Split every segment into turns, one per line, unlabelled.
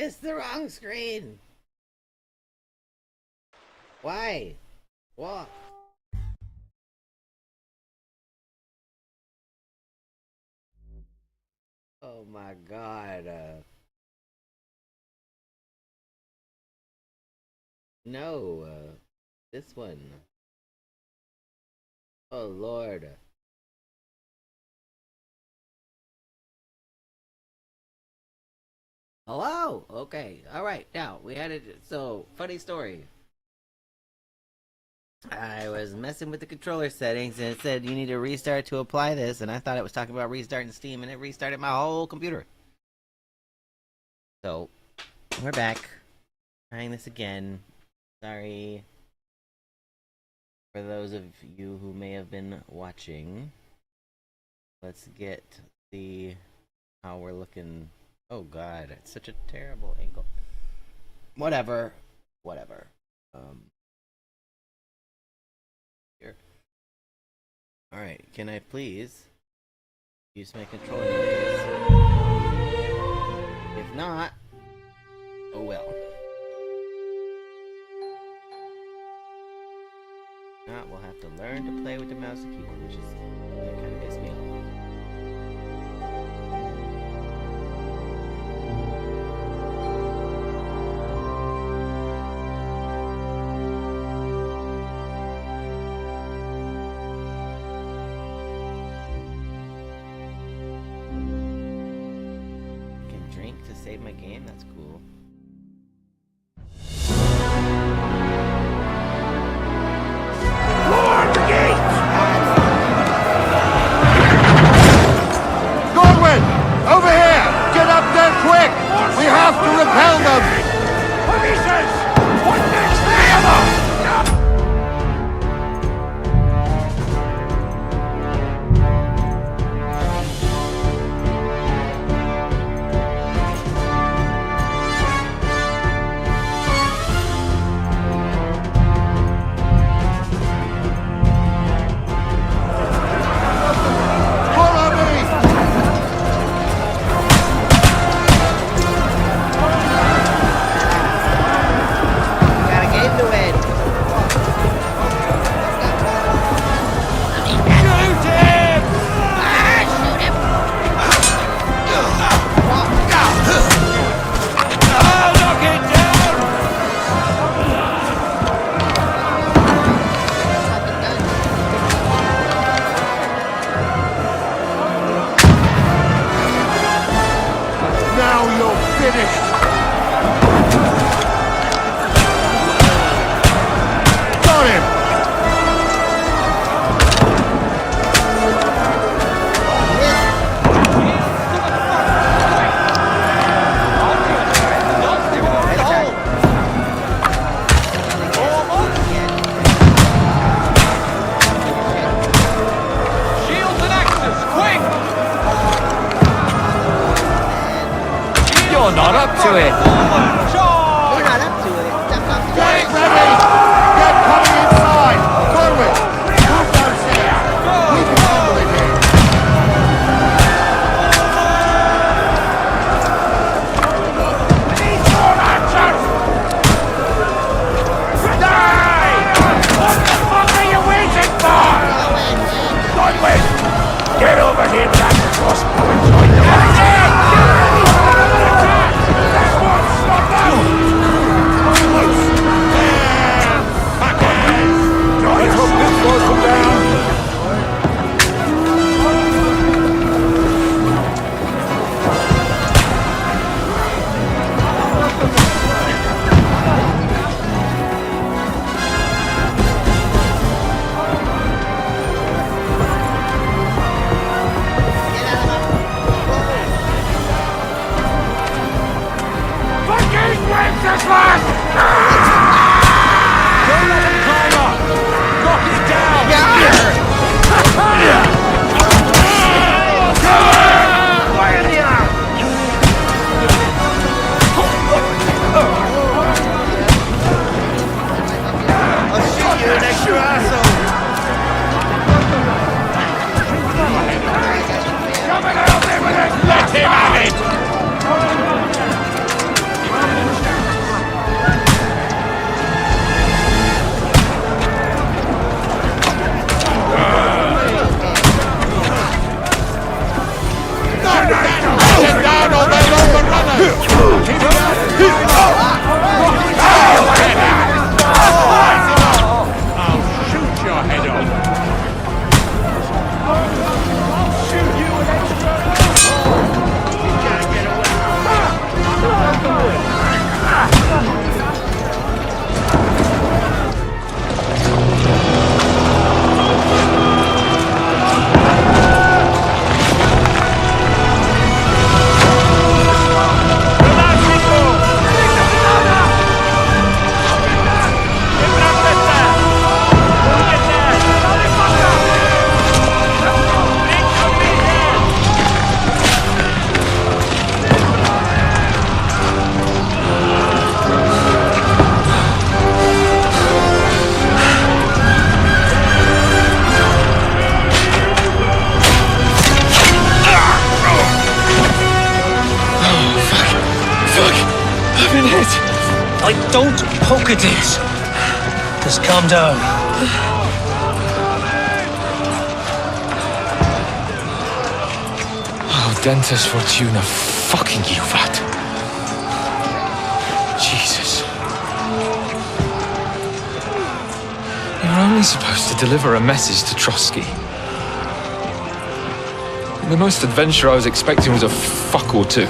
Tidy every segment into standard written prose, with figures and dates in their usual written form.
It's the wrong screen. Why? What? Oh my god. No. This one. Oh lord. Hello? Okay. Alright. Now, we had it. So, funny story. I was messing with the controller settings and it said you need to restart to apply this, and I thought it was talking about restarting Steam, and it restarted my whole computer. So, we're back. Trying this again. Sorry for those of you who may have been watching. Let's get the how we're looking. Oh god, it's such a terrible angle. Whatever. Here. Alright, can I please use my controller keys? If not, oh well. If not, we'll have to learn to play with the mouse and keyboard, which is that kind of pissed me off. Save my game, that's cool.
Lord, the gates! Godwin! Over here! Get up there quick! We have to repel them! Polices! What next? Ammo!
You're not up to it.
We're not up to it. That's not the
Get ready! Get coming inside! Godwin! Move downstairs! We can handle it here! Need more answers! Die! What the fuck are you waiting for? Godwin! Get over here with that crossbow and join the fight! That one's
Don't poke at it. Just calm down.
Oh, Dentes Fortuna, fucking you, Vat. Jesus. You're only supposed to deliver a message to Trotsky. The most adventure I was expecting was a fuck or two.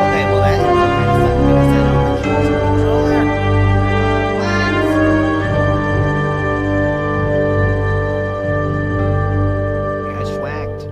Okay, well that kind of sucked because I don't control the controller. What? I got schwacked.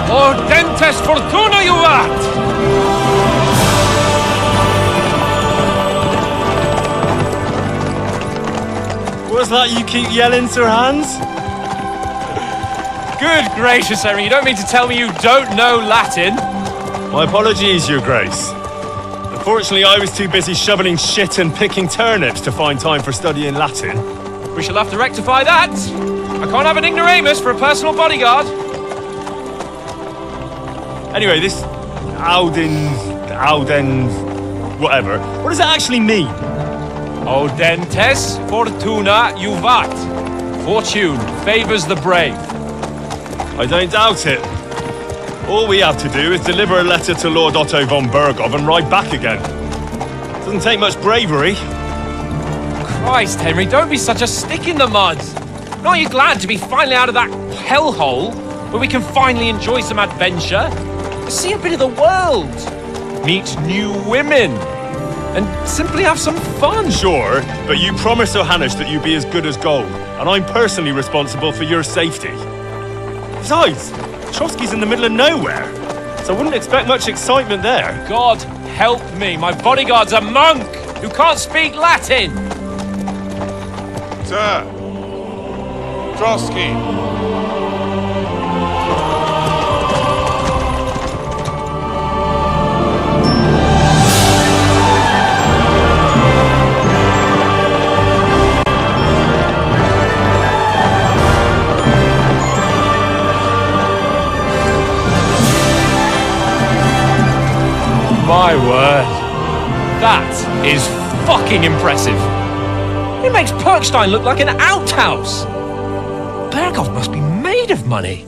Oh, Dentes Fortuna, you Vat!
What's that you keep yelling, Sir Hans?
Good gracious, Henry, you don't mean to tell me you don't know Latin?
My apologies, Your Grace. Unfortunately, I was too busy shoveling shit and picking turnips to find time for studying Latin.
We shall have to rectify that. I can't have an ignoramus for a personal bodyguard.
Anyway, this Auden, whatever. What does it actually mean?
Oh, Dentes Fortuna Juvat. Fortune favors the brave.
I don't doubt it. All we have to do is deliver a letter to Lord Otto von Bergov and ride back again. Doesn't take much bravery.
Christ, Henry, don't be such a stick in the mud. Aren't you glad to be finally out of that hellhole where we can finally enjoy some adventure? See a bit of the world, meet new women, and simply have some fun.
Sure, but you promised Johannes that you'd be as good as gold, and I'm personally responsible for your safety. Besides, Trotsky's in the middle of nowhere, so I wouldn't expect much excitement there.
God help me, my bodyguard's a monk who can't speak Latin.
Sir! Trotsky!
My word, that is fucking impressive. It makes Perkstein look like an outhouse. Bergov must be made of money.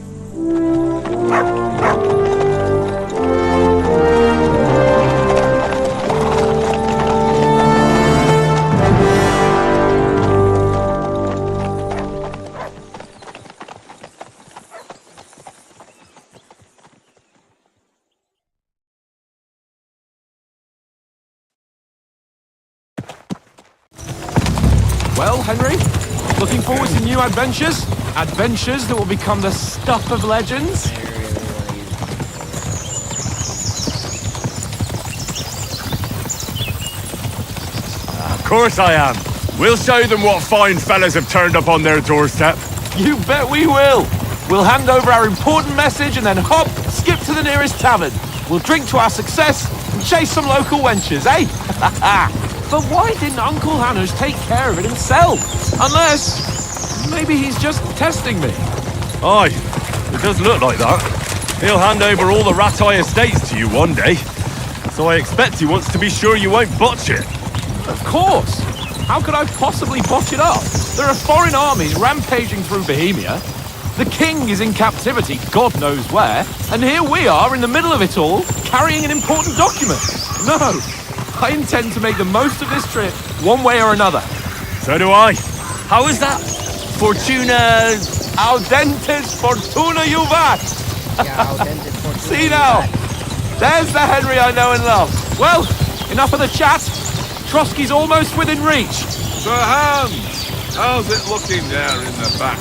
Well, Henry, looking forward to new adventures? Adventures that will become the stuff of legends?
Of course I am. We'll show them what fine fellas have turned up on their doorstep.
You bet we will. We'll hand over our important message and then hop, skip to the nearest tavern. We'll drink to our success and chase some local wenches, eh? But why didn't Uncle Hannes take care of it himself? Unless, maybe he's just testing me.
Aye, it does look like that. He'll hand over all the Rattay estates to you one day.
So I expect he wants to be sure you won't botch it.
Of course! How could I possibly botch it up? There are foreign armies rampaging through Bohemia. The king is in captivity, God knows where, and here we are in the middle of it all, carrying an important document. No, I intend to make the most of this trip, one way or another.
So do I. How is that? Fortuna...
Audentes fortuna juvat!
Yeah, audente fortuna
See now,
juvat.
there's the Henry I know and love. Well, enough of the chat. Trotsky's almost within reach.
Sir Hans, how's it looking there in the back?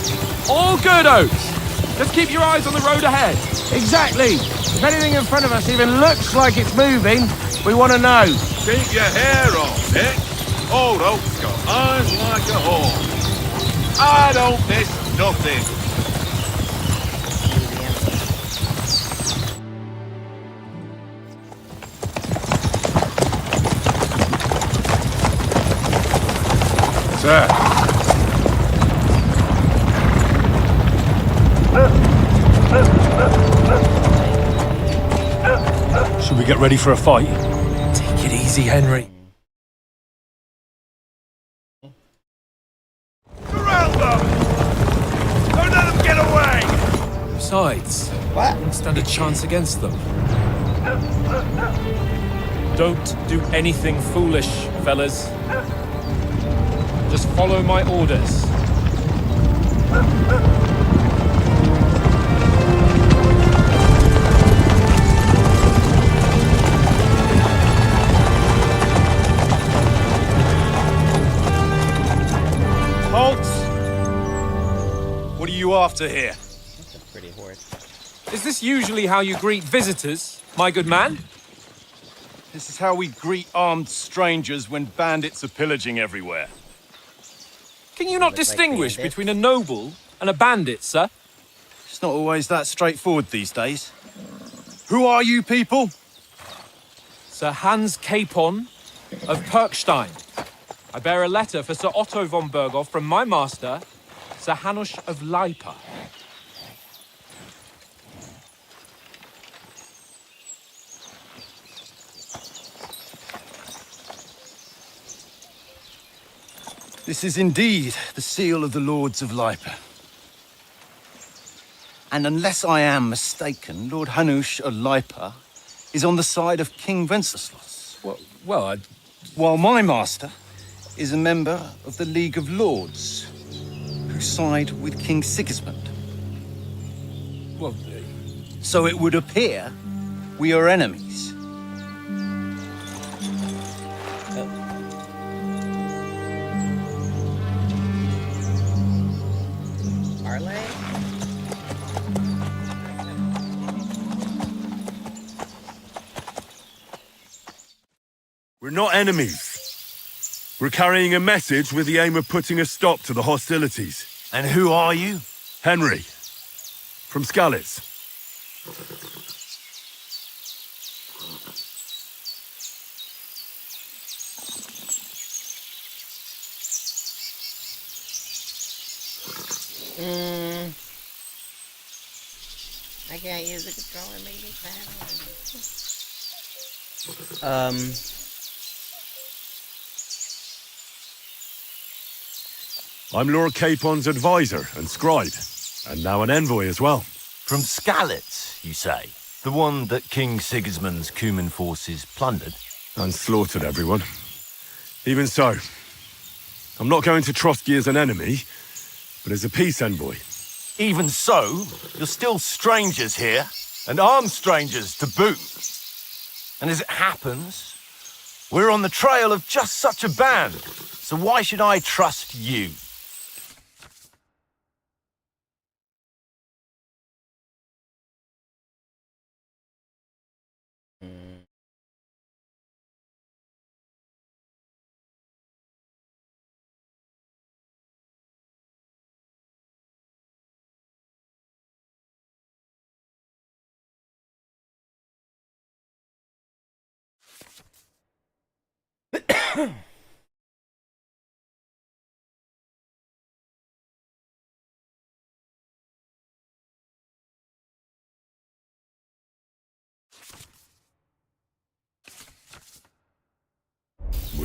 All good, Oates. Just keep your eyes on the road ahead.
Exactly. If anything in front of us even looks like it's moving, we want to know.
Keep your hair on, Nick. Old Oak's got eyes like a hawk. I don't miss nothing. Sir.
Should we get ready for a fight?
Take it easy, Henry.
Surround them! Don't let them get away!
Besides,
What?
don't stand a chance against them.
Don't do anything foolish, fellas. Just follow my orders.
Halt! What are you after here?
That's a pretty horse.
Is this usually how you greet visitors, my good man?
This is how we greet armed strangers when bandits are pillaging everywhere.
Can you not
Look like
distinguish
bandits.
between a noble and a bandit, sir?
It's not always that straightforward these days. Who are you people?
Sir Hans Capon of Perkstein. I bear a letter for Sir Otto von Berghoff from my master, Sir Hanush of Lipa.
This is indeed the seal of the Lords of Lipa. And unless I am mistaken, Lord Hanush of Lipa is on the side of King Wenceslas,
Well,
while my master is a member of the League of Lords, who side with King Sigismund.
well,
So it would appear we are enemies.
Parlay?
We're not enemies. We're carrying a message with the aim of putting a stop to the hostilities.
And who are you?
Henry, from Skalitz.
I can't use the controller, make me sad.
I'm Lord Capon's advisor and scribe, and now an envoy as well.
From Skalitz, you say? The one that King Sigismund's Cuman forces plundered?
And slaughtered everyone. Even so, I'm not going to Trotsky as an enemy, but as a peace envoy.
Even so, you're still strangers here, and armed strangers to boot. And as it happens, we're on the trail of just such a band, so why should I trust you?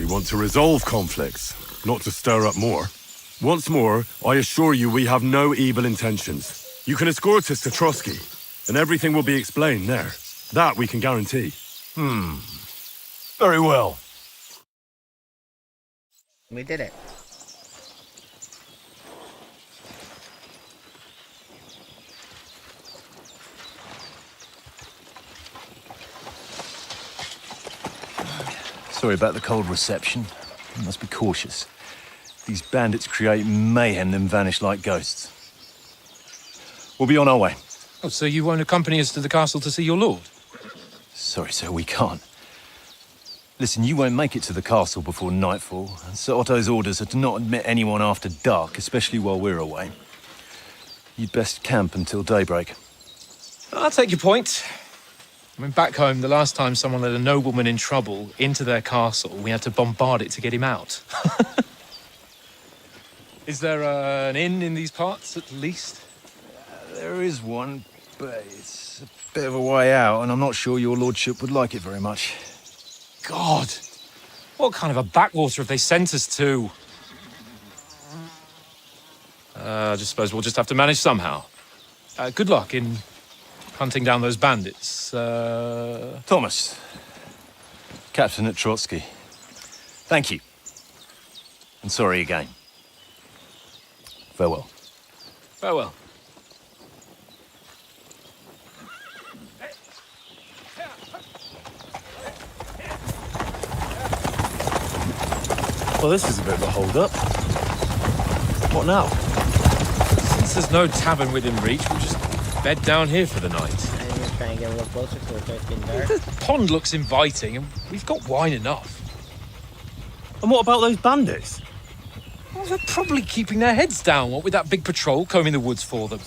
We want to resolve conflicts, not to stir up more. Once more, I assure you we have no evil intentions. You can escort us to Trotsky, and everything will be explained there. That we can guarantee.
Very well.
We did it.
Sorry about the cold reception. You must be cautious. These bandits create mayhem then vanish like ghosts. We'll be on our way.
Oh, so you won't accompany us to the castle to see your lord?
Sorry, sir, we can't. Listen, you won't make it to the castle before nightfall. Sir Otto's orders are to not admit anyone after dark, especially while we're away. You'd best camp until daybreak.
I'll take your point. I mean, back home, the last time someone let a nobleman in trouble into their castle, we had to bombard it to get him out. Is there an inn in these parts, at least?
There is one, but it's a bit of a way out, and I'm not sure your lordship would like it very much.
God! What kind of a backwater have they sent us to? I just suppose we'll just have to manage somehow. Good luck in hunting down those bandits.
Thomas, captain at Trotsky. Thank you. And sorry again. Farewell.
Farewell.
Well, this is a bit of a hold-up. What now?
Since there's no tavern within reach, we'll just bed down here for the night.
I'm gonna try and get a little closer so it starts getting dark.
The pond looks inviting, and we've got wine enough.
And what about those bandits?
Well, they're probably keeping their heads down, what with that big patrol combing the woods for them.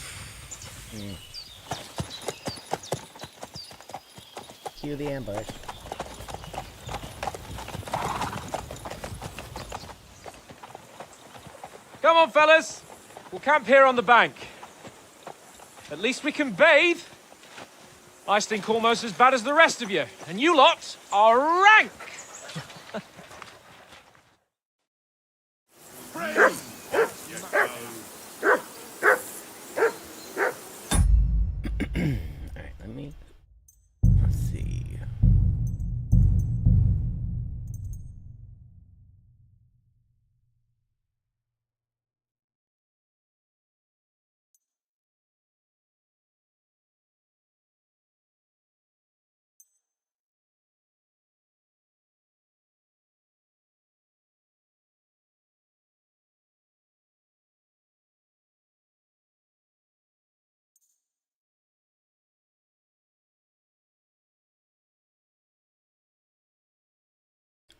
Cue the ambush.
Come on, fellas. We'll camp here on the bank. At least we can bathe. I stink almost as bad as the rest of you, and you lot are rank.
Alright, let's see.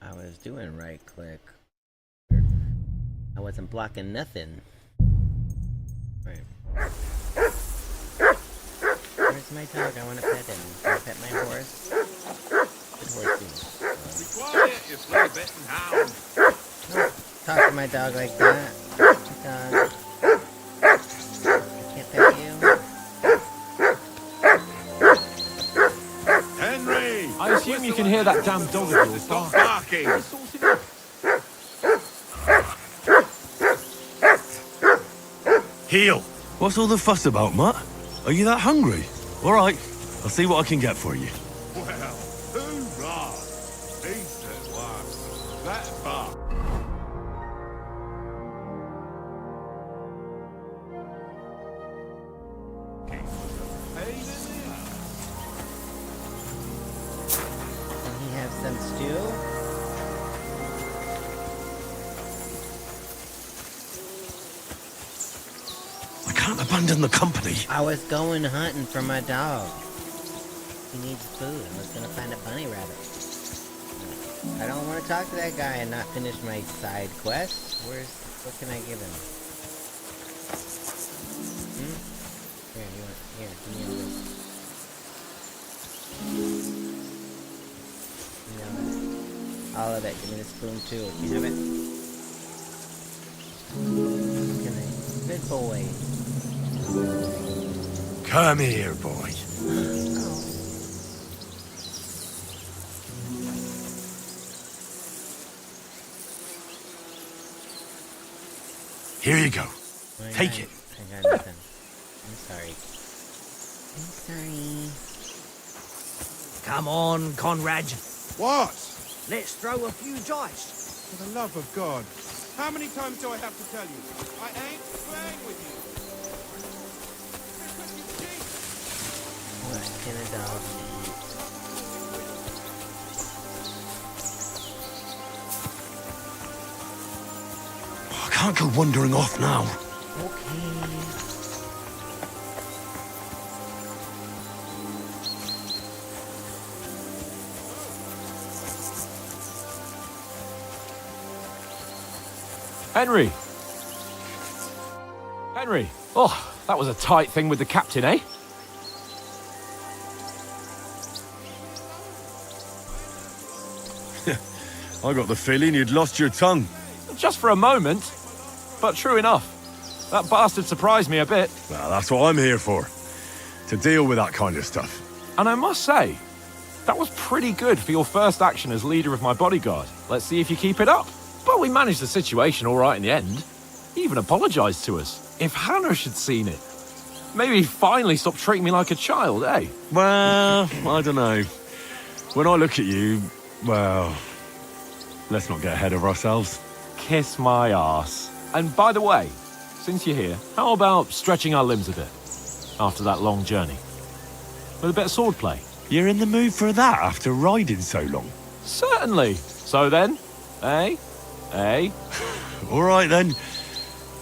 I was doing right click. I wasn't blocking nothing. Right. Where's my dog? I want to pet him. Can I pet my horse? Good horse.
Be quiet, you flea-bitten hound.
Don't talk to my dog like that. Dog. I can't pet you.
Henry!
I assume you can hear that damn dog of yours
Stop
barking.
barking!
Heel! What's all the fuss about, Mutt? Are you that hungry? All right, I'll see what I can get for you.
Well, hoorah! Decent one. That bark.
Can he have some stew?
I can't abandon the company.
I was going hunting for my dog. He needs food. I was gonna find a bunny rabbit. I don't want to talk to that guy and not finish my side quest. What can I give him? Here, give me all this. Give me all of it. Give me the spoon too. Can you have it? Good boy.
Come here, boy.
Oh.
Here you go.
I
Take
got-
it.
I got nothing. I'm sorry. I'm sorry.
Come on, Conrad.
What?
Let's throw a few dice.
For the love of God. How many times do I have to tell you? I ain't playing with you.
What can a dog eat?
I can't go wandering off now.
Okay.
Henry! Henry! Oh, that was a tight thing with the captain, eh?
I got the feeling you'd lost your tongue.
Just for a moment. But true enough. That bastard surprised me a bit.
Well, that's what I'm here for. To deal with that kind of stuff.
And I must say, that was pretty good for your first action as leader of my bodyguard. Let's see if you keep it up. But we managed the situation all right in the end. He even apologized to us. If Hannah had seen it, maybe he'd finally stop treating me like a child, eh?
Well, I don't know. When I look at you, well, let's not get ahead of ourselves.
Kiss my arse. And by the way, since you're here, how about stretching our limbs a bit after that long journey? With a bit of swordplay?
You're in the mood for that after riding so long?
Certainly. So then, eh? Eh?
All right then.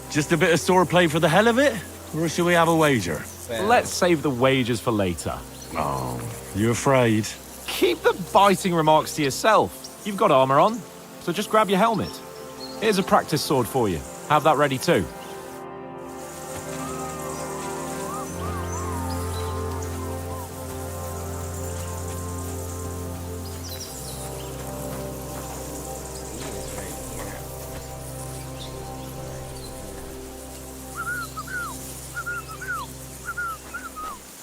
Just a bit of swordplay for the hell of it? Or shall we have a wager?
Well,
Let's save the wagers for later.
Oh, you afraid?
Keep the biting remarks to yourself. You've got armor on, so just grab your helmet. Here's a practice sword for you. Have that ready too.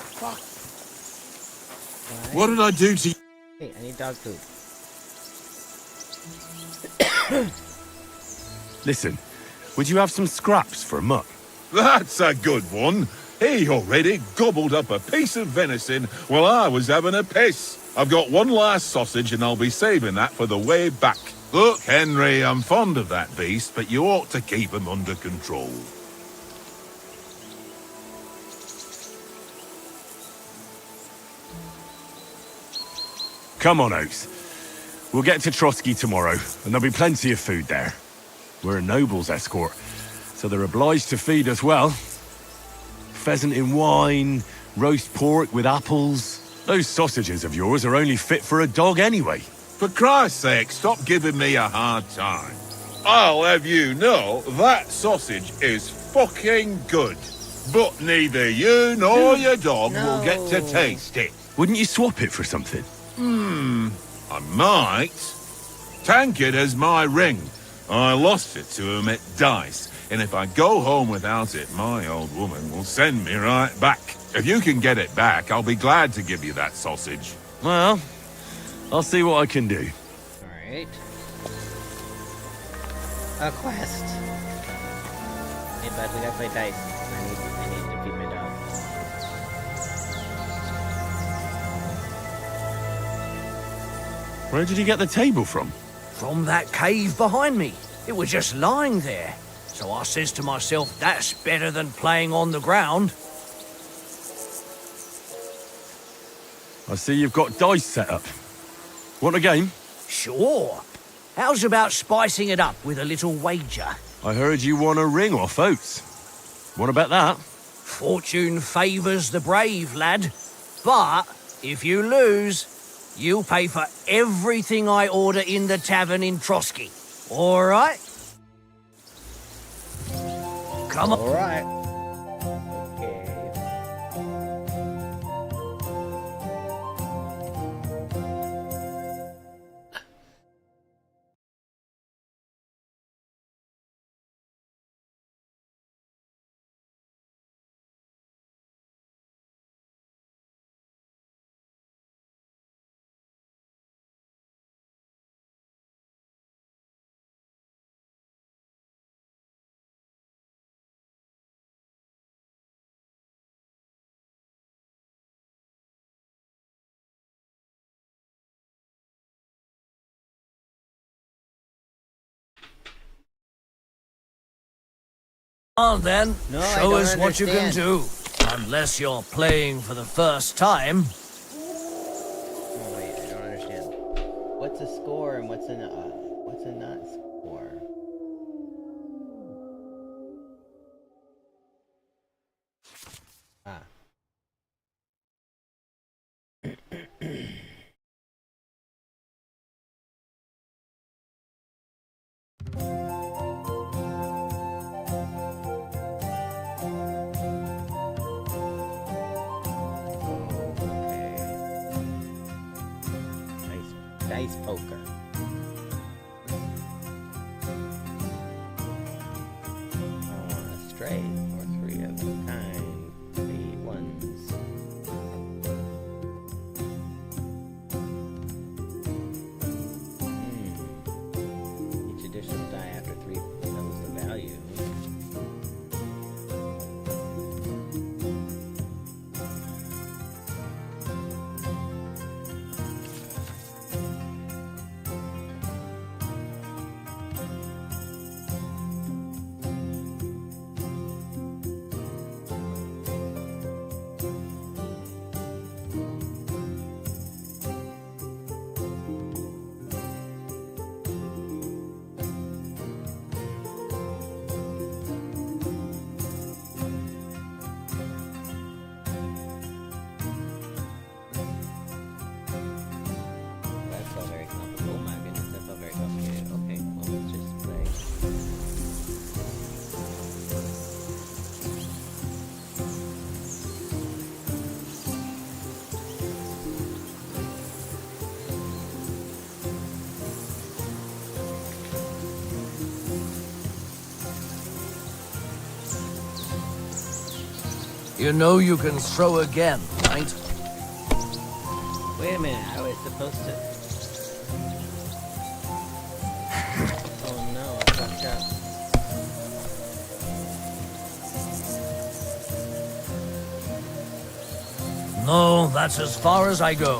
it's right here.
What did I do to you?
Hey, I need dog poop.
Listen, would you have some scraps for a mutt?
That's a good one. He already gobbled up a piece of venison while I was having a piss. I've got one last sausage and I'll be saving that for the way back. Look, Henry, I'm fond of that beast, but you ought to keep him under control.
Come on, Oaks. We'll get to Trotsky tomorrow, and there'll be plenty of food there. We're a noble's escort, so they're obliged to feed us well. Pheasant in wine, roast pork with apples. Those sausages of yours are only fit for a dog anyway.
For Christ's sake, stop giving me a hard time. I'll have you know that sausage is fucking good. But neither you nor your dog will get to taste it.
Wouldn't you swap it for something?
I might. Tankard has my ring. I lost it to him at dice, and if I go home without it, my old woman will send me right back. If you can get it back, I'll be glad to give you that sausage.
Well, I'll see what I can do.
Alright. A quest. Hey bud, we gotta play dice. I need to feed my dog.
Where did you get the table from?
From that cave behind me. It was just lying there. So I says to myself, that's better than playing on the ground.
I see you've got dice set up. Want a game?
Sure. How's about spicing it up with a little wager?
I heard you won a ring off Oates. Want to bet that?
Fortune favours the brave, lad. But if you lose, you'll pay for everything I order in the tavern in Trotsky. All right? Come on.
Alright.
on then.
No, I
Show
don't
us what you can
understand.
do. Unless you're playing for the first time.
Oh wait, I don't understand. What's a score and what's a not score? Ah. Dice poker. Straight or three of a kind. 3 ones. Each additional die after 3 doubles the value.
You know you can throw again, right?
Wait a minute, I was supposed to... Oh no, I fucked up.
No, that's as far as I go.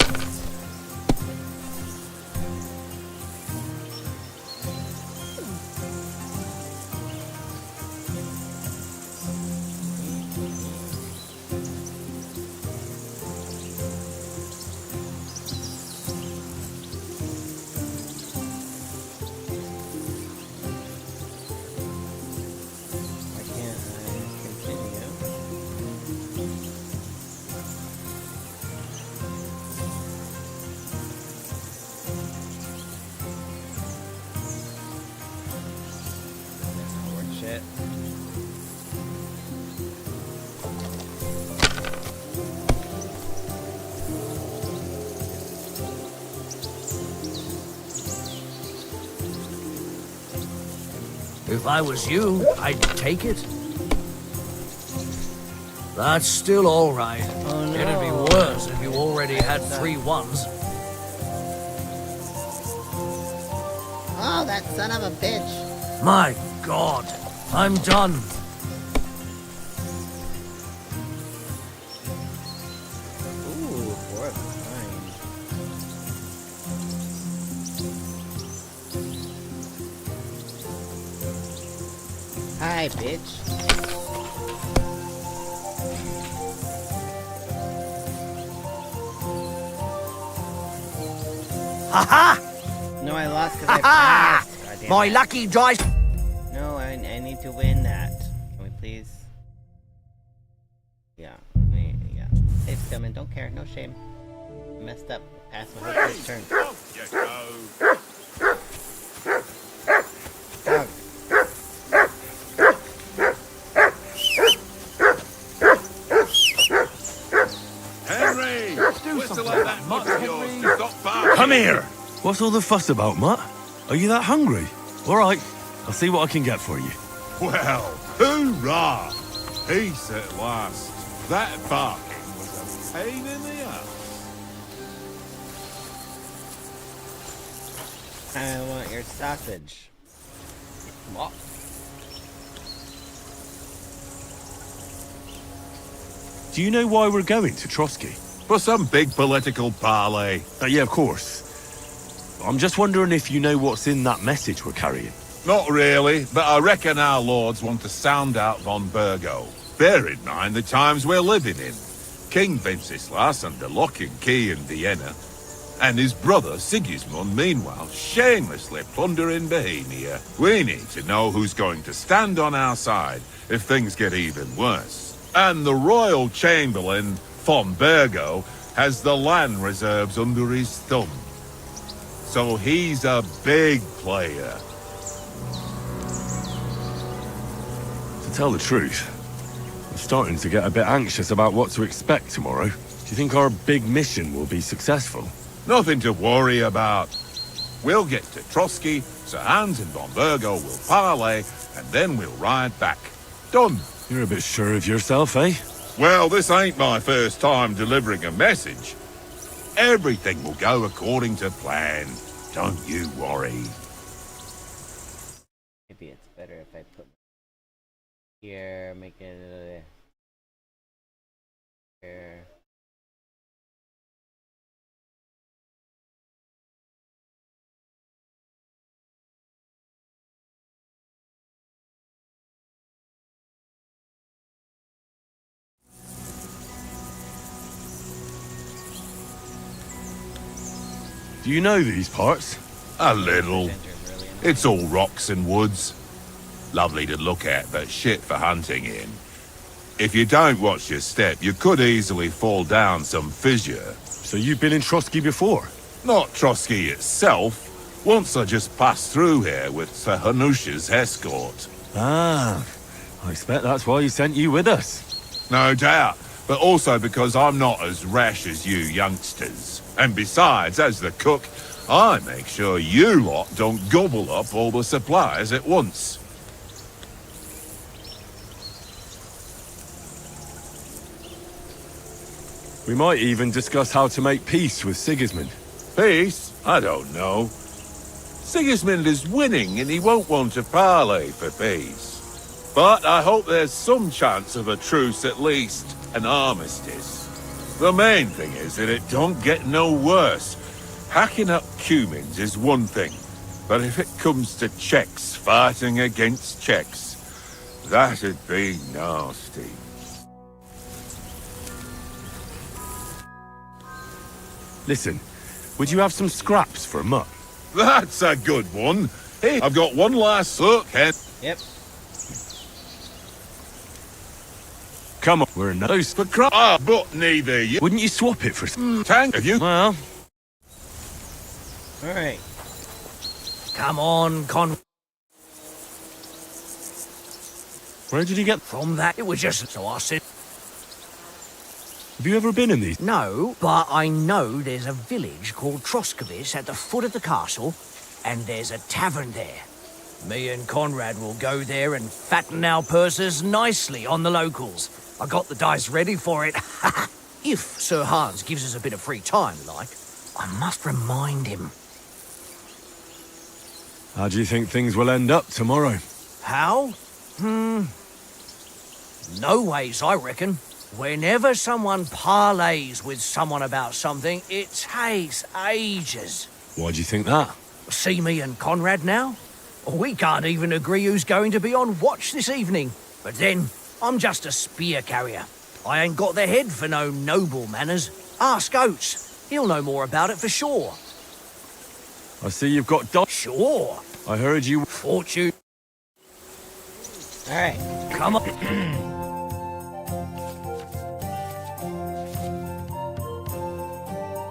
If I was you, I'd take it. That's still all right.
Oh, no.
It'd be worse if you already had 3 ones.
Oh, that son of a bitch.
My God, I'm done.
Ooh, 4 of a kind. Hi, bitch.
Ha-ha!
No, I lost because I passed. God damn
My
it.
lucky dice.
No, I need to win that. Can we please? Yeah, yeah. It's coming. Don't care. No shame. Messed up. Passed my whole first turn.
Off you go.
Dog.
Henry! Whistle
something
at that
about
mutt
Mutt,
of yours
Henry.
to stop barking.
Come here! What's all the fuss about, Mutt? Are you that hungry? All right, I'll see what I can get for you.
Well, hoorah! Peace at last. That barking was a pain in the ass.
I want your sausage. What?
Do you know why we're going to Trotsky?
For some big political parley.
Yeah, of course. I'm just wondering if you know what's in that message we're carrying.
Not really, but I reckon our lords want to sound out von Burgo. Bear in mind the times we're living in. King Wenceslas under lock and key in Vienna, and his brother Sigismund, meanwhile, shamelessly plundering Bohemia. We need to know who's going to stand on our side if things get even worse. And the Royal Chamberlain, von Burgo, has the land reserves under his thumb. So he's a big player.
To tell the truth, I'm starting to get a bit anxious about what to expect tomorrow. Do you think our big mission will be successful?
Nothing to worry about. We'll get to Trotsky, Sir Hans and von Burgo will parley, and then we'll ride back. Done.
You're a bit sure of yourself, eh?
Well, this ain't my first time delivering a message. Everything will go according to plan. Don't you worry.
Maybe it's better if I put here, make it here.
Do you know these parts?
A little. It's all rocks and woods. Lovely to look at, but shit for hunting in. If you don't watch your step, you could easily fall down some fissure.
So you've been in Trotsky before?
Not Trotsky itself. Once I just passed through here with Sir Hanusha's escort.
Ah, I expect that's why he sent you with us.
No doubt, but also because I'm not as rash as you youngsters. And besides, as the cook, I make sure you lot don't gobble up all the supplies at once.
We might even discuss how to make peace with Sigismund.
Peace? I don't know. Sigismund is winning and he won't want to parley for peace. But I hope there's some chance of a truce at least, an armistice. The main thing is that it don't get no worse. Hacking up Cumans is one thing, but if it comes to Czechs fighting against Czechs, that'd be nasty.
Listen, would you have some scraps for a mutt?
That's a good one. Hey, I've got one last look, and...
Yep.
Come on, we're in those for crap.
Ah, but neither you...
Wouldn't you swap it for some?
Tank, have you...
Well...
Alright.
Come on,
Where did you get...
From that, it was just... So I said...
Have you ever been in these?
No, but I know there's a village called Troskovice at the foot of the castle, and there's a tavern there. Me and Conrad will go there and fatten our purses nicely on the locals. I got the dice ready for it. If Sir Hans gives us a bit of free time, like, I must remind him.
How do you think things will end up tomorrow?
How? No ways, I reckon. Whenever someone parleys with someone about something, it takes ages.
Why do you think that?
See me and Conrad now? We can't even agree who's going to be on watch this evening. But then, I'm just a spear carrier. I ain't got the head for no noble manners. Ask Oates. He'll know more about it for sure.
I see you've got dots.
Sure.
I heard you...
Fortune.
Alright.
Come on.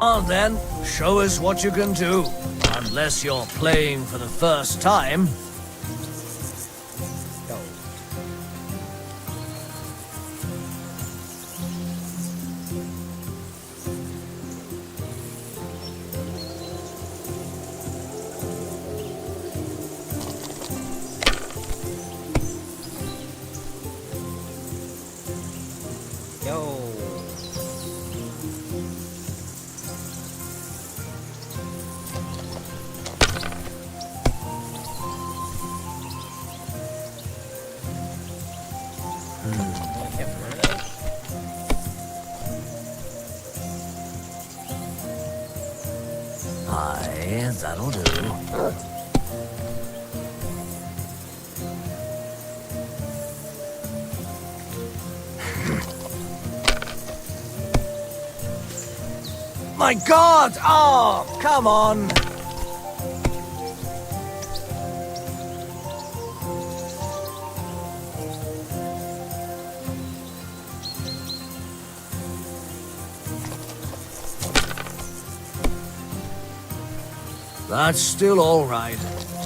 On then, show us what you can do. Unless you're playing for the first time.
Yo.
Aye, that'll do. My God! Oh, come on! That's still all right.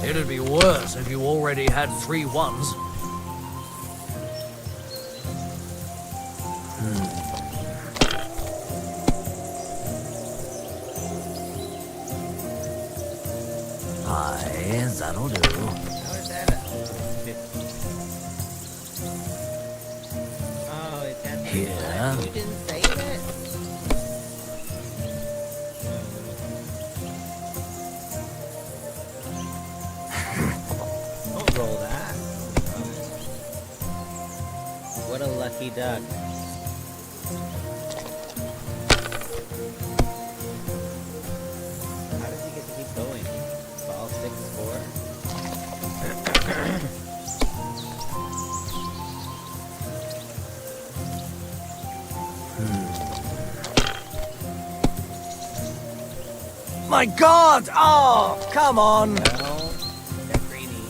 It'd be worse if you already had 3 ones. Aye, that'll do.
How is that? Oh, it's at
Here.
You didn't save it? Don't roll that. What a lucky duck. How does he get to keep going? Ball 6-4?
My God! Oh, come on!
Well, they're greedy.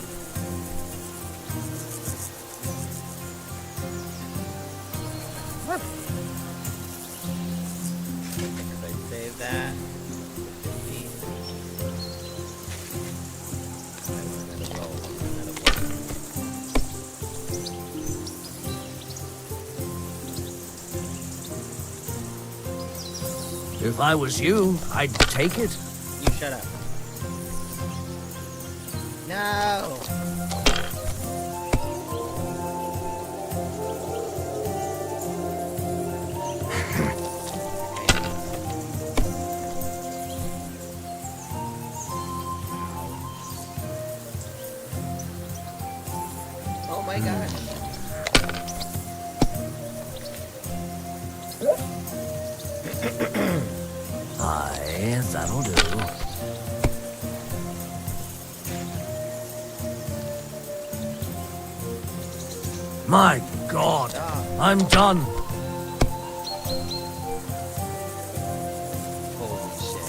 Everybody save that. 50. Another roll. Another one.
If I was you, I'd take it.
You shut up. No! Oh my gosh.
Aye, that'll do. My God, I'm done.
Holy shit.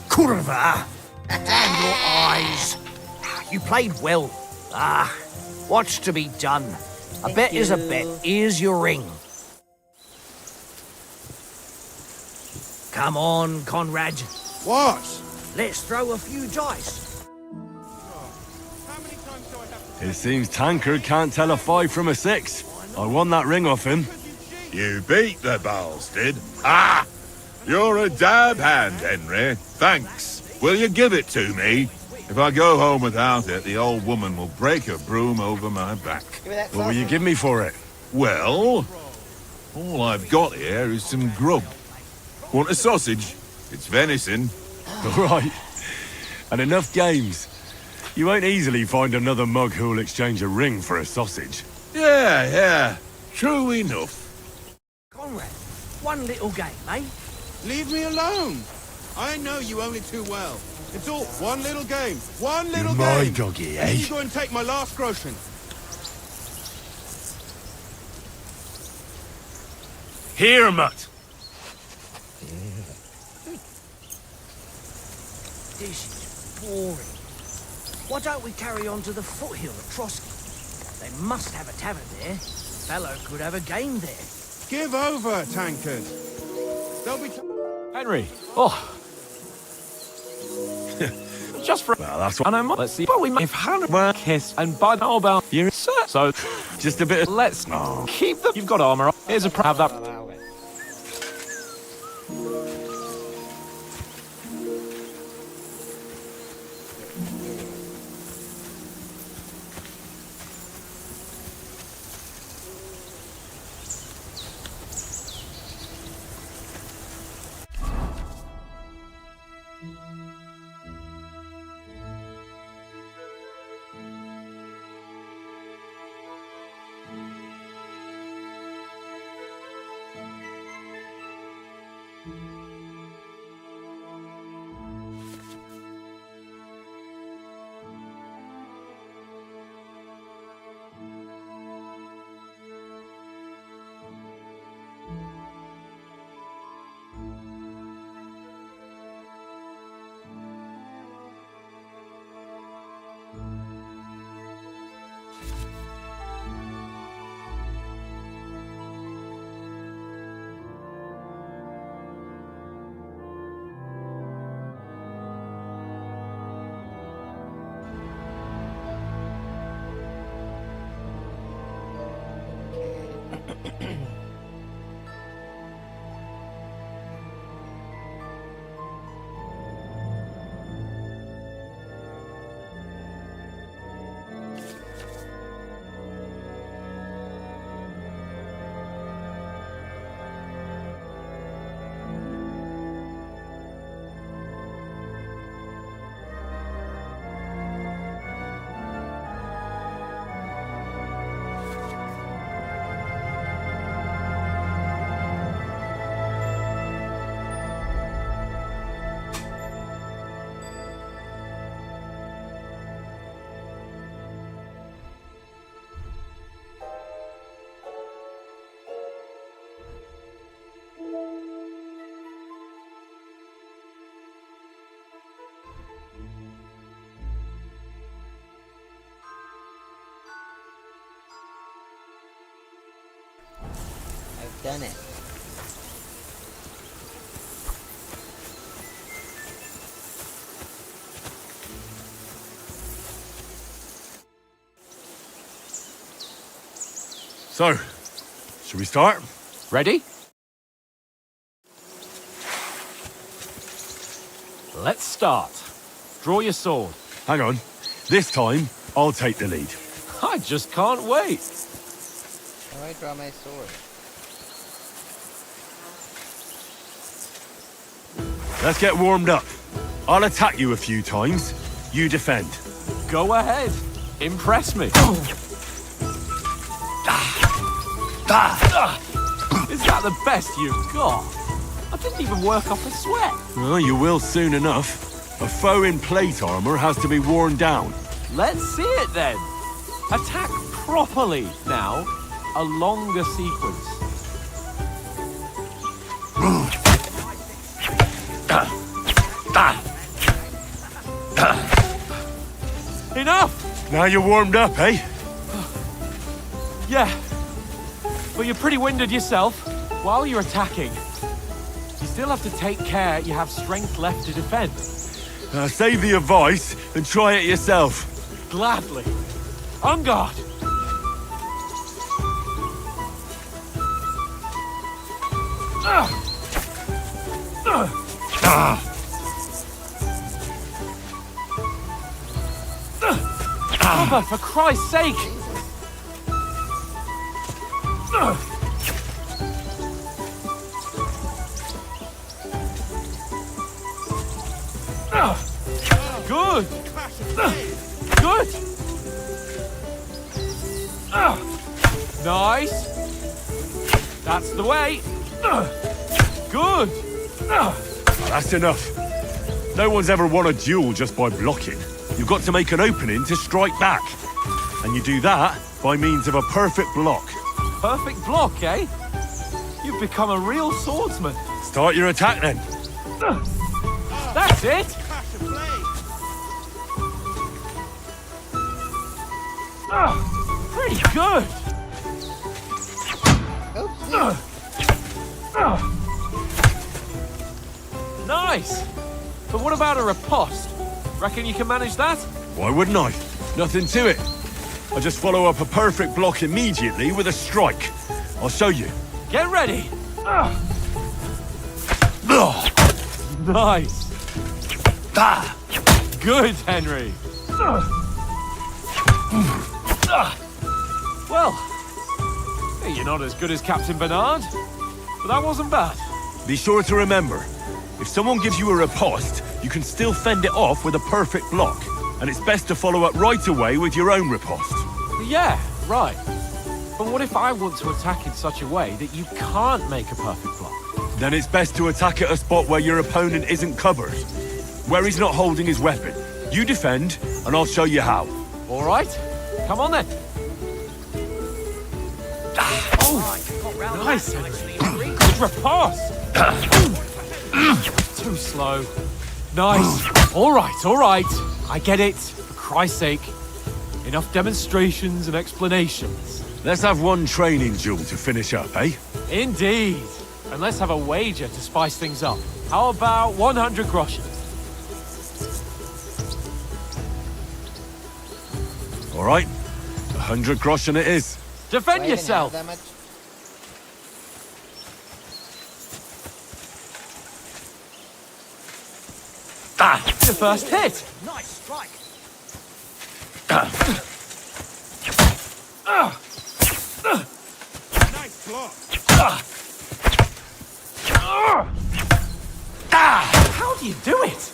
Curva! Damn your eyes! You played well. Ah, what's to be done? A bet is a bet. Here's your ring. Come on, Conrad.
What?
Let's throw a few dice.
It seems Tankard can't tell a 5 from a 6. I won that ring off him.
You beat the bastard. Ah! You're a dab hand, Henry. Thanks. Will you give it to me? If I go home without it, the old woman will break a broom over my back.
Give me that
What will you
sausage.
give me for it?
Well, all I've got here is some grub. Want a sausage? It's venison.
All right. And enough games. You won't easily find another mug who'll exchange a ring for a sausage.
Yeah. True enough.
Conrad, one little game, eh?
Leave me alone. I know you only too well. It's all one little game. One little
my
game.
doggy,
Then
eh?
you go and take my last groschen.
Here, mutt.
This is boring. Why don't we carry on to the foothill at Trotsky? They must have a tavern there. Fellow could have a game there.
Give over, Tankard. They'll be...
Henry. Oh. Just for...
Well, that's what...
And I'm... Let's see. But we might... If Hannah were kissed and by how about you... So...
Just a bit of...
Let's keep the... You've got armor on. Here's a... Have that...
Allow it. done it.
So, should we start?
Ready? Let's start. Draw your sword.
Hang on. This time, I'll take the lead.
I just can't wait.
How do I draw my sword?
Let's get warmed up. I'll attack you a few times. You defend.
Go ahead. Impress me. Is that the best you've got? I didn't even work off a sweat.
Oh, you will soon enough. A foe in plate armor has to be worn down.
Let's see it then. Attack properly now. A longer sequence. Enough!
Now you're warmed up, eh?
Yeah. But you're pretty winded yourself. While you're attacking, you still have to take care you have strength left to defend.
Save the advice and try it yourself.
Gladly. On guard. Cover, for Christ's sake! Good! Good! Nice! That's the way! Good!
That's enough. No one's ever won a duel just by blocking. You've got to make an opening to strike back. And you do that by means of a perfect block.
Perfect block, eh? You've become a real swordsman.
Start your attack then.
That's it! Pretty good! Nice! But what about a riposte? Reckon you can manage that?
Why wouldn't I? Nothing to it. I just follow up a perfect block immediately with a strike. I'll show you.
Get ready! Nice! Good, Henry! Well, you're not as good as Captain Bernard, but that wasn't bad.
Be sure to remember, if someone gives you a riposte, you can still fend it off with a perfect block. And it's best to follow up right away with your own riposte.
Yeah, right. But what if I want to attack in such a way that you can't make a perfect block?
Then it's best to attack at a spot where your opponent isn't covered. Where he's not holding his weapon. You defend, and I'll show you how.
All right, come on then. Oh, nice, Henry. Good riposte. Too slow. Nice. All right. I get it. For Christ's sake. Enough demonstrations and explanations.
Let's have one training duel to finish up, eh?
Indeed. And let's have a wager to spice things up. How about 100 groschen?
All right. 100 groschen it is.
Defend
Do I even
yourself.
have that much?
Your first hit.
Nice strike.
Nice block.
How do you do it?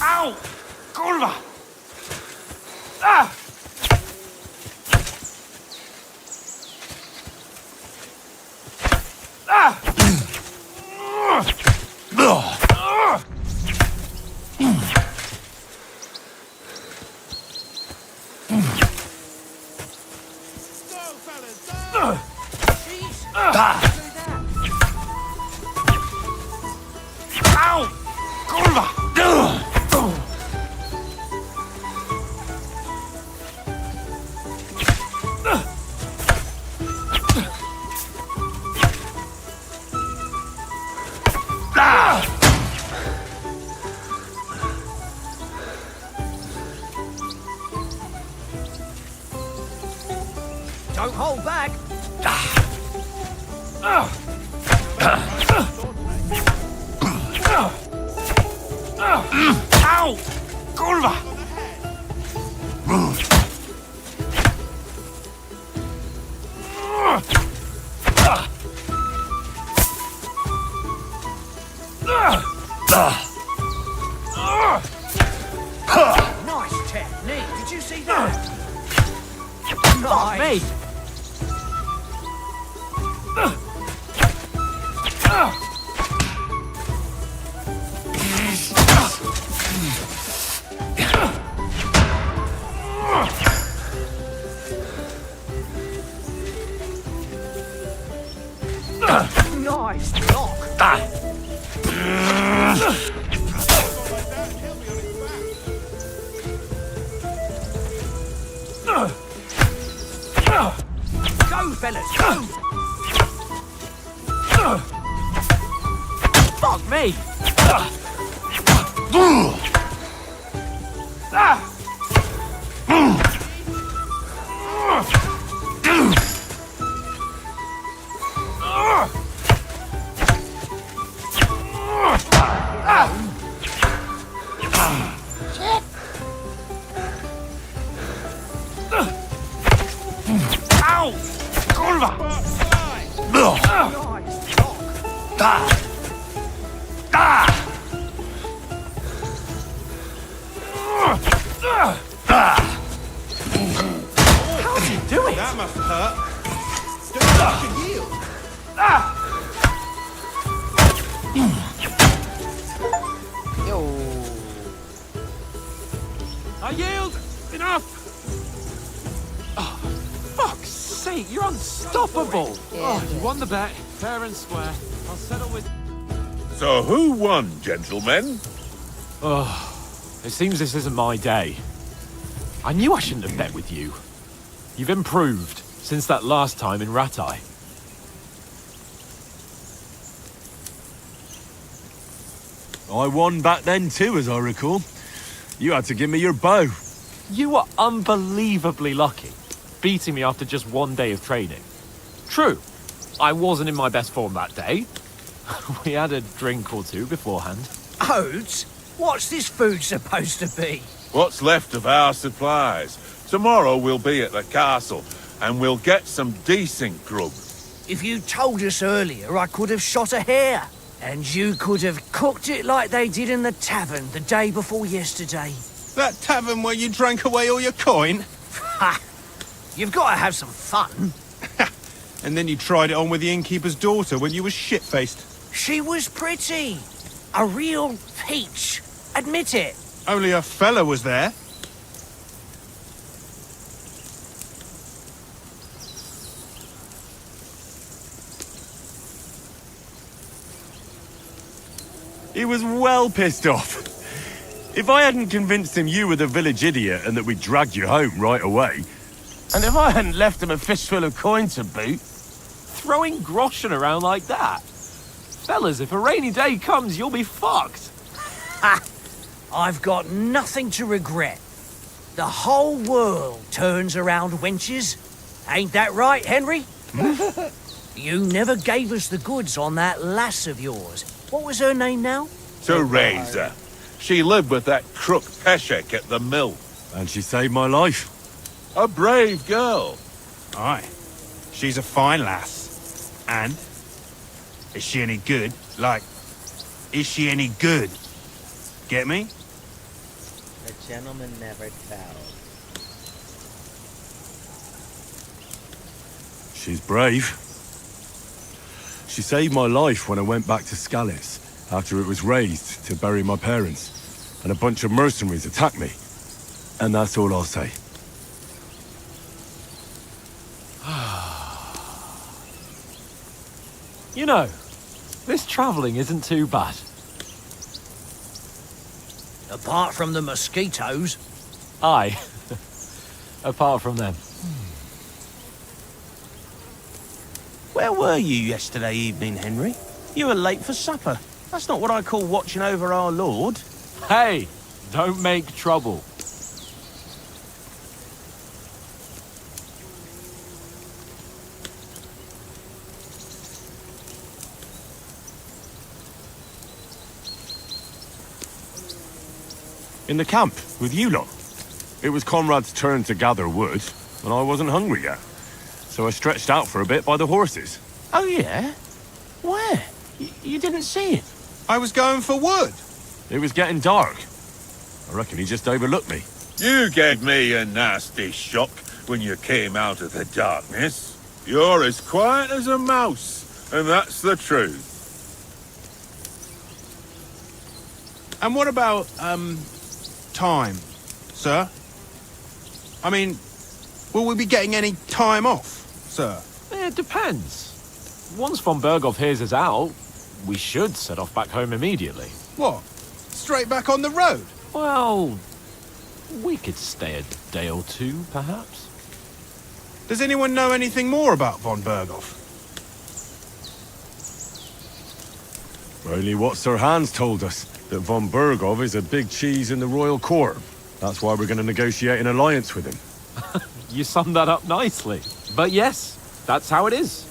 Ow! Kurwa! Ah! Ah!
Go, fellas, go!
Don't hold back.
Ow! Kurwa!
Nice technique. Did you see that?
Fuck me!
Nice block. Go, fellas, go!
Fuck me!
Ow! Kurwa!
Nice block.
How's he doing?
That must hurt. Don't have to yield.
I yield! Enough! Oh, fuck's sake, you're unstoppable! Oh, you won the bet, fair and square. I'll settle with...
So who won, gentlemen?
Oh, it seems this isn't my day. I knew I shouldn't have bet with you. You've improved since that last time in Ratai.
I won back then too, as I recall. You had to give me your bow.
You were unbelievably lucky, beating me after just one day of training. True, I wasn't in my best form that day. We had a drink or two beforehand.
Oats? What's this food supposed to be?
What's left of our supplies? Tomorrow we'll be at the castle, and we'll get some decent grub.
If you told us earlier, I could have shot a hare. And you could have cooked it like they did in the tavern the day before yesterday.
That tavern where you drank away all your coin?
Ha! You've got to have some fun.
And then you tried it on with the innkeeper's daughter when you were shit-faced.
She was pretty. A real peach. Admit it.
Only a fella was there.
He was well pissed off. If I hadn't convinced him you were the village idiot and that we'd dragged you home right away...
And if I hadn't left him a fistful of coin to boot...
Throwing groschen around like that? Fellas, if a rainy day comes, you'll be fucked.
Ha! I've got nothing to regret. The whole world turns around wenches. Ain't that right, Henry? You never gave us the goods on that lass of yours. What was her name now?
Teresa. She lived with that crook Peshek at the mill.
And she saved my life.
A brave girl.
Aye. She's a fine lass. And? Is she any good? Like, is she any good? Get me?
The gentleman never tells.
She's brave. She saved my life when I went back to Scallis after it was razed to bury my parents, and a bunch of mercenaries attacked me. And that's all I'll say.
You know, this travelling isn't too bad.
Apart from the mosquitoes.
Aye. Apart from them.
Where were you yesterday evening, Henry? You were late for supper. That's not what I call watching over our Lord.
Hey, don't make trouble.
In the camp, with you lot. It was Conrad's turn to gather wood, and I wasn't hungry yet. So I stretched out for a bit by the horses.
Oh, yeah? Where? You didn't see it?
I was going for wood.
It was getting dark. I reckon he just overlooked me.
You gave me a nasty shock when you came out of the darkness. You're as quiet as a mouse, and that's the truth.
And what about, time, sir? I mean, will we be getting any time off, sir?
It depends. Once von Berghoff hears us out, we should set off back home immediately.
What? Straight back on the road?
Well, we could stay a day or two, perhaps.
Does anyone know anything more about von Berghoff?
Only what Sir Hans told us, that von Berghoff is a big cheese in the royal court. That's why we're going to negotiate an alliance with him.
You summed that up nicely. But yes, that's how it is.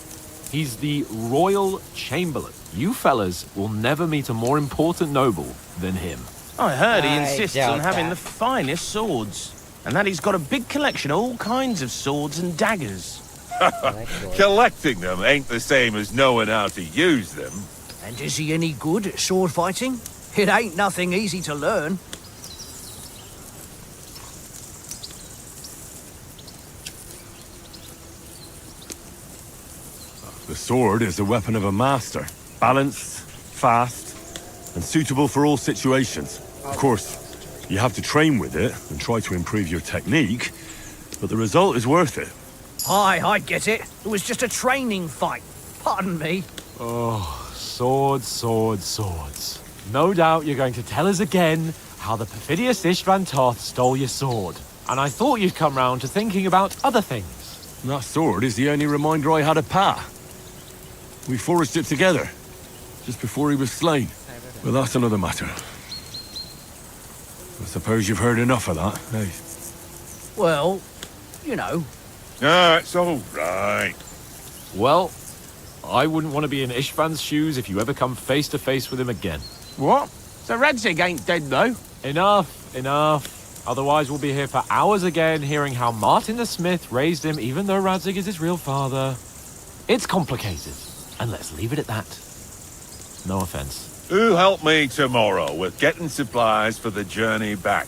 He's the royal chamberlain. You fellas will never meet a more important noble than him.
I heard he
I
insists
doubt
on having
that.
the finest swords. And that he's got a big collection of all kinds of swords and daggers.
Collecting them ain't the same as knowing how to use them.
And is he any good at sword fighting? It ain't nothing easy to learn.
The sword is the weapon of a master. Balanced, fast, and suitable for all situations. Of course, you have to train with it and try to improve your technique, but the result is worth it.
Aye, I get it. It was just a training fight. Pardon me.
Oh, swords, swords, swords. No doubt you're going to tell us again how the perfidious Istvan Toth stole your sword. And I thought you'd come round to thinking about other things.
That sword is the only reminder I had of Pa. We forged it together, just before he was slain. But that's another matter. I suppose you've heard enough of that, eh?
Well, you know.
Ah, it's all right.
Well, I wouldn't want to be in Istvan's shoes if you ever come face to face with him again.
What? So Radzig ain't dead, though?
Enough, enough. Otherwise we'll be here for hours again hearing how Martin the Smith raised him even though Radzig is his real father. It's complicated, and let's leave it at that. No offense.
Who'll help me tomorrow with getting supplies for the journey back?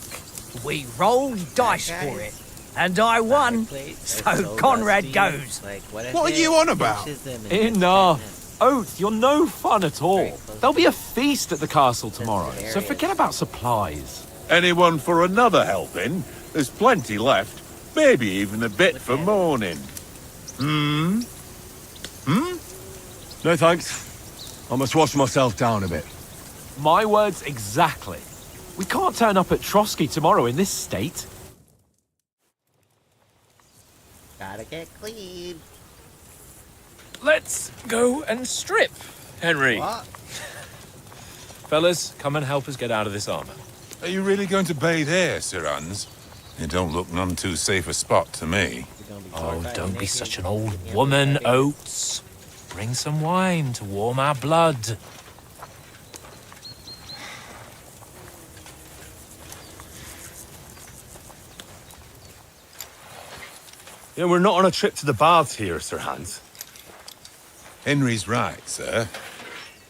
We rolled dice for it. And I won. So Conrad goes.
What are you on about?
Enough. Oath, you're no fun at all. There'll be a feast at the castle tomorrow, so forget about supplies.
Anyone for another helping? There's plenty left. Maybe even a bit for morning.
No thanks. I must wash myself down a bit.
My words exactly. We can't turn up at Trotsky tomorrow in this state.
Gotta get clean.
Let's go and strip, Henry.
What?
Fellas, come and help us get out of this armor.
Are you really going to bathe here, Sir Hans? It don't look none too safe a spot to me.
Oh, don't be such an old woman, Oates. Bring some wine to warm our blood.
You know, we're not on a trip to the baths here, Sir Hans.
Henry's right, sir.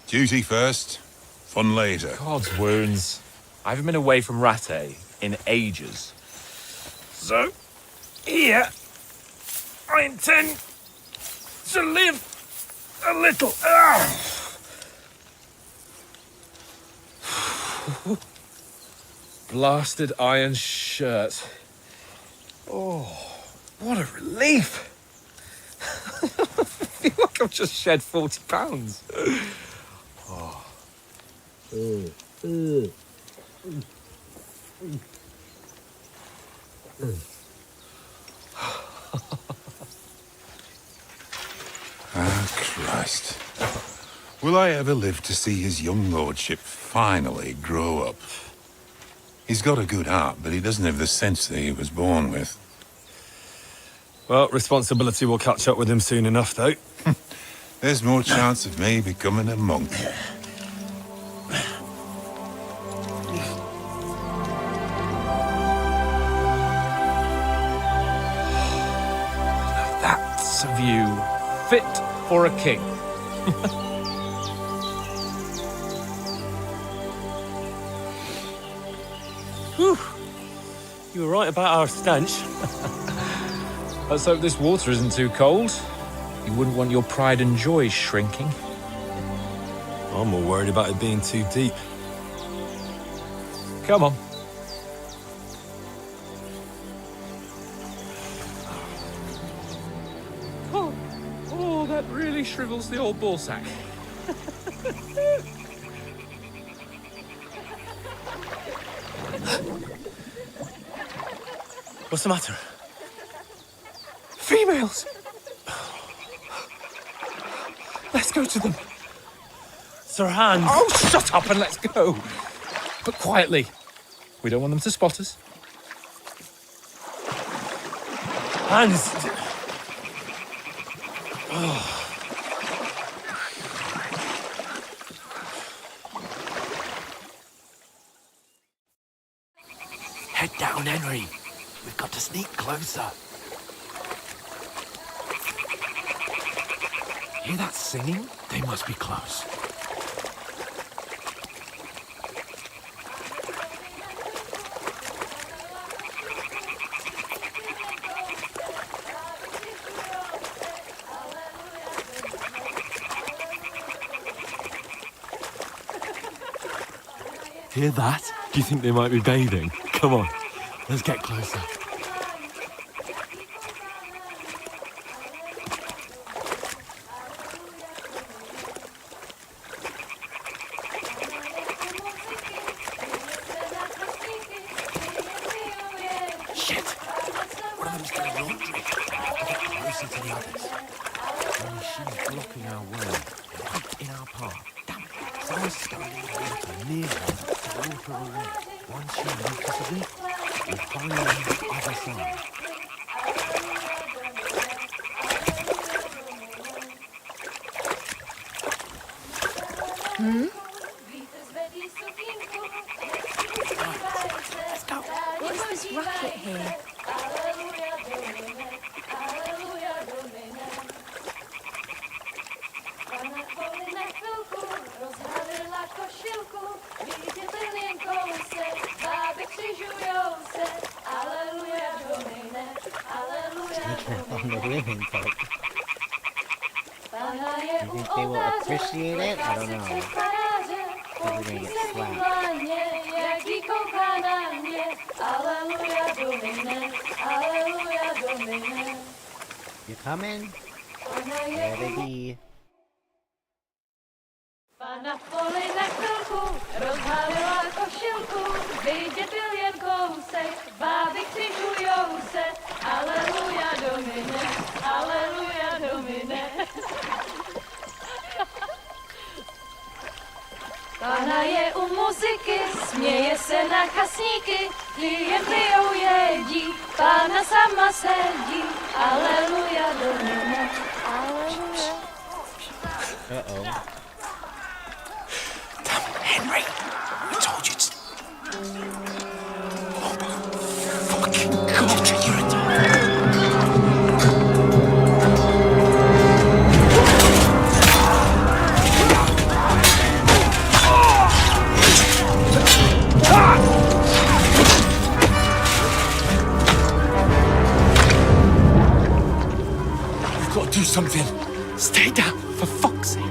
Duty first, fun later.
God's wounds. I haven't been away from Rattay in ages. So, here, I intend to live a little. Blasted iron shirt. Oh, what a relief. I feel like I've just shed 40 pounds. Oh.
Ah, Christ. Will I ever live to see his young lordship finally grow up? He's got a good heart, but he doesn't have the sense that he was born with.
Well, responsibility will catch up with him soon enough, though.
There's more chance of me becoming a monk.
That's a view fit for a king.
Whew. You were right about our stench.
Let's hope this water isn't too cold. You wouldn't want your pride and joy shrinking.
I'm more worried about it being too deep.
Come on. Oh, that really shrivels the old ball sack.
What's the matter?
Females! Let's go to them.
Sir Hans.
Oh, shut up and let's go. But quietly. We don't want them to spot us.
Hans.
Head down, Henry. We've got to sneak closer. Hear that singing? They must be close. Hear that? Do you think they might be bathing? Come on, let's get closer. Shit! One of them's getting laundry. We'll get closer to the others. Only she's blocking our way, right in our path. Damn it! Someone's standing in the water near her to lure her away. Once she notices it, we'll follow her to the other side.
Let's go. What's this racket here?
On the women part. You think they will appreciate it? I don't know. They're gonna get slapped. You coming? There they be.
Pana v poli na chvilku rozhalila košilku, vidět byl jen kousek, báby křižujou se, aleluja Domine, aleluja Domine. Pana je u muziky, směje se na chasníky, ty jen pijou jedí, Pána sama sedí, aleluja Domine, aleluja.
Uh-oh.
Henry, I told you to... Oh my fucking God, you're a... We've got to do something. Stay down, for fuck's sake.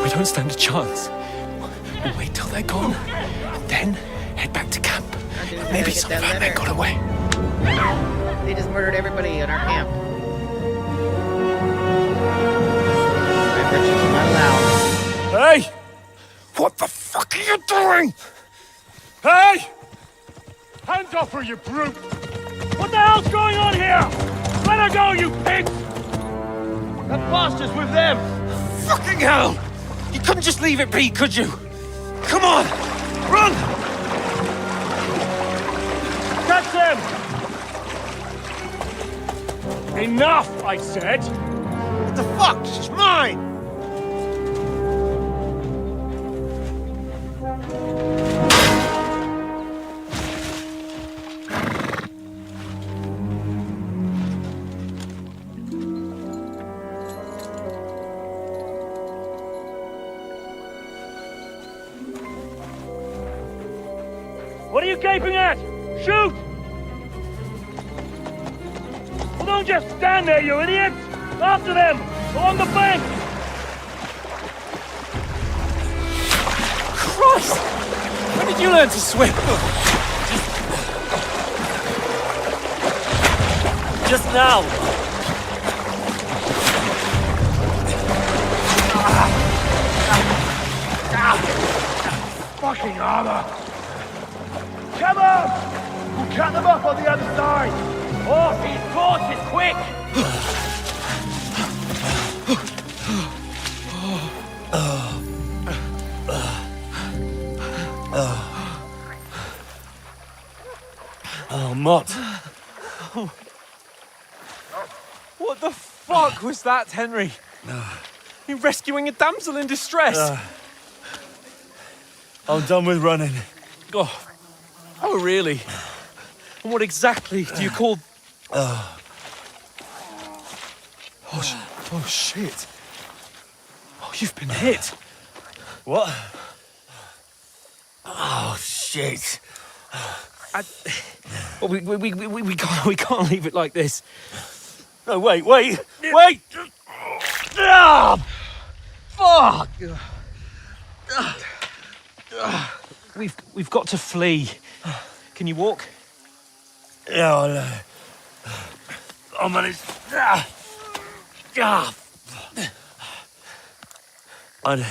We don't stand a chance. We'll wait till they're gone, and then head back to camp. Maybe some of our men got away.
They just murdered everybody in our camp. Not allowed.
Hey!
What the fuck are you doing?
Hey! Hands off her, you brute! What the hell's going on here? Let her go, you pigs! That bastard's with them!
Fucking hell! You couldn't just leave it be, could you? Come on! Run!
Catch them! Enough, I said!
What the fuck? She's mine!
What are you gaping at? Shoot! Well, don't just stand there, you idiots! After them! Along the bank!
Christ! When did you learn to swim?
Just now! Fucking armor! Come on! We'll cut them off on the other side! Horses, quick!
Oh, Mott.
What the fuck was that, Henry? You rescuing a damsel in distress?
I'm done with running.
Oh, really? And what exactly do you call... Oh, shit. Oh, you've been hit.
What? Oh, shit.
Well, we can't leave it like this.
No, wait! Ah! Fuck!
We've got to flee. Can you walk?
Yeah, I'll manage. I'd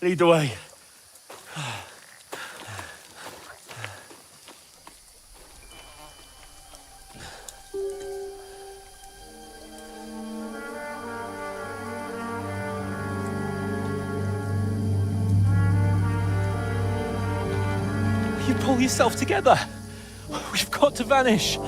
lead the way.
You pull yourself together. We've got to vanish.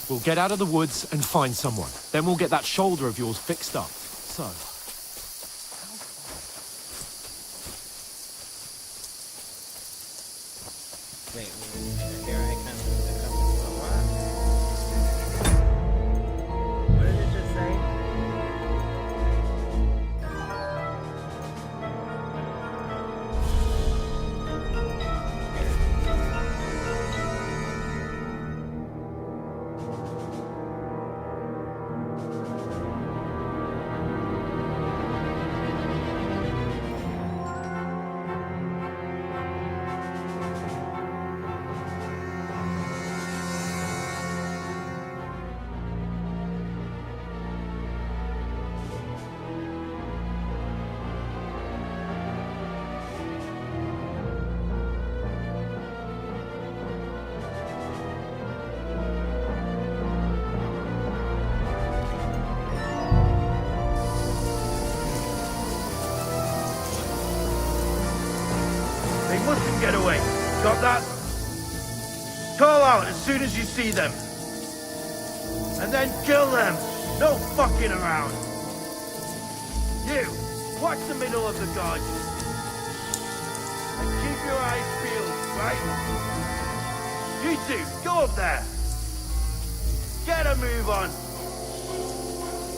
We'll get out of the woods and find someone. Then we'll get that shoulder of yours fixed up. So...
Wait, here I come. What did it just say?
They mustn't get away. Got that? Call out as soon as you see them. And then kill them. No fucking around. You, watch the middle of the gorge. And keep your eyes peeled, right? You two, go up there. Get a move on.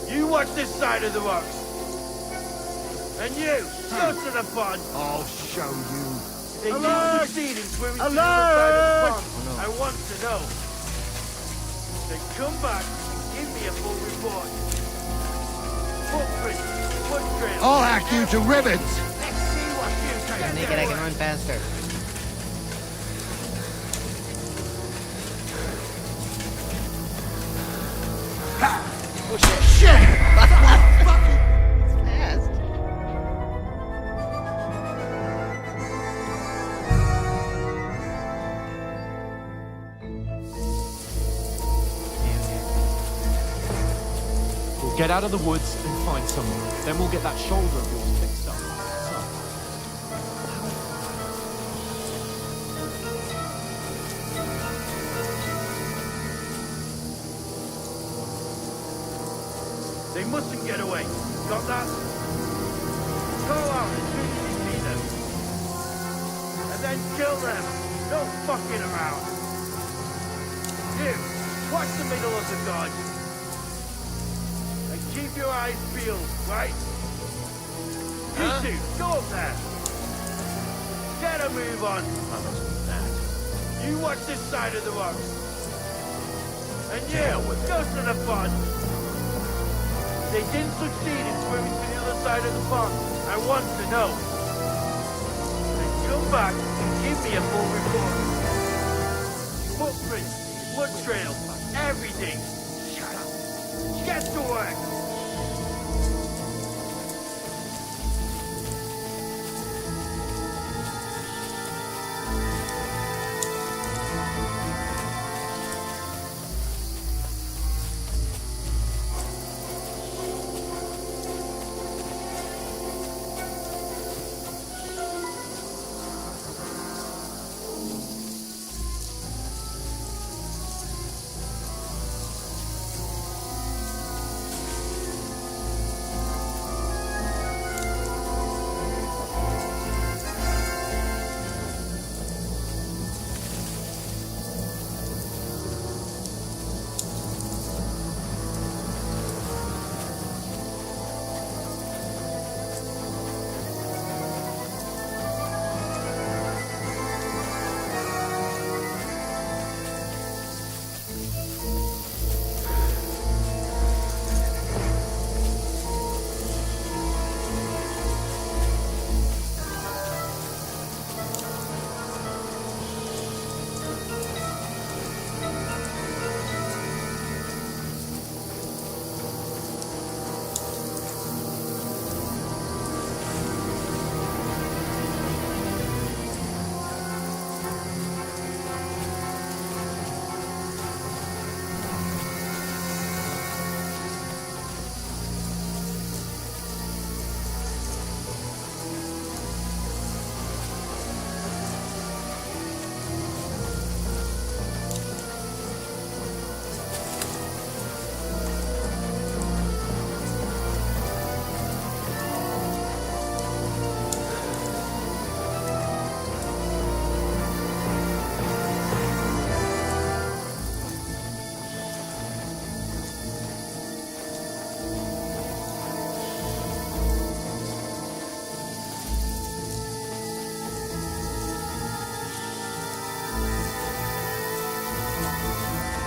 You watch this side of the rocks. And you, go to the pond. I'll show you. If you succeed in swimming to the other side of the pond, I want to know. Then come back and give me a full report. Footprints, foot trails.
I'll hack you to ribbons.
Let's see what you
Gotta
can
make
do.
it, I can run faster. Oh shit. Fast.
We'll get out of the woods and find someone. Then we'll get that shoulder of yours fixed up.
They mustn't get away. Got that? Call out as soon as you see them. And then kill them. No fucking around. You, watch the middle of the dodge. And keep your eyes peeled, right? You two, go up there. Get a move on. You watch this side of the rocks. And you, go to the pond. They didn't succeed in swimming to the other side of the pond. I want to know. Then come back and give me a full report. Footprints, blood trails, everything. Shut up. Get to work.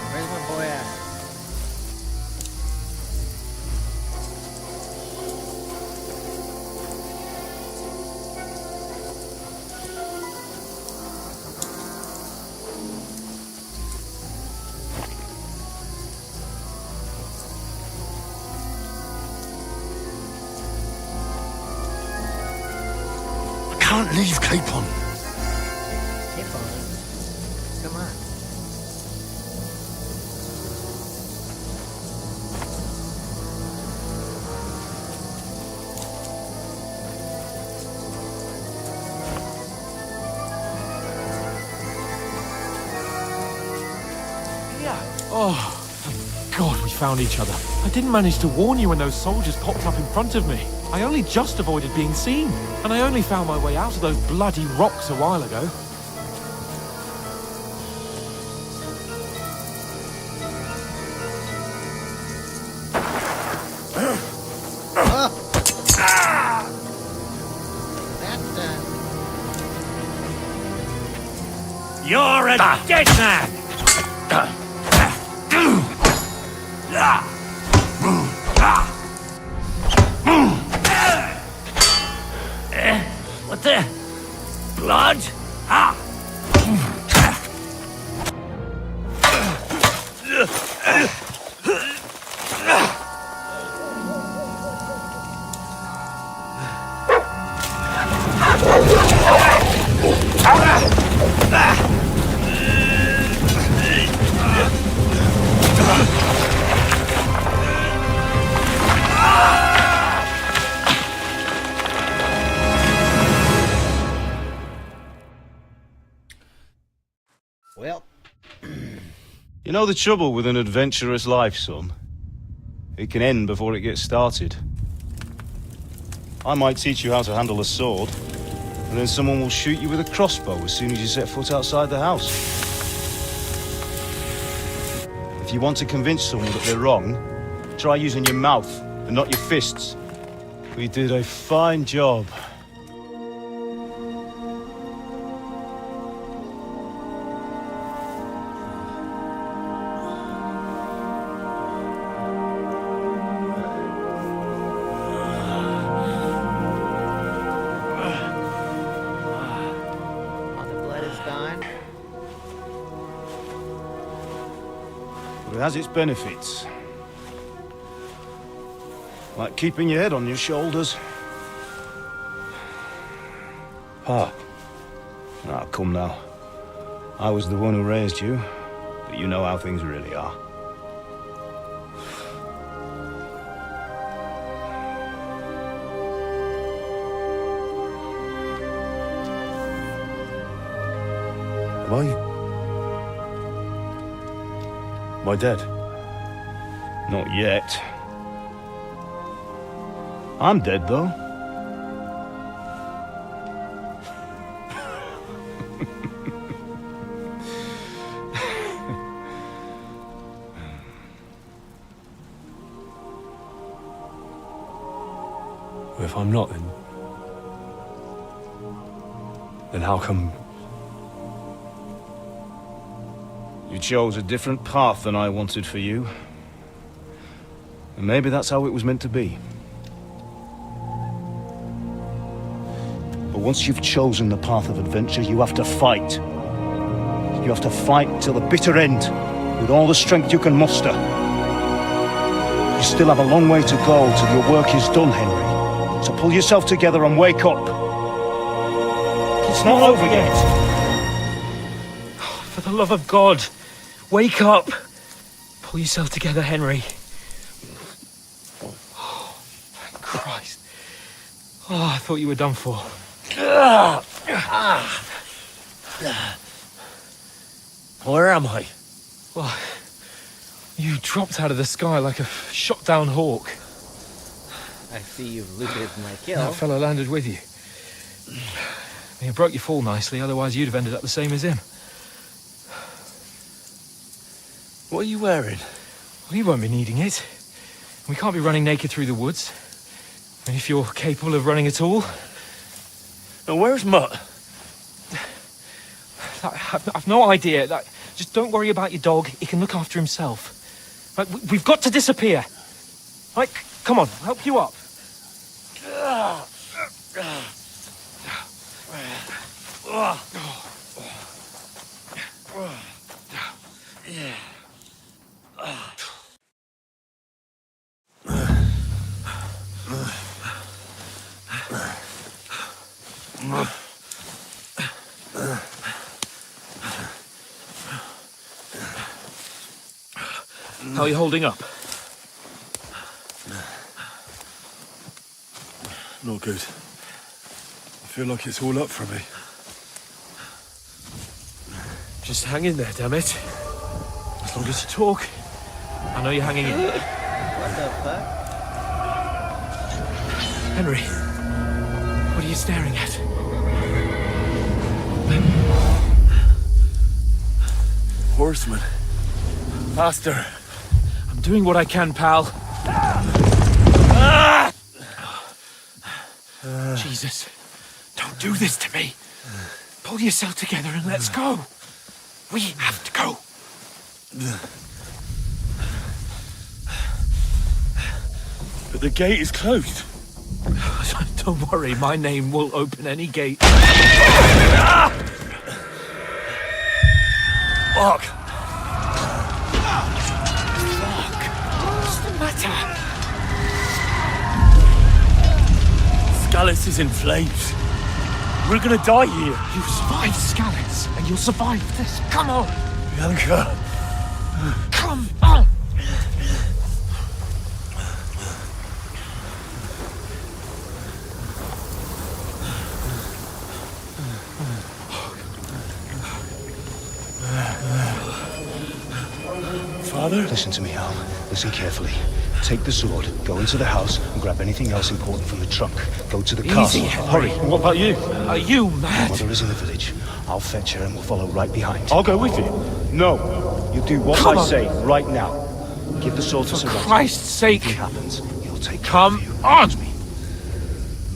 Where's my boy at?
I can't leave Capon.
Hip on. Come on.
Oh, thank God we found each other. I didn't manage to warn you when those soldiers popped up in front of me. I only just avoided being seen, and I only found my way out of those bloody rocks a while ago.
You're a dead man!
Well,
You know the trouble with an adventurous life, son? It can end before it gets started. I might teach you how to handle a sword, and then someone will shoot you with a crossbow as soon as you set foot outside the house. If you want to convince someone that they're wrong, try using your mouth and not your fists. We did a fine job. It has its benefits. Like keeping your head on your shoulders. Pa. Ah, come now. I was the one who raised you, but you know how things really are. Am I dead? Not yet. I'm dead, though.
Well, if I'm not, then how come...
You chose a different path than I wanted for you. And maybe that's how it was meant to be. But once you've chosen the path of adventure, you have to fight. You have to fight till the bitter end, with all the strength you can muster. You still have a long way to go till your work is done, Henry. So pull yourself together and wake up. It's not over yet.
For the love of God, wake up! Pull yourself together, Henry. Oh, thank Christ. Oh, I thought you were done for.
Where am I?
Well, you dropped out of the sky like a shot-down hawk.
I see you've looted my kill.
That fella landed with you. You broke your fall nicely, otherwise you'd have ended up the same as him.
What are you wearing?
Well, you won't be needing it. We can't be running naked through the woods. And if you're capable of running at all...
Now, where's Mutt?
I've no idea. Just don't worry about your dog. He can look after himself. We've got to disappear. Come on, I'll help you up. How are you holding up?
Not good. I feel like it's all up for me.
Just hang in there, damn it. As long as you talk, I know you're hanging in there.
What the fuck?
Henry, what are you staring at?
Horseman. Faster.
I'm doing what I can, pal. Jesus, don't do this to me. Pull yourself together and let's go. We have to go.
But the gate is closed.
Don't worry, my name will open any gate.
Fuck.
matter?
Scallis is in flames. We're gonna die here.
You survived Scallis, and you'll survive this. Come on!
Bianca.
Come on!
Father?
Listen to me, Al. Listen carefully. Take the sword, go into the house, and grab anything else important from the trunk. Go to the castle.
Henry.
Hurry.
What about you?
Are you mad?
Mother is in the village. I'll fetch her and we'll follow right behind.
I'll go with you.
No. You do what
Come
I
on.
say right now. Give the sword to
For
Sir Roger.
Christ's sake!
If anything happens, he'll take care
Come
of you.
on!
Trust me.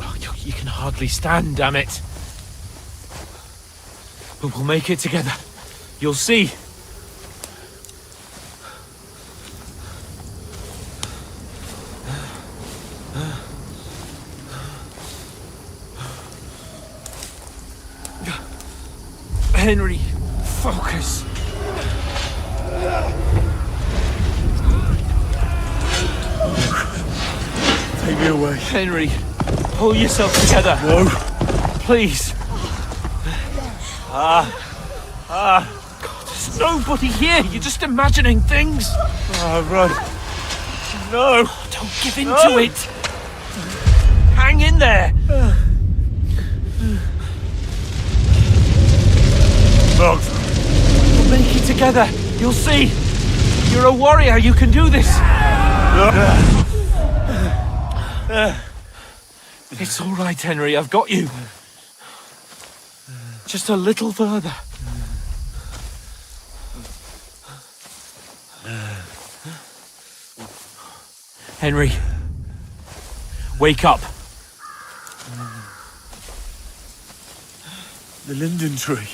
Oh, you can hardly stand, damn it. But we'll make it together. You'll see. Henry, focus.
Take me away.
Henry, pull yourself together.
No.
Please. God, there's nobody here. You're just imagining things.
Run. No.
Don't give in to it. Hang in there. We'll make it together. You'll see. You're a warrior. You can do this. It's all right, Henry. I've got you. Just a little further. Henry, wake up.
The linden tree.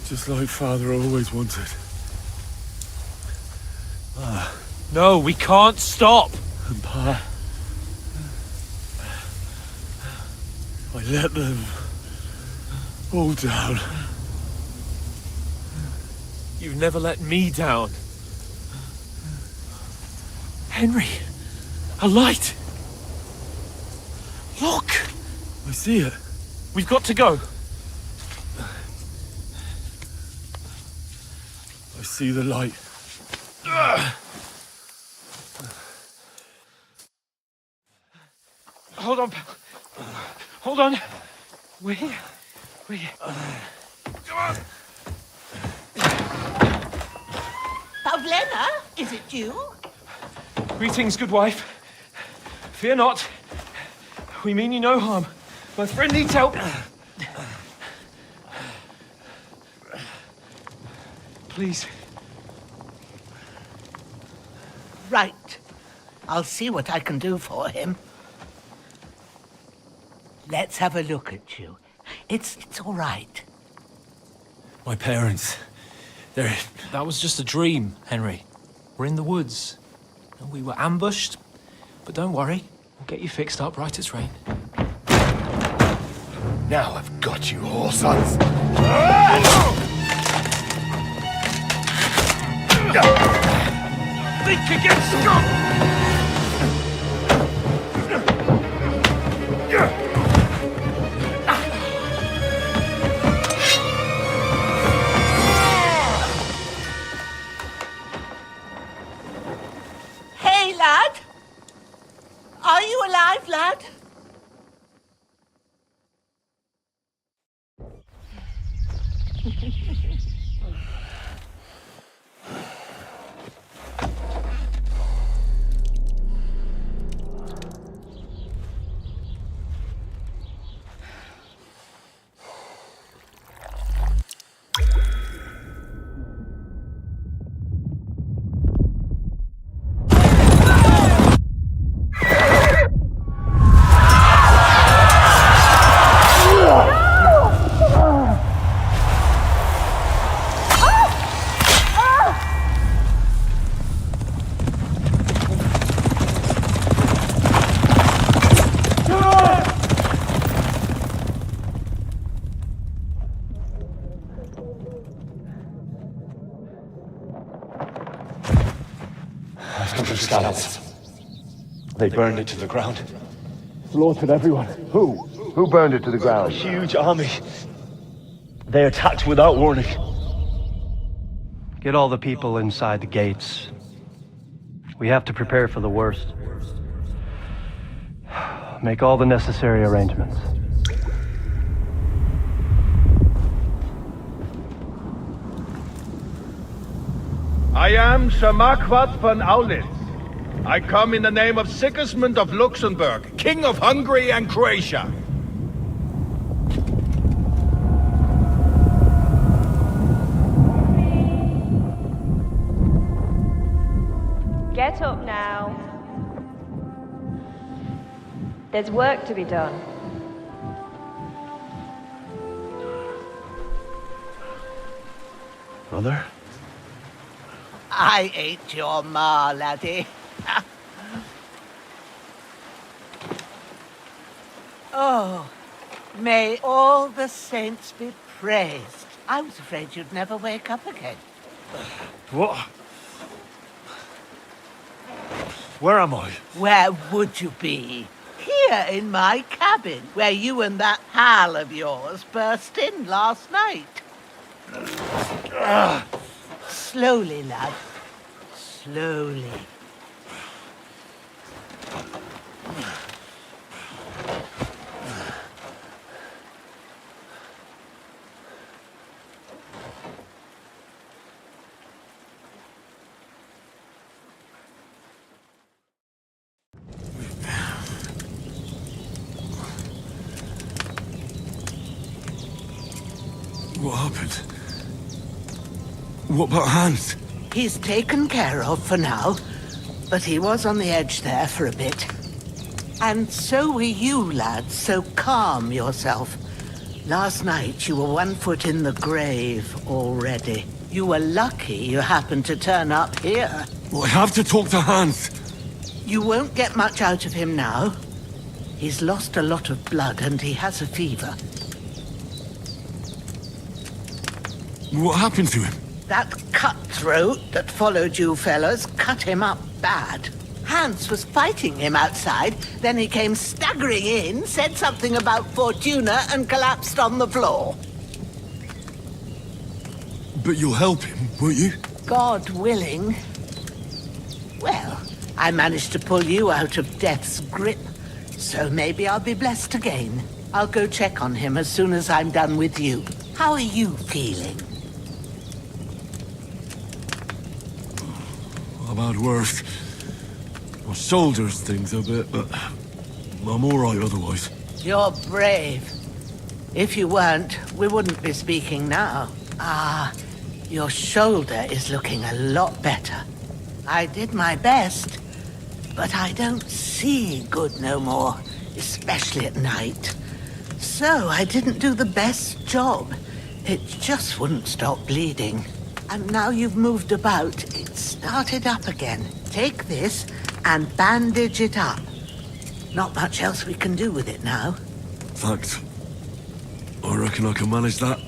Just like Father always wanted.
No, we can't stop.
And Pa, I let them all down.
You've never let me down. Henry, a light. Look.
I see it.
We've got to go.
I see the light.
Hold on, pal. Hold on. We're here. We're here.
Come on.
Pavlena, is it you?
Greetings, good wife. Fear not. We mean you no harm. My friend needs help. Please.
Right. I'll see what I can do for him. Let's have a look at you. It's all right.
My parents. They're... That was just a dream, Henry. We're in the woods. And we were ambushed. But don't worry. We'll get you fixed up right as rain.
Now I've got you, whoresons.
Think again, Scott!
Hey, lad! Are you alive, lad?
500 scouts. They burned it to the ground. Slaughtered everyone. Who? Who burned it to the ground?
A huge army. They attacked without warning.
Get all the people inside the gates. We have to prepare for the worst. Make all the necessary arrangements.
I am Sir Marquardt von Aulitz. I come in the name of Sigismund of Luxembourg, King of Hungary and Croatia.
Get up now. There's work to be done.
Mother?
I ain't your ma, laddie. Oh, may all the saints be praised. I was afraid you'd never wake up again.
What? Where am I?
Where would you be? Here in my cabin, where you and that pal of yours burst in last night. Slowly, lad. Slowly.
What happened? What about Hans?
He's taken care of for now, but he was on the edge there for a bit. And so were you, lad, so calm yourself. Last night you were 1 foot in the grave already. You were lucky you happened to turn up here.
Well, I have to talk to Hans.
You won't get much out of him now. He's lost a lot of blood and he has a fever.
What happened to him?
That cutthroat that followed you fellas cut him up bad. Hans was fighting him outside, then he came staggering in, said something about Fortuna, and collapsed on the floor.
But you'll help him, won't you?
God willing. Well, I managed to pull you out of death's grip, so maybe I'll be blessed again. I'll go check on him as soon as I'm done with you. How are you feeling?
I've had worse. My shoulders things a bit, but I'm all right otherwise.
You're brave. If you weren't, we wouldn't be speaking now. Ah, your shoulder is looking a lot better. I did my best, but I don't see good no more, especially at night. So I didn't do the best job. It just wouldn't stop bleeding. And now you've moved about, it started up again. Take this and bandage it up. Not much else we can do with it now.
Thanks. I reckon I can manage that.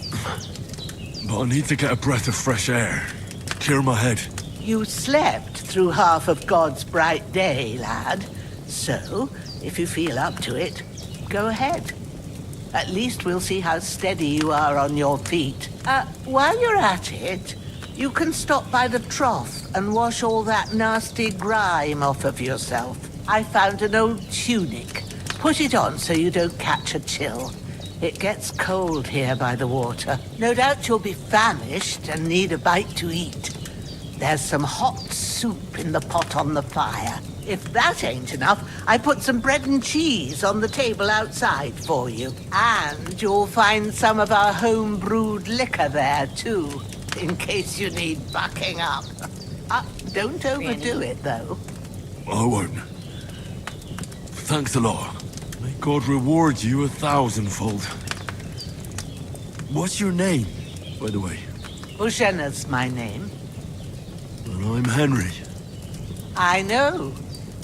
But I need to get a breath of fresh air. Clear my head.
You slept through half of God's bright day, lad. So, if you feel up to it, go ahead. At least we'll see how steady you are on your feet. While you're at it, you can stop by the trough and wash all that nasty grime off of yourself. I found an old tunic. Put it on so you don't catch a chill. It gets cold here by the water. No doubt you'll be famished and need a bite to eat. There's some hot soup in the pot on the fire. If that ain't enough, I put some bread and cheese on the table outside for you. And you'll find some of our home-brewed liquor there, too, in case you need bucking up. Don't overdo it, though.
I won't. Thanks a lot. May God reward you 1,000-fold. What's your name, by the way?
Ushena's my name.
And I'm Henry.
I know.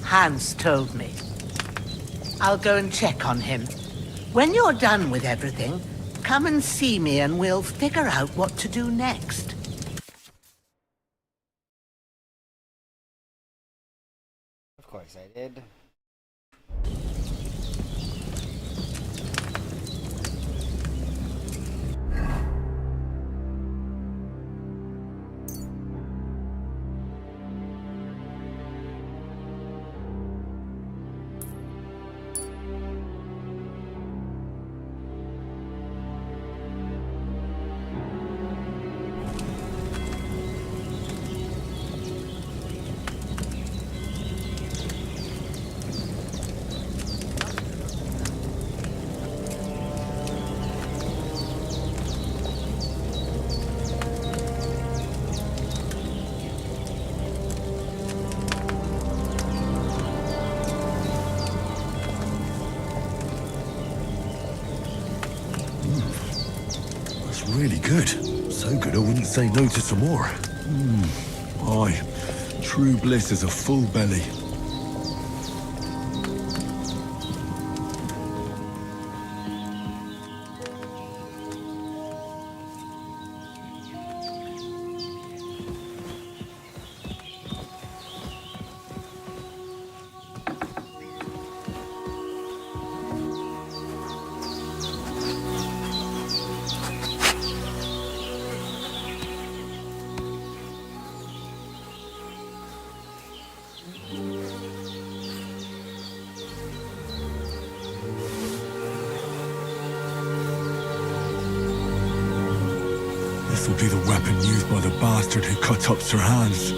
Hans told me. I'll go and check on him. When you're done with everything, come and see me and we'll figure out what to do next.
course I did.
That's really good. So good I wouldn't say no to some more. Aye, true bliss is a full belly. This will be the weapon used by the bastard who cut up Sir Hans.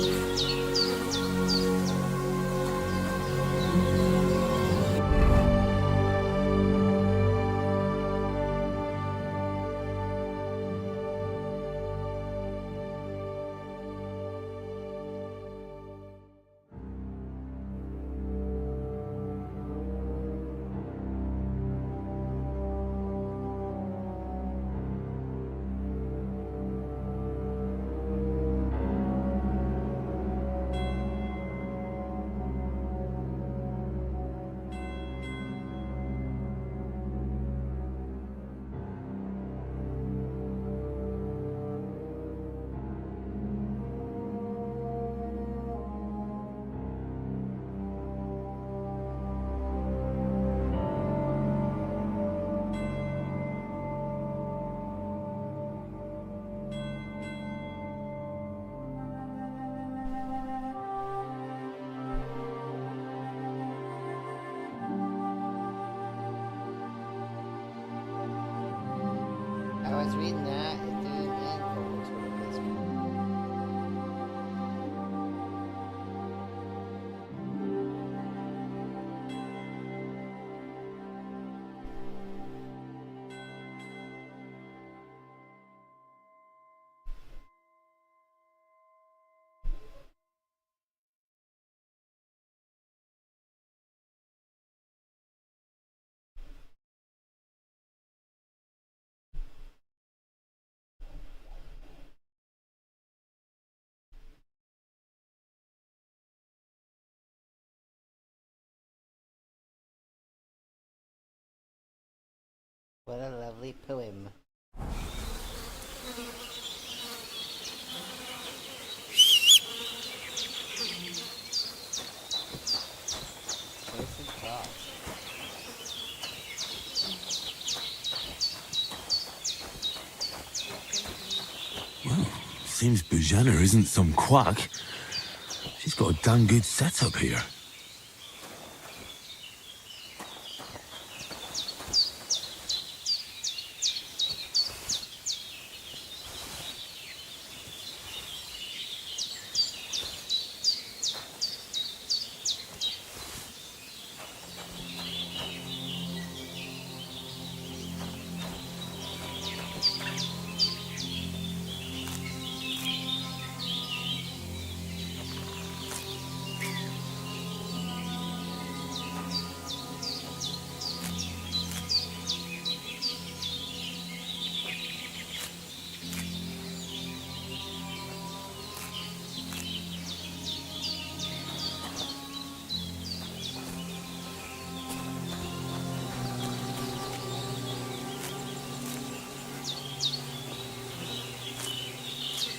I was reading that. It didn't end for sort of this. What a lovely poem.
Well, seems Bujana isn't some quack. She's got a damn good setup here.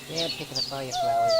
Yeah, picking up all your flowers.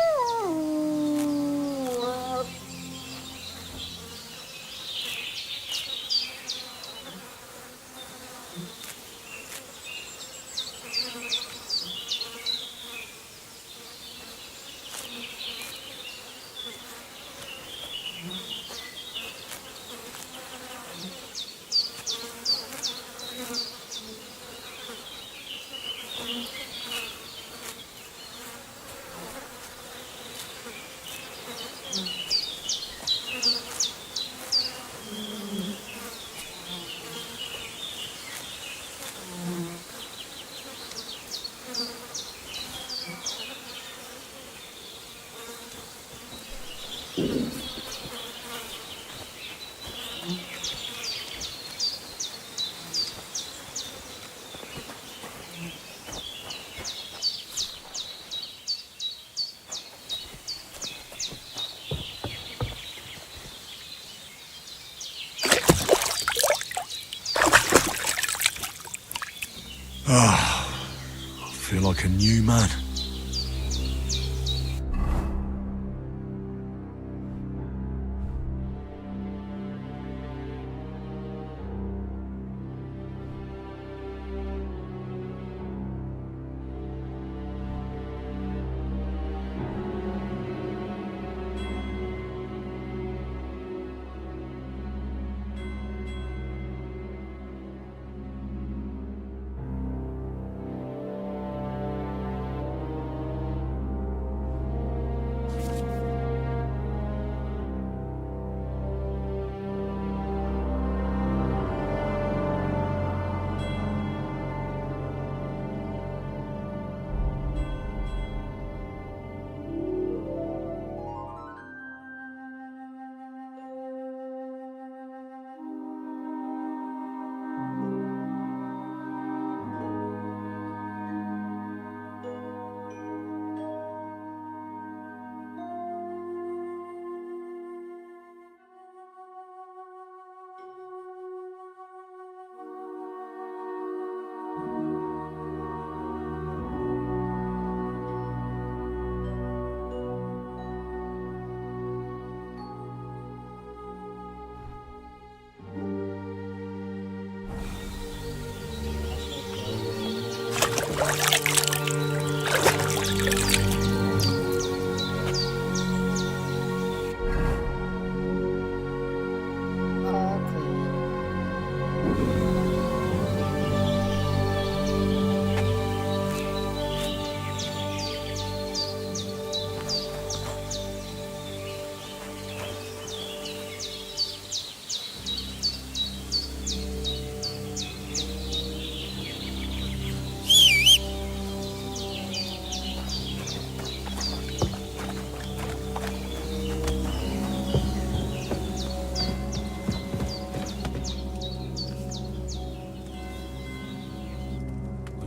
like a new man.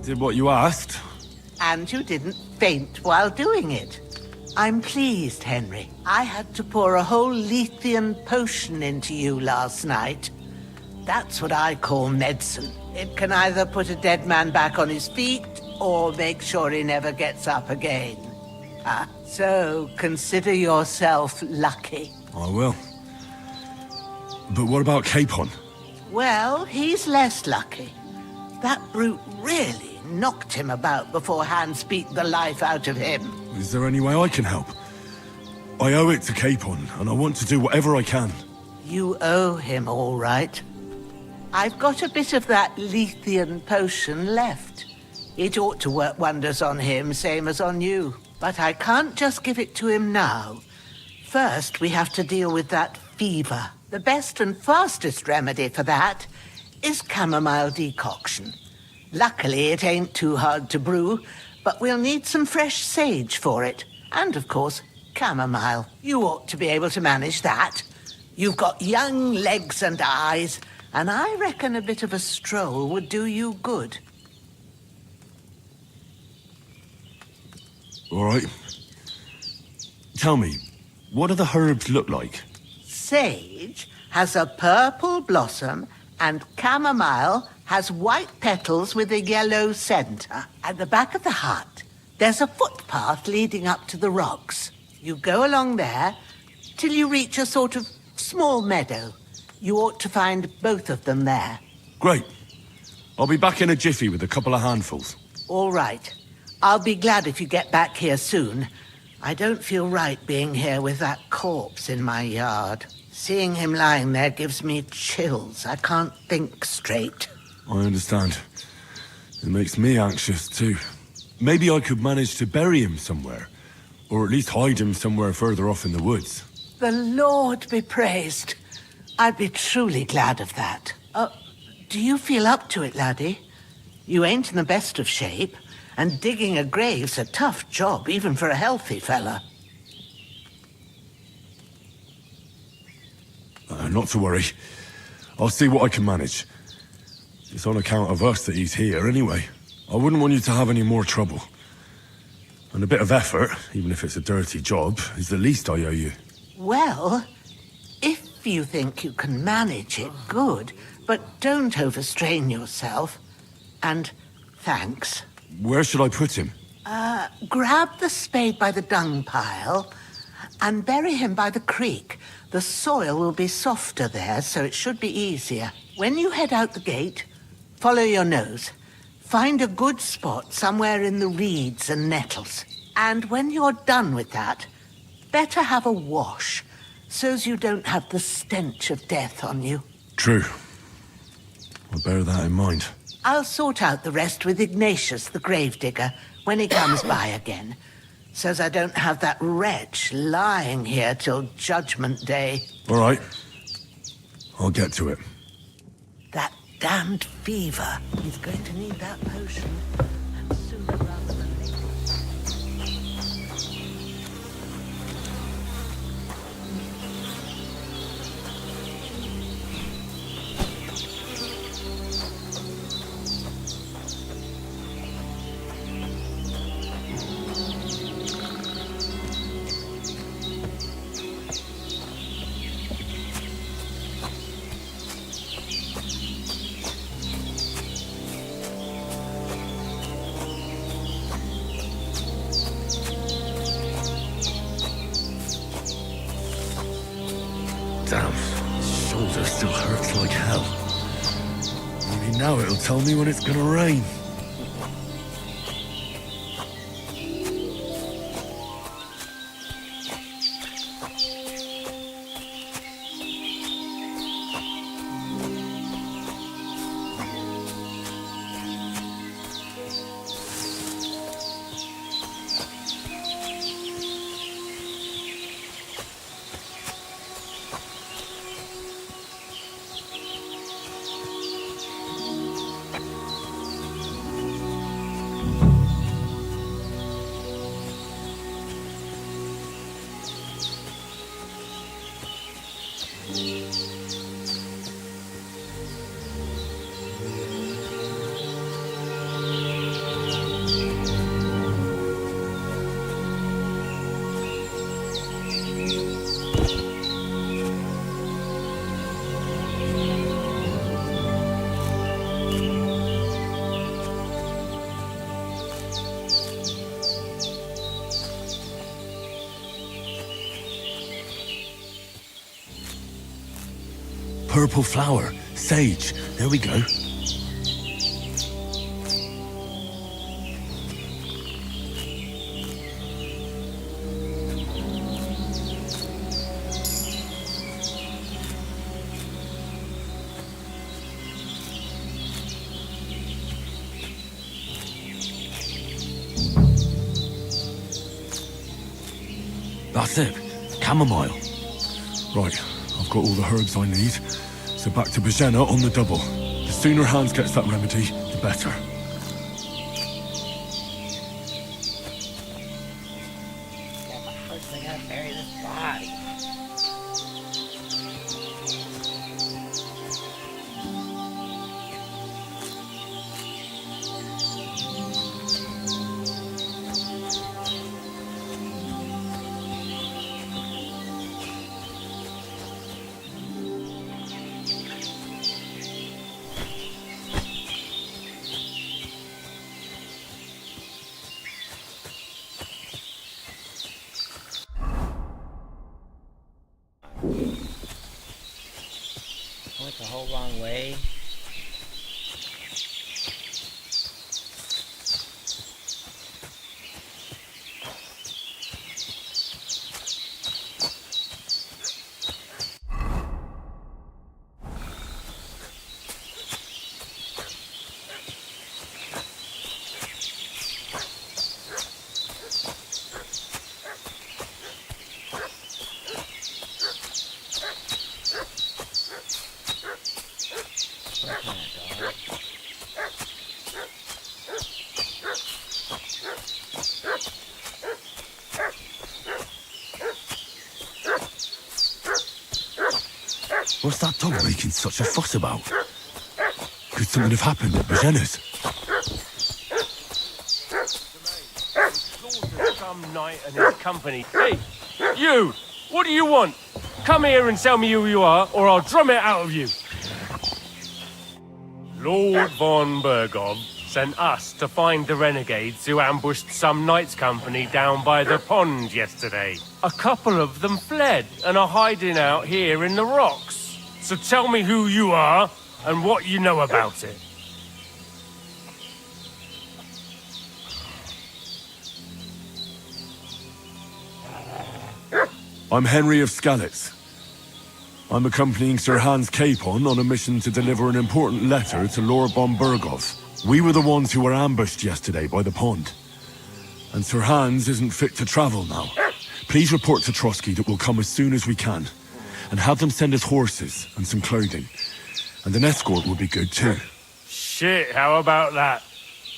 Did what you asked.
And you didn't faint while doing it. I'm pleased, Henry. I had to pour a whole Lethean potion into you last night. That's what I call medicine. It can either put a dead man back on his feet, or make sure he never gets up again. So, consider yourself lucky.
I will. But what about Capon?
Well, he's less lucky. That brute really knocked him about before Hans beat the life out of him.
Is there any way I can help? I owe it to Capon, and I want to do whatever I can.
You owe him, all right. I've got a bit of that Lethean potion left. It ought to work wonders on him, same as on you. But I can't just give it to him now. First, we have to deal with that fever. The best and fastest remedy for that is chamomile decoction. Luckily, it ain't too hard to brew, but we'll need some fresh sage for it. And, of course, chamomile. You ought to be able to manage that. You've got young legs and eyes, and I reckon a bit of a stroll would do you good.
All right. Tell me, what do the herbs look like?
Sage has a purple blossom, and chamomile has white petals with a yellow center. At the back of the hut, there's a footpath leading up to the rocks. You go along there till you reach a sort of small meadow. You ought to find both of them there.
Great. I'll be back in a jiffy with a couple of handfuls.
All right. I'll be glad if you get back here soon. I don't feel right being here with that corpse in my yard. Seeing him lying there gives me chills. I can't think straight.
I understand. It makes me anxious, too. Maybe I could manage to bury him somewhere. Or at least hide him somewhere further off in the woods.
The Lord be praised. I'd be truly glad of that. Do you feel up to it, laddie? You ain't in the best of shape, and digging a grave's a tough job, even for a healthy fella.
Not to worry. I'll see what I can manage. It's on account of us that he's here anyway. I wouldn't want you to have any more trouble. And a bit of effort, even if it's a dirty job, is the least I owe you.
Well, if you think you can manage it, good. But don't overstrain yourself. And thanks.
Where should I put him?
Grab the spade by the dung pile and bury him by the creek. The soil will be softer there, so it should be easier. When you head out the gate, follow your nose. Find a good spot somewhere in the reeds and nettles. And when you're done with that, better have a wash, so's you don't have the stench of death on you.
True. I'll bear that in mind.
I'll sort out the rest with Ignatius, the gravedigger, when he comes by again, so's I don't have that wretch lying here till Judgment Day.
All right. I'll get to it.
That damned fever. He's going to need that potion, and sooner rather than later.
Damn, his shoulder still hurts like hell. Maybe now it'll tell me when it's gonna rain. Purple flower, sage. There we go. That's it. Chamomile. Right, I've got all the herbs I need. So back to Bajena on the double. The sooner Hans gets that remedy, the better.
First they gotta bury this body.
I went the whole wrong way.
What's that dog making such a fuss about? Could something have happened at Bajena's?
Some knight and his company. Hey, you! What do you want? Come here and tell me who you are, or I'll drum it out of you. Lord von Bergov, sent us to find the renegades who ambushed some knights' company down by the pond yesterday. A couple of them fled and are hiding out here in the rocks. So tell me who you are and what you know about it.
I'm Henry of Skalitz. I'm accompanying Sir Hans Capon on a mission to deliver an important letter to Lord von Burgov. We were the ones who were ambushed yesterday by the pond. And Sir Hans isn't fit to travel now. Please report to Trotsky that we'll come as soon as we can. And have them send us horses and some clothing. And an escort would be good too.
Shit, how about that?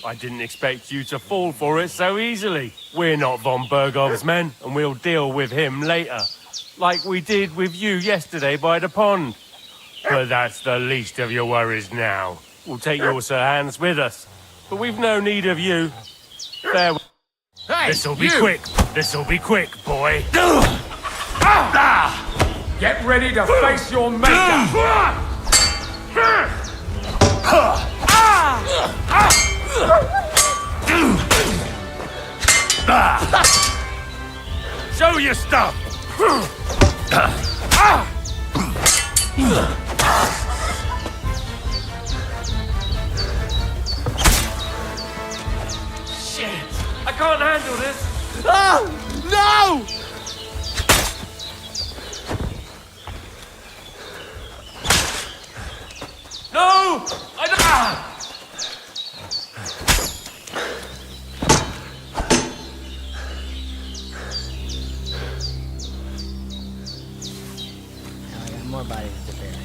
I didn't expect you to fall for it so easily. We're not von Burgov's men, and we'll deal with him later. Like we did with you yesterday by the pond. But that's the least of your worries now. We'll take your Sir Hans with us. But we've no need of you. Farewell.
Hey,
This'll be
you!
quick. This'll be quick, boy.
Get ready to face your maker!
Show your stuff! Shit! I can't handle this!
No!
No! I don't...
Now I got more bodies to bury.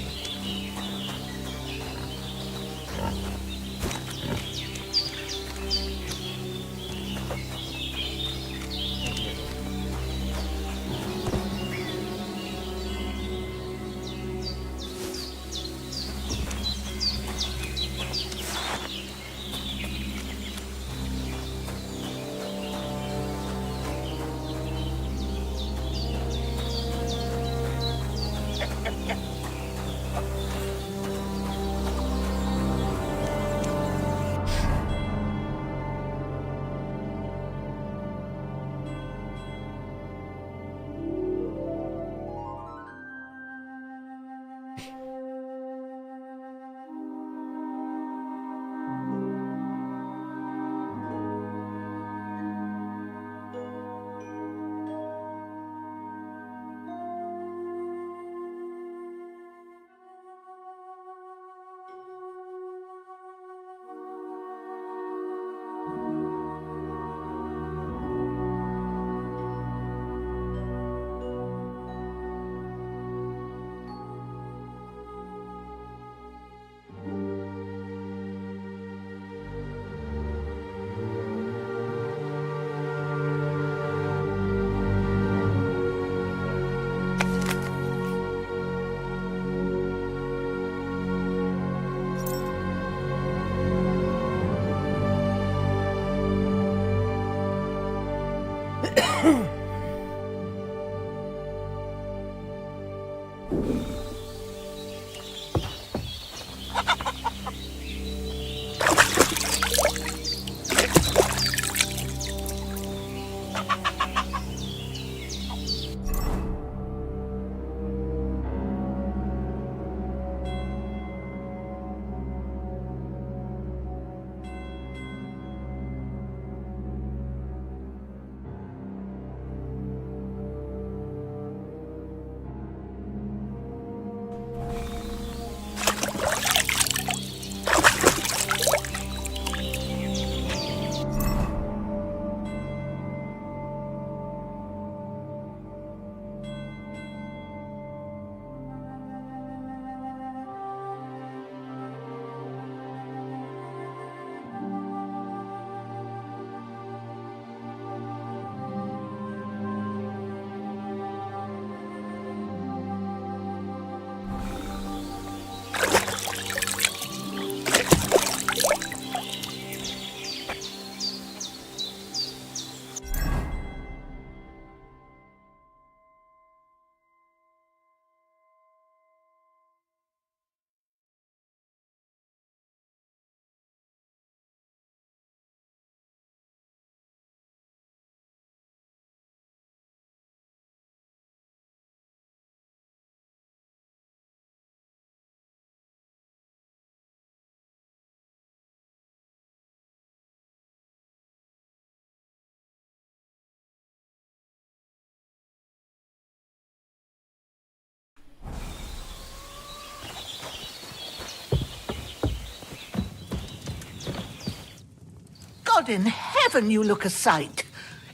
God in heaven, you look a sight.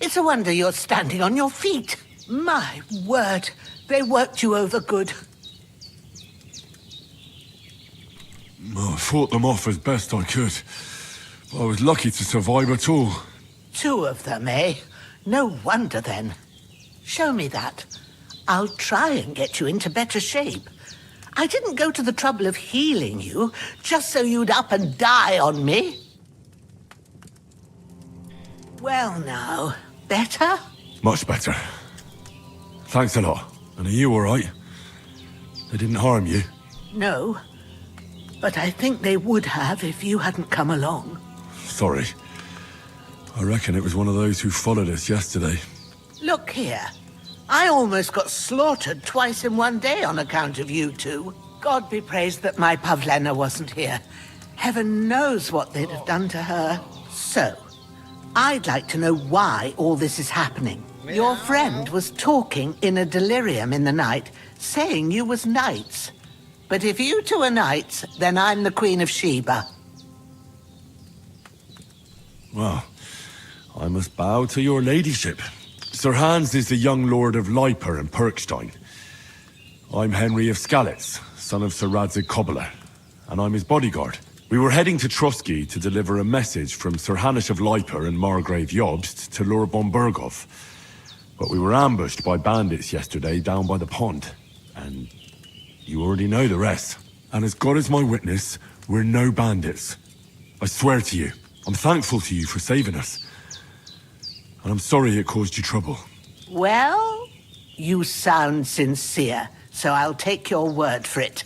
It's a wonder you're standing on your feet. My word, they worked you over good.
I fought them off as best I could. I was lucky to survive at all.
2 of them, eh? No wonder then. Show me that. I'll try and get you into better shape. I didn't go to the trouble of healing you just so you'd up and die on me. Well now, better?
Much better. Thanks a lot. And are you all right? They didn't harm you?
No, but I think they would have if you hadn't come along.
Sorry. I reckon it was one of those who followed us yesterday.
Look here. I almost got slaughtered twice in one day on account of you two. God be praised that my Pavlena wasn't here. Heaven knows what they'd have done to her. So, I'd like to know why all this is happening. Your friend was talking in a delirium in the night, saying you was knights. But if you two are knights, then I'm the Queen of Sheba.
Well, I must bow to your ladyship. Sir Hans is the young lord of Leiper and Perkstein. I'm Henry of Skalitz, son of Sir Radzig Cobbler, and I'm his bodyguard. We were heading to Trotsky to deliver a message from Sir Hanush of Leiper and Margrave Jobst to Lord Bombergov. But we were ambushed by bandits yesterday down by the pond, and you already know the rest. And as God is my witness, we're no bandits. I swear to you, I'm thankful to you for saving us. And I'm sorry it caused you trouble.
Well, you sound sincere, so I'll take your word for it.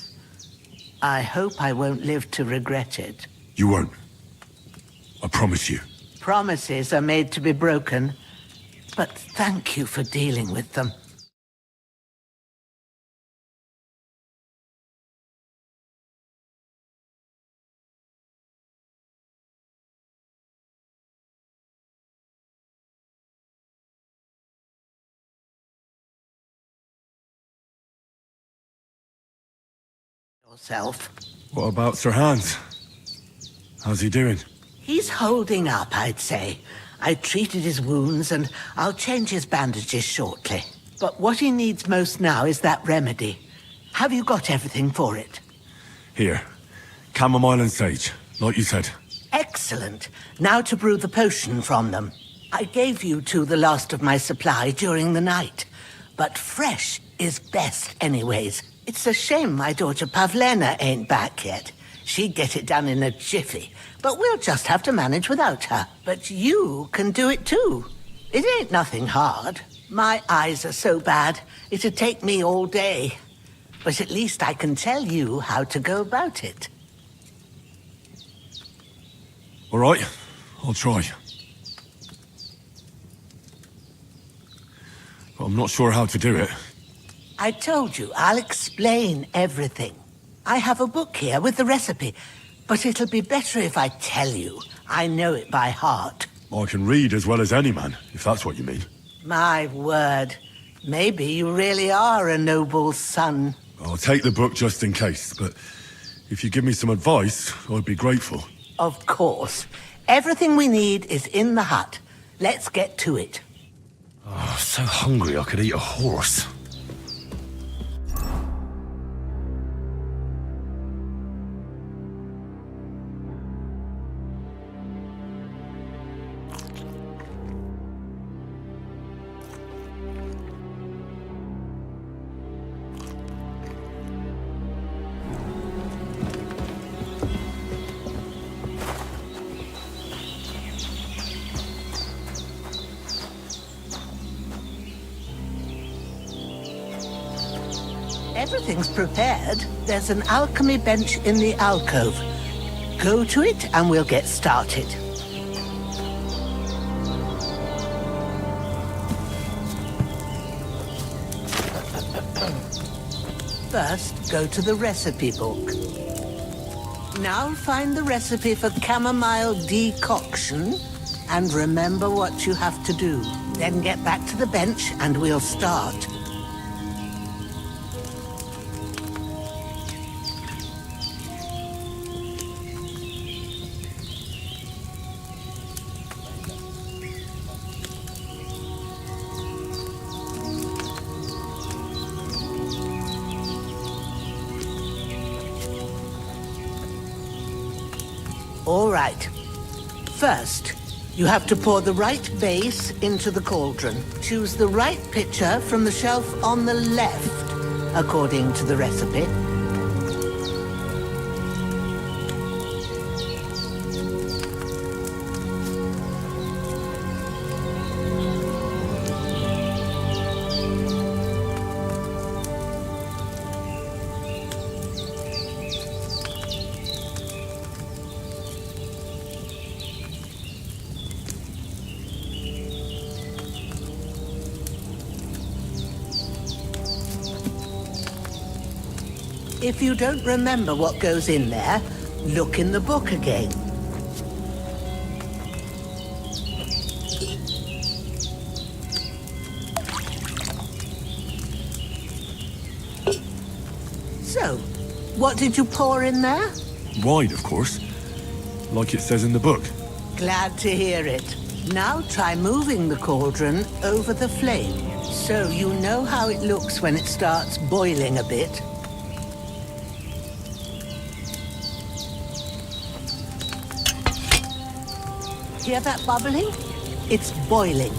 I hope I won't live to regret it.
You won't. I promise you.
Promises are made to be broken, but thank you for dealing with them. Yourself.
What about Sir Hans? How's he doing?
He's holding up, I'd say. I treated his wounds and I'll change his bandages shortly. But what he needs most now is that remedy. Have you got everything for it?
Here. Chamomile and sage, like you said.
Excellent. Now to brew the potion from them. I gave you two the last of my supply during the night. But fresh is best anyways. It's a shame my daughter Pavlena ain't back yet. She'd get it done in a jiffy. But we'll just have to manage without her. But you can do it too. It ain't nothing hard. My eyes are so bad, it'd take me all day. But at least I can tell you how to go about it.
All right, I'll try. But I'm not sure how to do it.
I told you, I'll explain everything. I have a book here with the recipe, but it'll be better if I tell you. I know it by heart.
I can read as well as any man, if that's what you mean.
My word. Maybe you really are a noble's son.
I'll take the book just in case, but if you give me some advice, I'd be grateful.
Of course. Everything we need is in the hut. Let's get to it.
Oh, so hungry I could eat a horse.
Everything's prepared. There's an alchemy bench in the alcove. Go to it and we'll get started. First, go to the recipe book. Now find the recipe for chamomile decoction and remember what you have to do. Then get back to the bench and we'll start. All right. First, you have to pour the right base into the cauldron. Choose the right pitcher from the shelf on the left, according to the recipe. If you don't remember what goes in there, look in the book again. So, what did you pour in there?
Wide, of course. Like it says in the book.
Glad to hear it. Now try moving the cauldron over the flame, so you know how it looks when it starts boiling a bit. Hear that bubbling? It's boiling.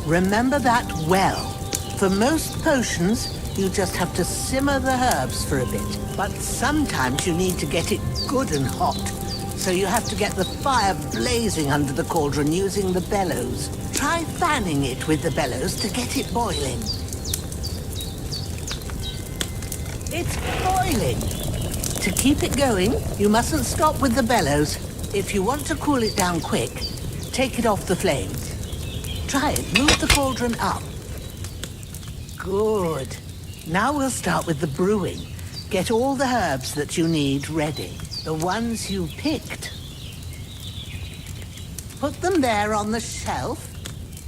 Remember that well. For most potions, you just have to simmer the herbs for a bit. But sometimes you need to get it good and hot. So you have to get the fire blazing under the cauldron using the bellows. Try fanning it with the bellows to get it boiling. It's boiling. To keep it going, you mustn't stop with the bellows. If you want to cool it down quick, take it off the flames. Try it. Move the cauldron up. Good. Now we'll start with the brewing. Get all the herbs that you need ready. The ones you picked. Put them there on the shelf,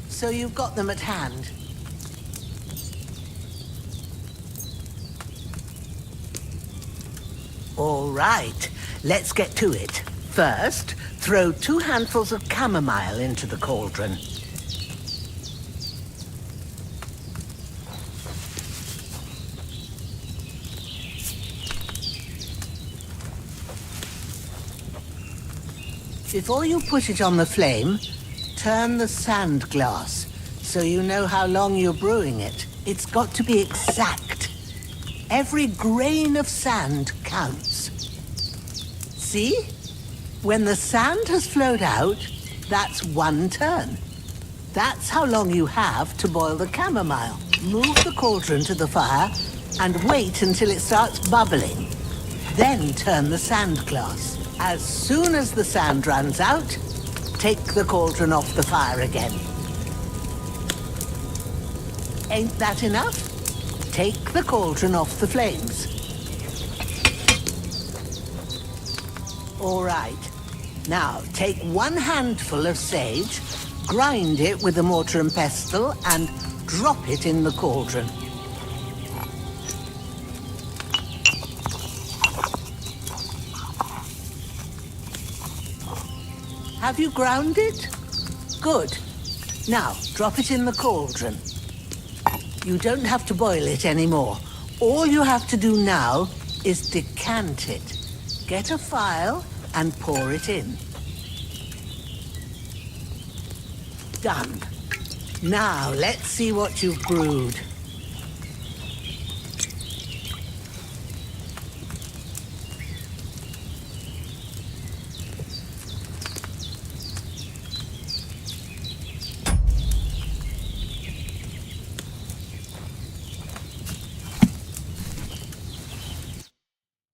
so you've got them at hand. All right, let's get to it. First, throw 2 handfuls of chamomile into the cauldron. Before you put it on the flame, turn the sand glass so you know how long you're brewing it. It's got to be exact. Every grain of sand counts. See? When the sand has flowed out, that's 1 turn. That's how long you have to boil the chamomile. Move the cauldron to the fire and wait until it starts bubbling. Then turn the sand glass. As soon as the sand runs out, take the cauldron off the fire again. Ain't that enough? Take the cauldron off the flames. All right. Now, take 1 handful of sage, grind it with a mortar and pestle, and drop it in the cauldron. Have you ground it? Good. Now, drop it in the cauldron. You don't have to boil it anymore. All you have to do now is decant it. Get a phial and pour it in. Done. Now, let's see what you've brewed.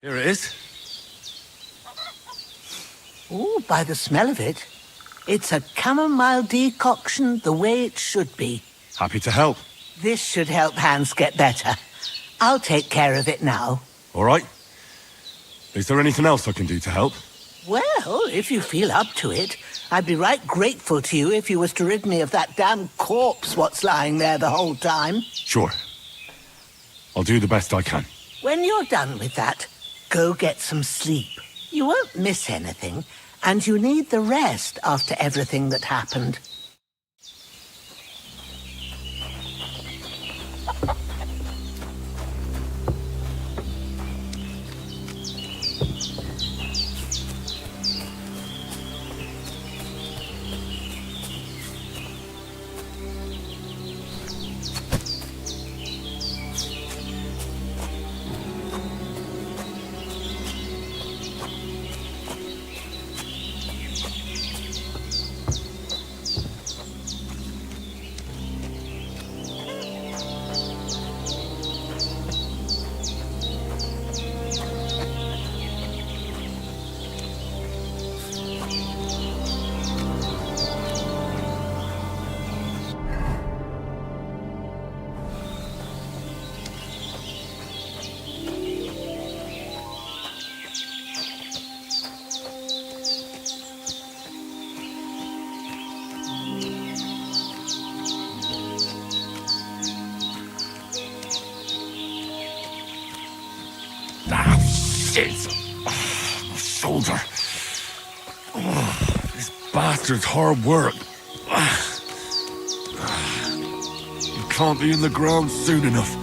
Here it is.
Ooh, by the smell of it, it's a chamomile decoction the way it should be.
Happy to help.
This should help Hans get better. I'll take care of it now.
All right. Is there anything else I can do to help?
Well, if you feel up to it, I'd be right grateful to you if you was to rid me of that damn corpse what's lying there the whole time.
Sure. I'll do the best I can.
When you're done with that, go get some sleep. You won't miss anything, and you need the rest after everything that happened.
Shit! Oh, my shoulder. Oh, this bastard's hard work. You can't be in the ground soon enough.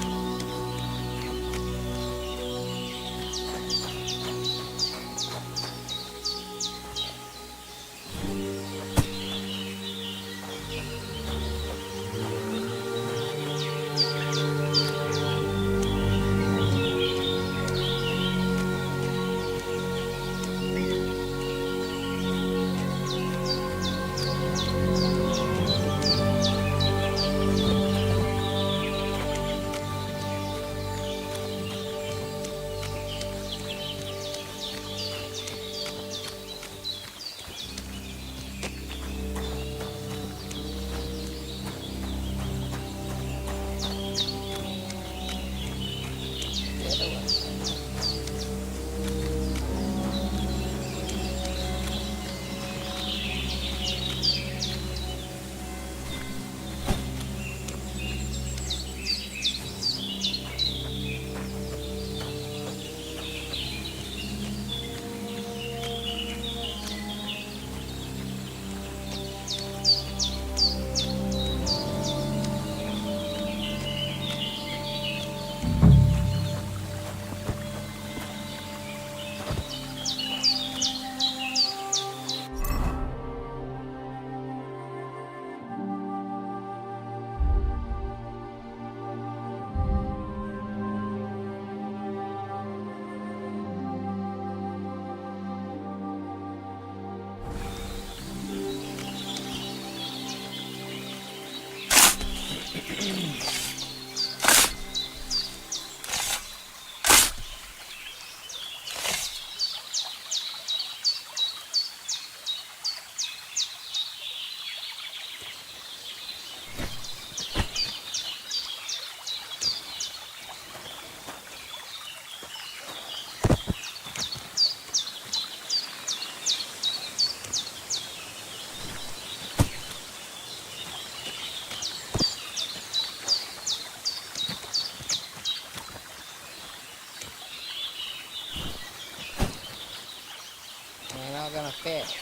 They're not gonna fit.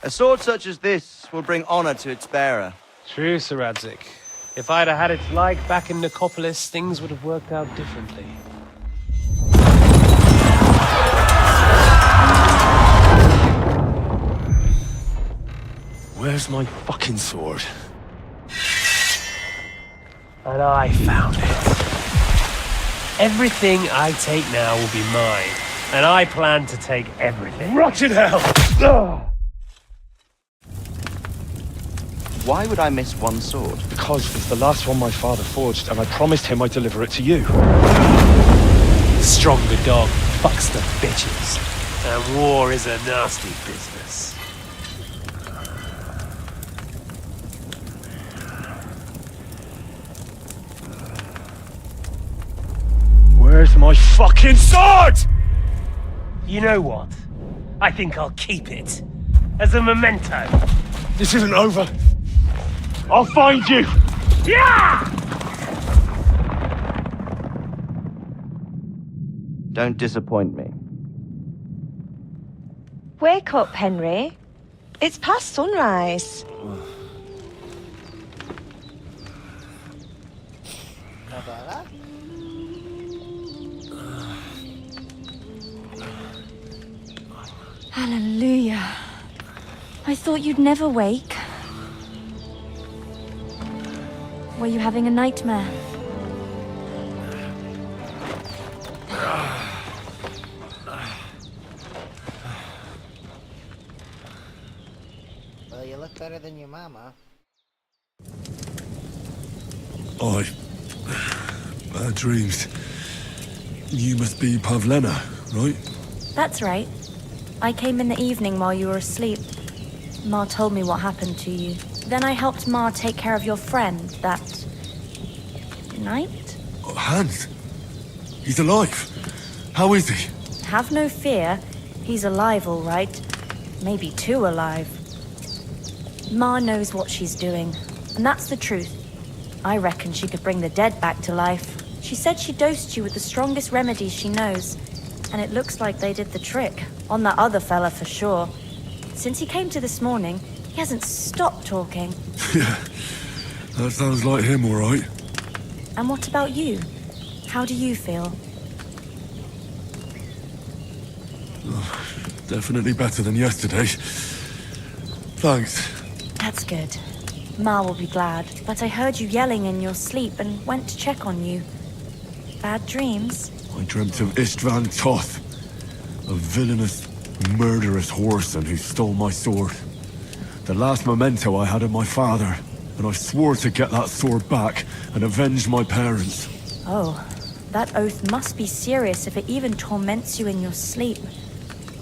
A sword such as this will bring honor to its bearer.
True, Sir Radzik. If I'd have had its like back in Nicopolis, things would have worked out differently.
Where's my fucking sword?
And I found it. Everything I take now will be mine, and I plan to take everything.
Rotten hell! Ugh.
Why would I miss one sword?
Because it's the last one my father forged, and I promised him I'd deliver it to you.
Stronger dog fucks the bitches, and war is a nasty business.
Where's my fucking sword?
You know what? I think I'll keep it. As a memento.
This isn't over. I'll find you!
Yeah!
Don't disappoint me.
Wake up, Henry. It's past sunrise.
Hallelujah. I thought you'd never wake. Were you having a nightmare?
Well, you look better than your mama.
Bad dreams. You must be Pavlena, right?
That's right. I came in the evening while you were asleep. Ma told me what happened to you. Then I helped Ma take care of your friend that night?
Hans? He's alive. How is he?
Have no fear. He's alive, all right. Maybe too alive. Ma knows what she's doing, and that's the truth. I reckon she could bring the dead back to life. She said she dosed you with the strongest remedies she knows, and it looks like they did the trick. On that other fella for sure. Since he came to this morning, he hasn't stopped talking.
Yeah, that sounds like him, all right.
And what about you? How do you feel?
Definitely better than yesterday. Thanks.
That's good. Ma will be glad, but I heard you yelling in your sleep and went to check on you. Bad dreams?
I dreamt of Istvan Toth, a villainous, murderous whoreson who stole my sword. The last memento I had of my father, and I swore to get that sword back and avenge my parents.
Oh, that oath must be serious if it even torments you in your sleep.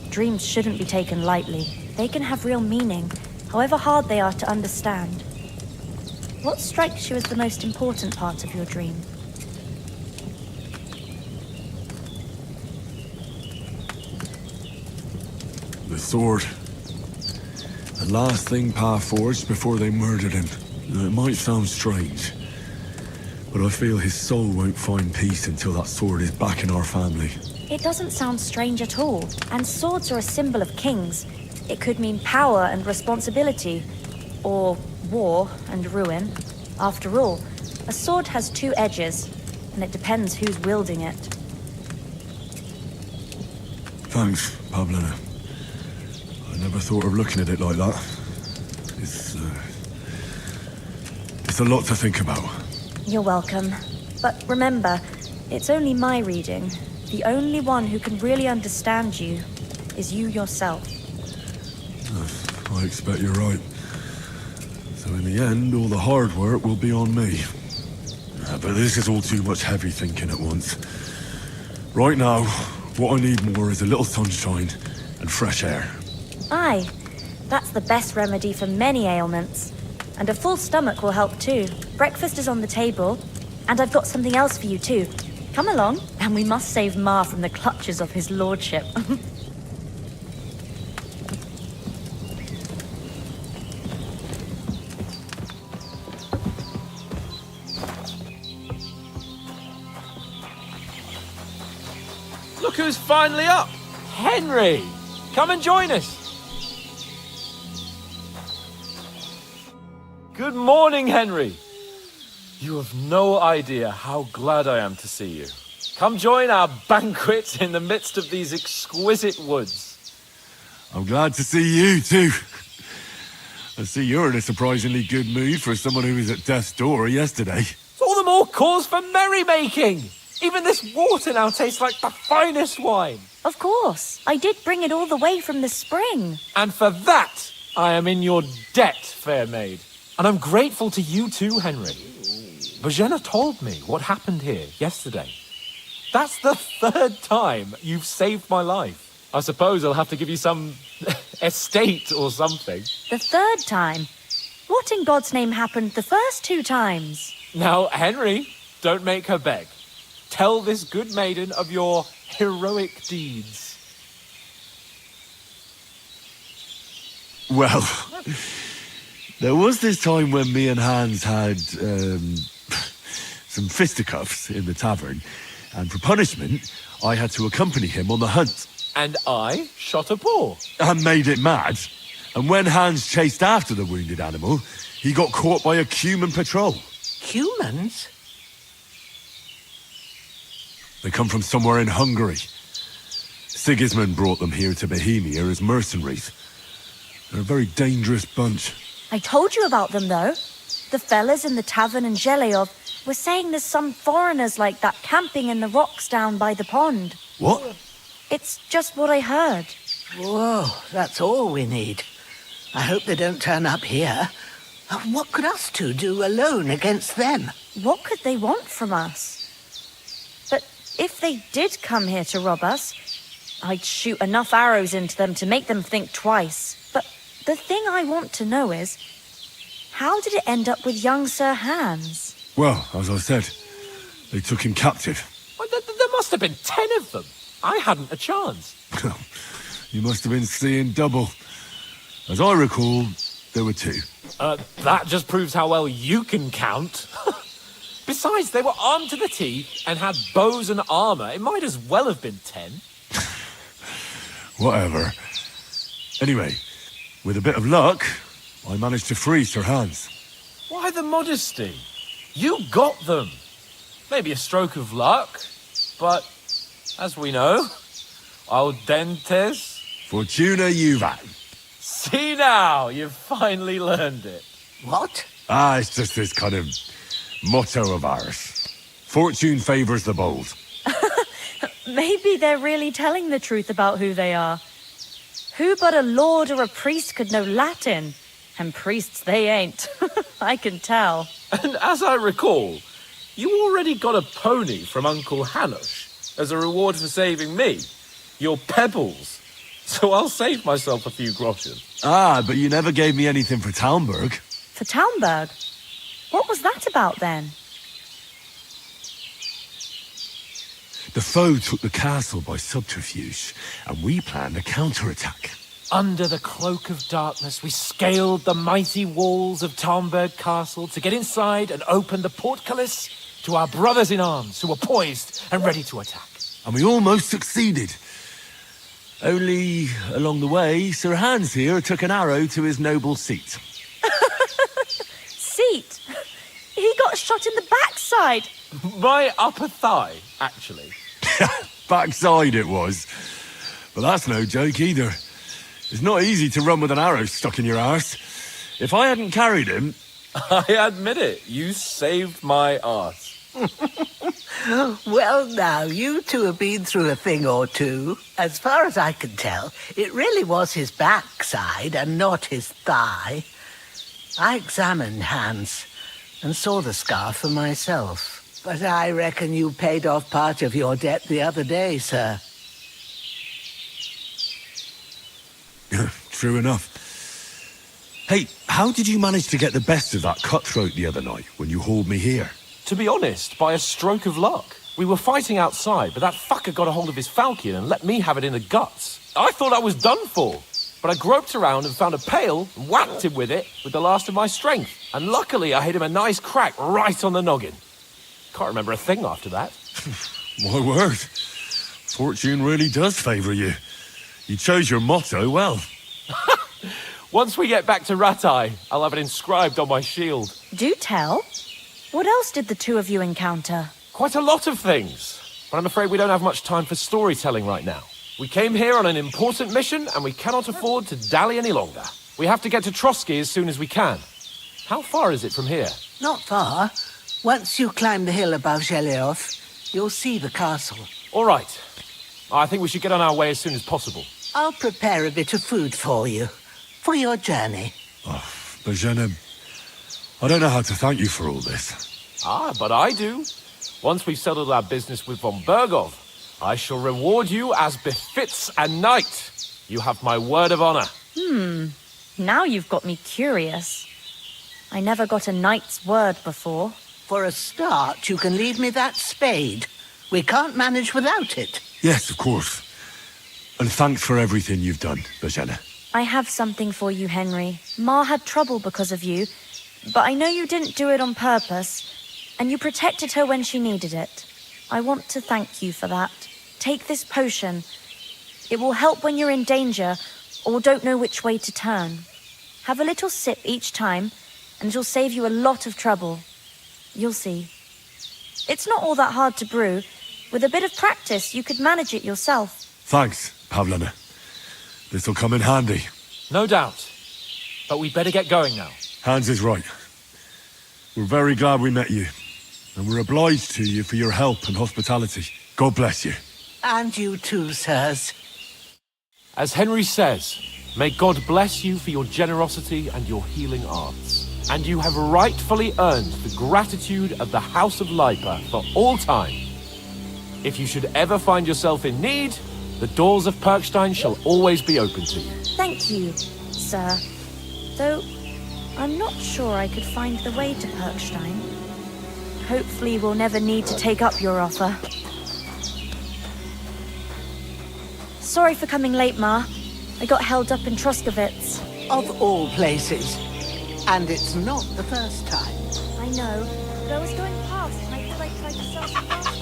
Dreams shouldn't be taken lightly. They can have real meaning, however hard they are to understand. What strikes you as the most important part of your dream?
The sword. The last thing Pa forged before they murdered him. It might sound strange, but I feel his soul won't find peace until that sword is back in our family.
It doesn't sound strange at all, and swords are a symbol of kings. It could mean power and responsibility, or war and ruin. After all, a sword has two edges, and it depends who's wielding it.
Thanks, Pavlena. I never thought of looking at it like that. It's a lot to think about.
You're welcome. But remember, it's only my reading. The only one who can really understand you is you yourself.
I expect you're right. So in the end, all the hard work will be on me. But this is all too much heavy thinking at once. Right now, what I need more is a little sunshine and fresh air.
Aye, that's the best remedy for many ailments. And a full stomach will help too. Breakfast is on the table, and I've got something else for you too. Come along, and we must save Ma from the clutches of his lordship.
Look who's finally up! Henry! Come and join us! Good morning, Henry! You have no idea how glad I am to see you. Come join our banquet in the midst of these exquisite woods.
I'm glad to see you too. I see you're in a surprisingly good mood for someone who was at death's door yesterday.
It's all the more cause for merrymaking! Even this water now tastes like the finest wine.
Of course. I did bring it all the way from the spring.
And for that, I am in your debt, fair maid. And I'm grateful to you too, Henry. Bojena told me what happened here yesterday. That's the third time you've saved my life. I suppose I'll have to give you some estate or something.
The third time? What in God's name happened the first two times?
Now, Henry, don't make her beg. Tell this good maiden of your heroic deeds.
Well, there was this time when me and Hans had some fisticuffs in the tavern, and for punishment, I had to accompany him on the hunt.
And I shot a boar.
And made it mad. And when Hans chased after the wounded animal, he got caught by a human patrol.
Humans?
They come from somewhere in Hungary. Sigismund brought them here to Bohemia as mercenaries. They're a very dangerous bunch.
I told you about them, though. The fellas in the tavern in Zheleov were saying there's some foreigners like that camping in the rocks down by the pond.
What?
It's just what I heard.
Whoa, that's all we need. I hope they don't turn up here. What could us two do alone against them?
What could they want from us? But if they did come here to rob us, I'd shoot enough arrows into them to make them think twice. But the thing I want to know is, how did it end up with young Sir Hans?
Well, as I said, they took him captive.
Well, there must have been 10 of them. I hadn't a chance.
You must have been seeing double. As I recall, there were 2.
That just proves how well you can count. Besides, they were armed to the teeth and had bows and armor. It might as well have been 10.
Whatever. Anyway, with a bit of luck, I managed to free Sir Hans.
Why the modesty? You got them. Maybe a stroke of luck, but as we know, audentes.
Fortuna juvat.
See now, you've finally learned it.
What?
It's just this kind of motto of ours. Fortune favours the bold.
Maybe they're really telling the truth about who they are. Who but a lord or a priest could know Latin? And priests they ain't. I can tell.
And as I recall, you already got a pony from Uncle Hanush as a reward for saving me. Your pebbles. So I'll save myself a few groschen.
But you never gave me anything for Talmberg.
For Talmberg? What was that about then?
The foe took the castle by subterfuge, and we planned a counterattack.
Under the cloak of darkness, we scaled the mighty walls of Talmberg Castle to get inside and open the portcullis to our brothers in arms who were poised and ready to attack.
And we almost succeeded. Only, along the way, Sir Hans here took an arrow to his noble seat.
Seat? He got shot in the backside.
My upper thigh, actually.
Backside it was. But that's no joke either. It's not easy to run with an arrow stuck in your arse. If I hadn't carried him...
I admit it. You saved my arse.
Well, now, you two have been through a thing or two. As far as I can tell, it really was his backside and not his thigh. I examined Hans and saw the scar for myself. But I reckon you paid off part of your debt the other day, sir.
True enough. Hey, how did you manage to get the best of that cutthroat the other night when you hauled me here?
To be honest, by a stroke of luck. We were fighting outside, but that fucker got a hold of his falchion and let me have it in the guts. I thought I was done for. But I groped around and found a pail and whacked him with it with the last of my strength. And luckily I hit him a nice crack right on the noggin. Can't remember a thing after that.
My word. Fortune really does favour you. You chose your motto well.
Once we get back to Ratai, I'll have it inscribed on my shield.
Do tell. What else did the two of you encounter?
Quite a lot of things. But I'm afraid we don't have much time for storytelling right now. We came here on an important mission, and we cannot afford to dally any longer. We have to get to Trotsky as soon as we can. How far is it from here?
Not far. Once you climb the hill above Zheleov, you'll see the castle.
All right. I think we should get on our way as soon as possible.
I'll prepare a bit of food for you, for your journey.
Bozhena, I don't know how to thank you for all this.
But I do. Once we've settled our business with von Bergov, I shall reward you as befits a knight. You have my word of honor.
Now you've got me curious. I never got a knight's word before.
For a start, you can leave me that spade. We can't manage without it.
Yes, of course. And thanks for everything you've done, Bozhena.
I have something for you, Henry. Ma had trouble because of you, but I know you didn't do it on purpose, and you protected her when she needed it. I want to thank you for that. Take this potion. It will help when you're in danger or don't know which way to turn. Have a little sip each time, and it'll save you a lot of trouble. You'll see. It's not all that hard to brew. With a bit of practice, you could manage it yourself.
Thanks, Pavlina. This'll come in handy.
No doubt. But we better get going now.
Hans is right. We're very glad we met you. And we're obliged to you for your help and hospitality. God bless you.
And you too, sirs.
As Henry says, may God bless you for your generosity and your healing arts. And you have rightfully earned the gratitude of the House of Lipa for all time. If you should ever find yourself in need, the doors of Perkstein shall always be open to you.
Thank you, sir. Though, I'm not sure I could find the way to Perkstein. Hopefully we'll never need to take up your offer. Sorry for coming late, Ma. I got held up in Troskowitz.
Of all places. And it's not the first time.
I know, but I was going past and I thought I'd try to sell some baskets.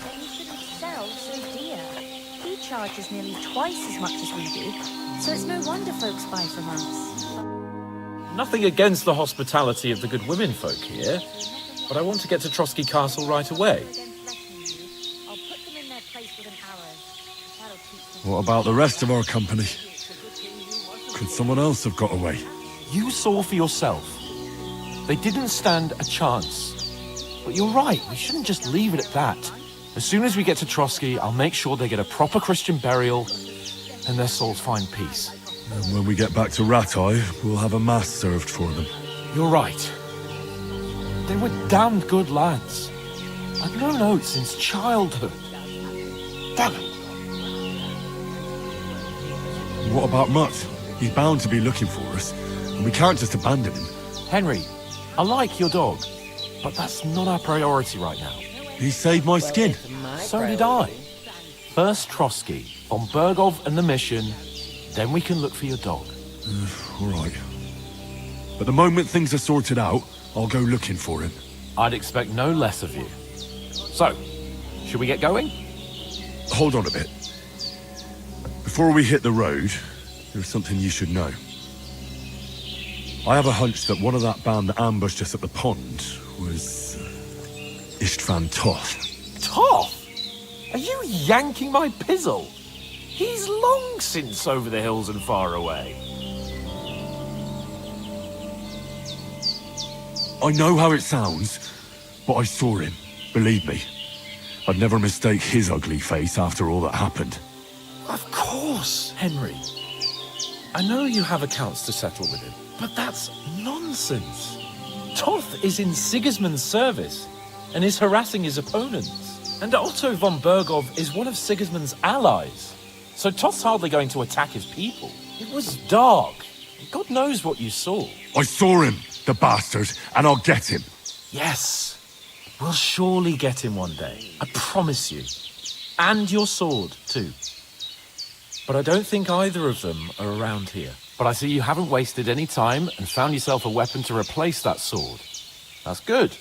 Then you shouldn't sell so dear. He charges nearly twice as much as we do, so it's no wonder folks buy from us.
Nothing against the hospitality of the good women folk here, but I want to get to Trotsky Castle right away.
What about the rest of our company? Could someone else have got away?
You saw for yourself. They didn't stand a chance. But you're right, we shouldn't just leave it at that. As soon as we get to Trotsky, I'll make sure they get a proper Christian burial and their souls find peace.
And when we get back to Ratai, we'll have a mass served for them.
You're right. They were damned good lads. I've known Oates since childhood. Damn it.
What about Mutt? He's bound to be looking for us, and we can't just abandon him.
Henry, I like your dog, but that's not our priority right now.
He saved my skin.
So did I. First Trotsky, von Bergov and the mission, then we can look for your dog.
All right. But the moment things are sorted out, I'll go looking for him.
I'd expect no less of you. So, should we get going?
Hold on a bit. Before we hit the road, there's something you should know. I have a hunch that one of that band that ambushed us at the pond was Istvan Toth.
Toth? Are you yanking my pizzle? He's long since over the hills and far away.
I know how it sounds, but I saw him. Believe me. I'd never mistake his ugly face after all that happened.
Of course, Henry. I know you have accounts to settle with him, but that's nonsense. Toth is in Sigismund's service and is harassing his opponents. And Otto von Bergov is one of Sigismund's allies. So Toth's hardly going to attack his people. It was dark. God knows what you saw.
I saw him, the bastard, and I'll get him.
Yes. We'll surely get him one day. I promise you. And your sword, too. But I don't think either of them are around here. But I see you haven't wasted any time and found yourself a weapon to replace that sword. That's good.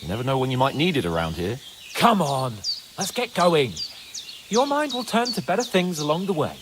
You never know when you might need it around here. Come on, let's get going. Your mind will turn to better things along the way.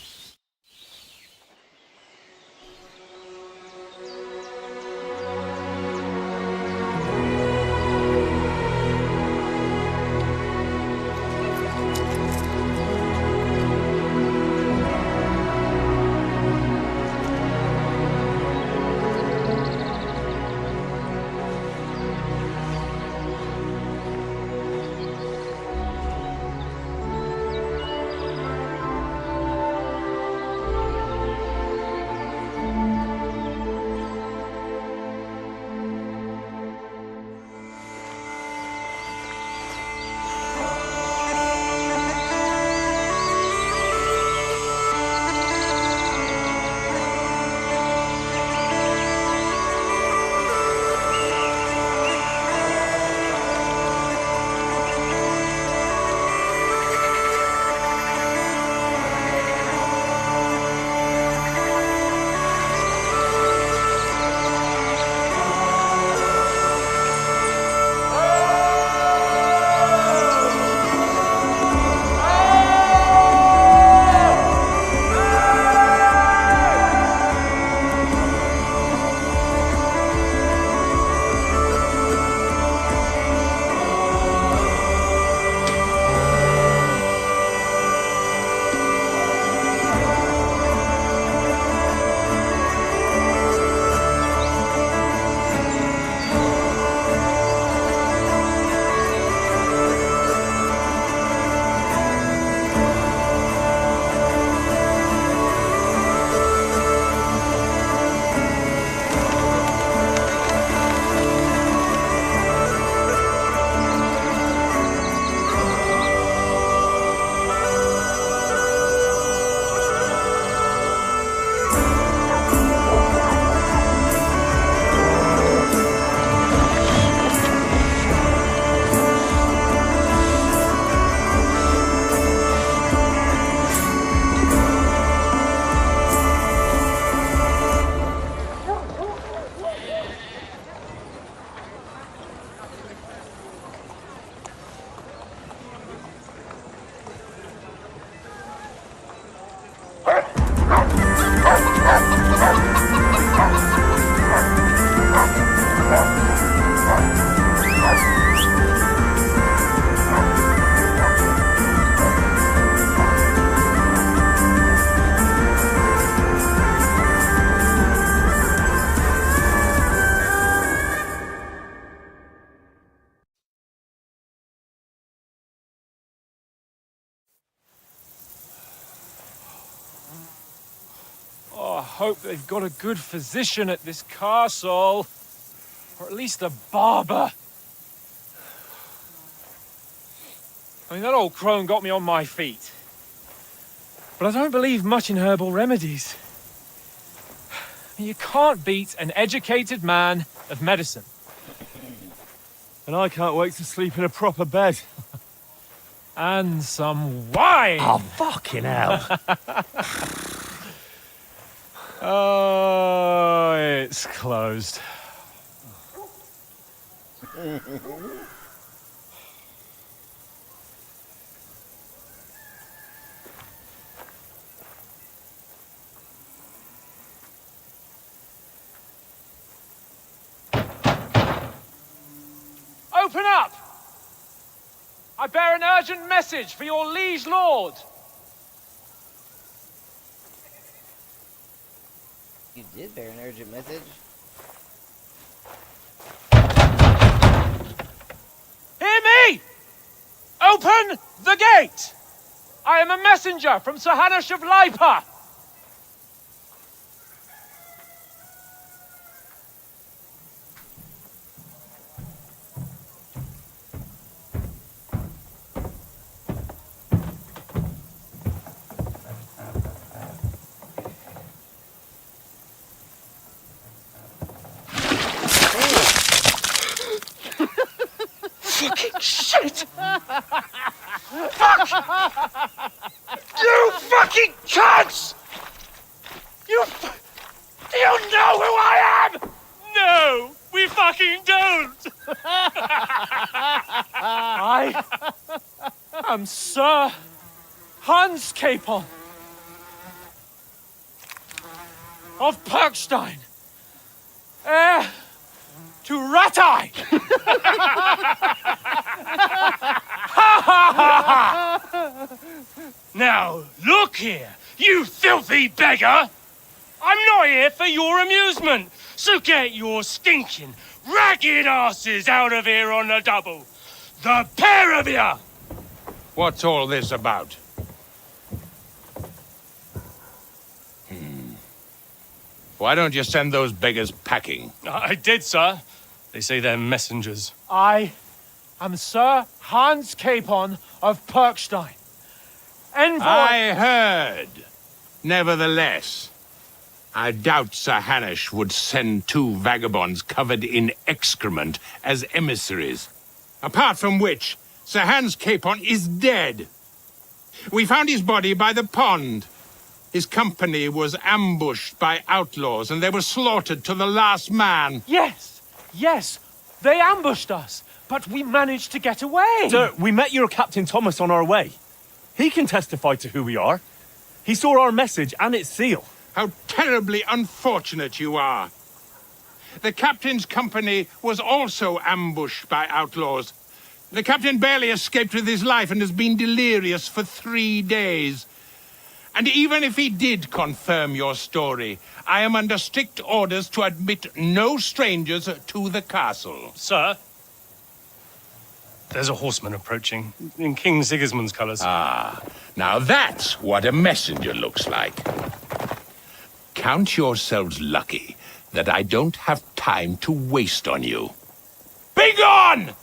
Oh, I hope they've got a good physician at this castle. Or at least a barber. I mean, that old crone got me on my feet. But I don't believe much in herbal remedies. You can't beat an educated man of medicine.
And I can't wait to sleep in a proper bed.
And some wine!
Oh, fucking hell.
Oh, it's closed. Open up! I bear an urgent message for your liege lord.
You did bear an urgent message.
Hear me! Open the gate! I am a messenger from Sir Hanush of Lipa.
Fucking shit! Fuck! You fucking cunts! Do you know who I am?
No, we fucking don't! I am Sir Hans Capon of Perkstein, heir to Ratai!
Now, look here, you filthy beggar! I'm not here for your amusement, so get your stinking, ragged asses out of here on the double. The pair of you!
What's all this about? Why don't you send those beggars packing?
I did, sir. They say they're messengers.
I am Sir Hans Capon of Perkstein. Envoy...
I heard. Nevertheless, I doubt Sir Hanush would send two vagabonds covered in excrement as emissaries. Apart from which, Sir Hans Capon is dead. We found his body by the pond. His company was ambushed by outlaws, and they were slaughtered to the last man.
Yes, yes, they ambushed us, but we managed to get away.
Sir, we met your Captain Thomas on our way. He can testify to who we are. He saw our message and its seal.
How terribly unfortunate you are. The captain's company was also ambushed by outlaws. The captain barely escaped with his life and has been delirious for 3 days. And even if he did confirm your story, I am under strict orders to admit no strangers to the castle.
Sir, there's a horseman approaching in King Sigismund's colours.
Ah, now that's what a messenger looks like. Count yourselves lucky that I don't have time to waste on you. Be gone!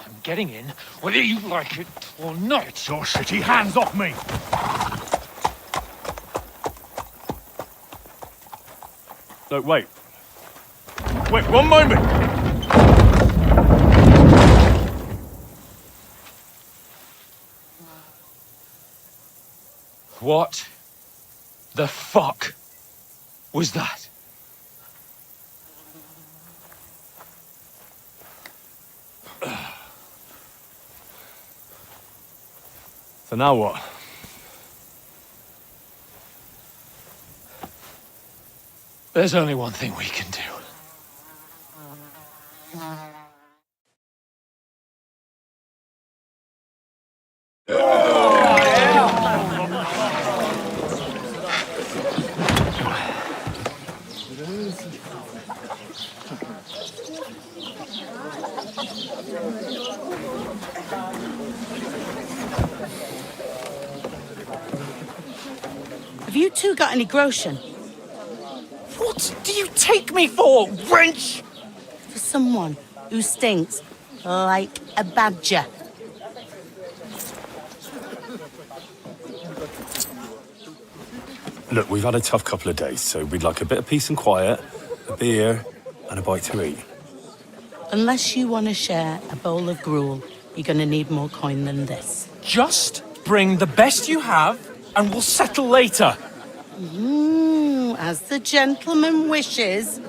I'm getting in, whether you like it or not.
Your shitty hands off me!
No, wait. Wait, one moment!
What the fuck was that?
So now what?
There's only one thing we can do.
Have you two got any groschen?
What do you take me for, wench?
For someone who stinks like a badger.
Look, we've had a tough couple of days, so we'd like a bit of peace and quiet, a beer, and a bite to eat.
Unless you want to share a bowl of gruel, you're going to need more coin than this.
Just bring the best you have, and we'll settle later.
As the gentleman wishes.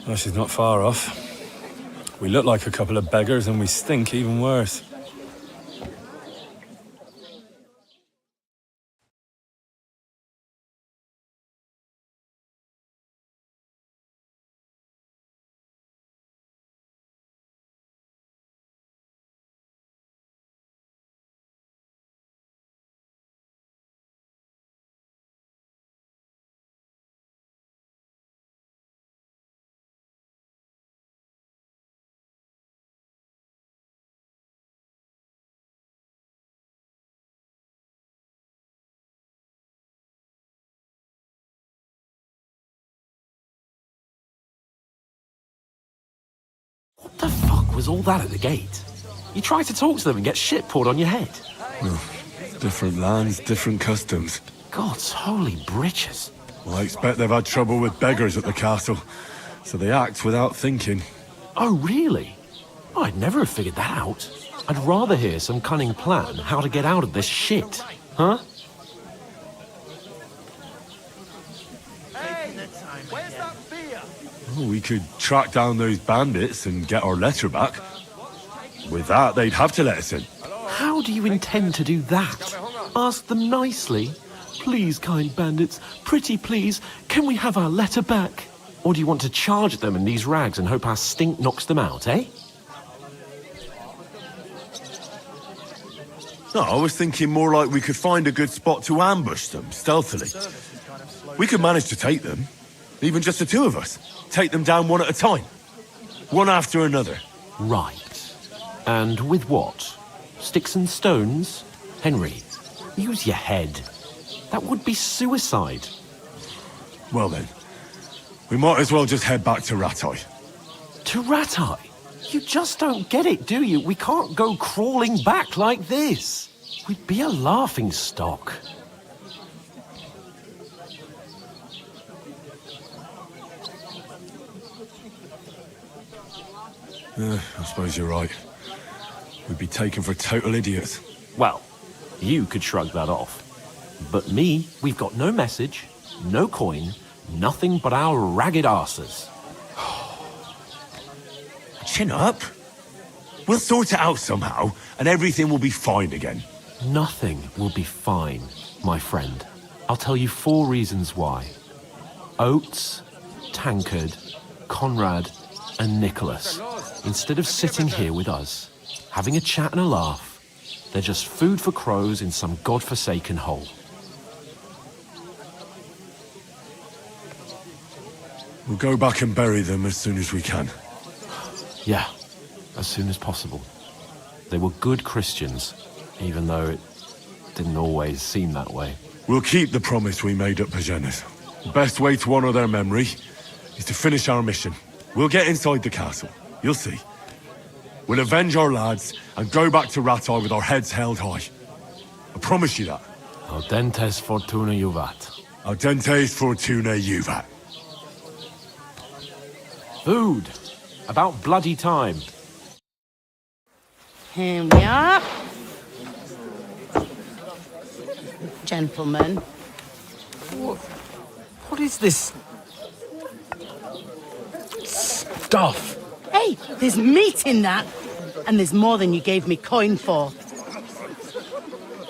Well, she's not far off. We look like a couple of beggars, and we stink even worse.
What the fuck was all that at the gate? You try to talk to them and get shit poured on your head.
Well, different lands, different customs.
God's holy britches.
Well, I expect they've had trouble with beggars at the castle, so they act without thinking.
Oh, really? I'd never have figured that out. I'd rather hear some cunning plan how to get out of this shit. Huh?
Oh, we could track down those bandits and get our letter back. With that, they'd have to let us in.
How do you intend to do that? Ask them nicely. Please, kind bandits, pretty please, can we have our letter back? Or do you want to charge them in these rags and hope our stink knocks them out, eh?
No, I was thinking more like we could find a good spot to ambush them, stealthily. We could manage to take them, even just the two of us. Take them down one at a time. One after another.
Right. And with what? Sticks and stones? Henry, use your head. That would be suicide.
Well then, we might as well just head back to Ratai.
To Ratai? You just don't get it, do you? We can't go crawling back like this. We'd be a laughing stock.
I suppose you're right. We'd be taken for total idiots.
Well, you could shrug that off. But me, we've got no message, no coin, nothing but our ragged arses.
Chin up. We'll sort it out somehow, and everything will be fine again.
Nothing will be fine, my friend. I'll tell you 4 reasons why. Oates, Tankard, Conrad, and Nicholas, instead of sitting here with us, having a chat and a laugh, they're just food for crows in some godforsaken hole.
We'll go back and bury them as soon as we can.
Yeah, as soon as possible. They were good Christians, even though it didn't always seem that way.
We'll keep the promise we made at Pagenas. The best way to honor their memory is to finish our mission. We'll get inside the castle. You'll see. We'll avenge our lads and go back to Ratai with our heads held high. I promise you that.
Audentes fortuna juvat.
Audentes fortuna juvat.
Food. About bloody time.
Here we are. Gentlemen.
What is this stuff?
Hey, there's meat in that.
And there's more than you gave me coin for.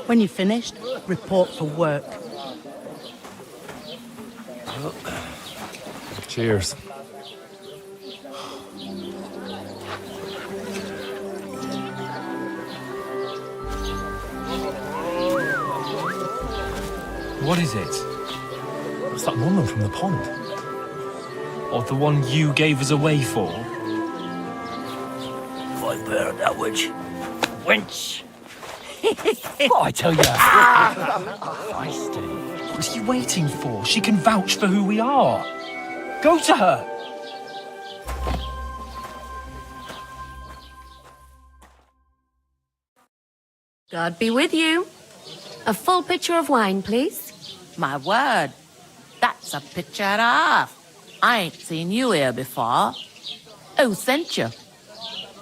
When you're finished, report for work.
Cheers. What is it? What's that woman from the pond? Or the one you gave us away for?
I bear that witch. Wench!
What I tell you? Feisty. What are you waiting for? She can vouch for who we are. Go to her.
God be with you. A full pitcher of wine, please.
My word, that's a picture and a half. I ain't seen you here before. Who sent you?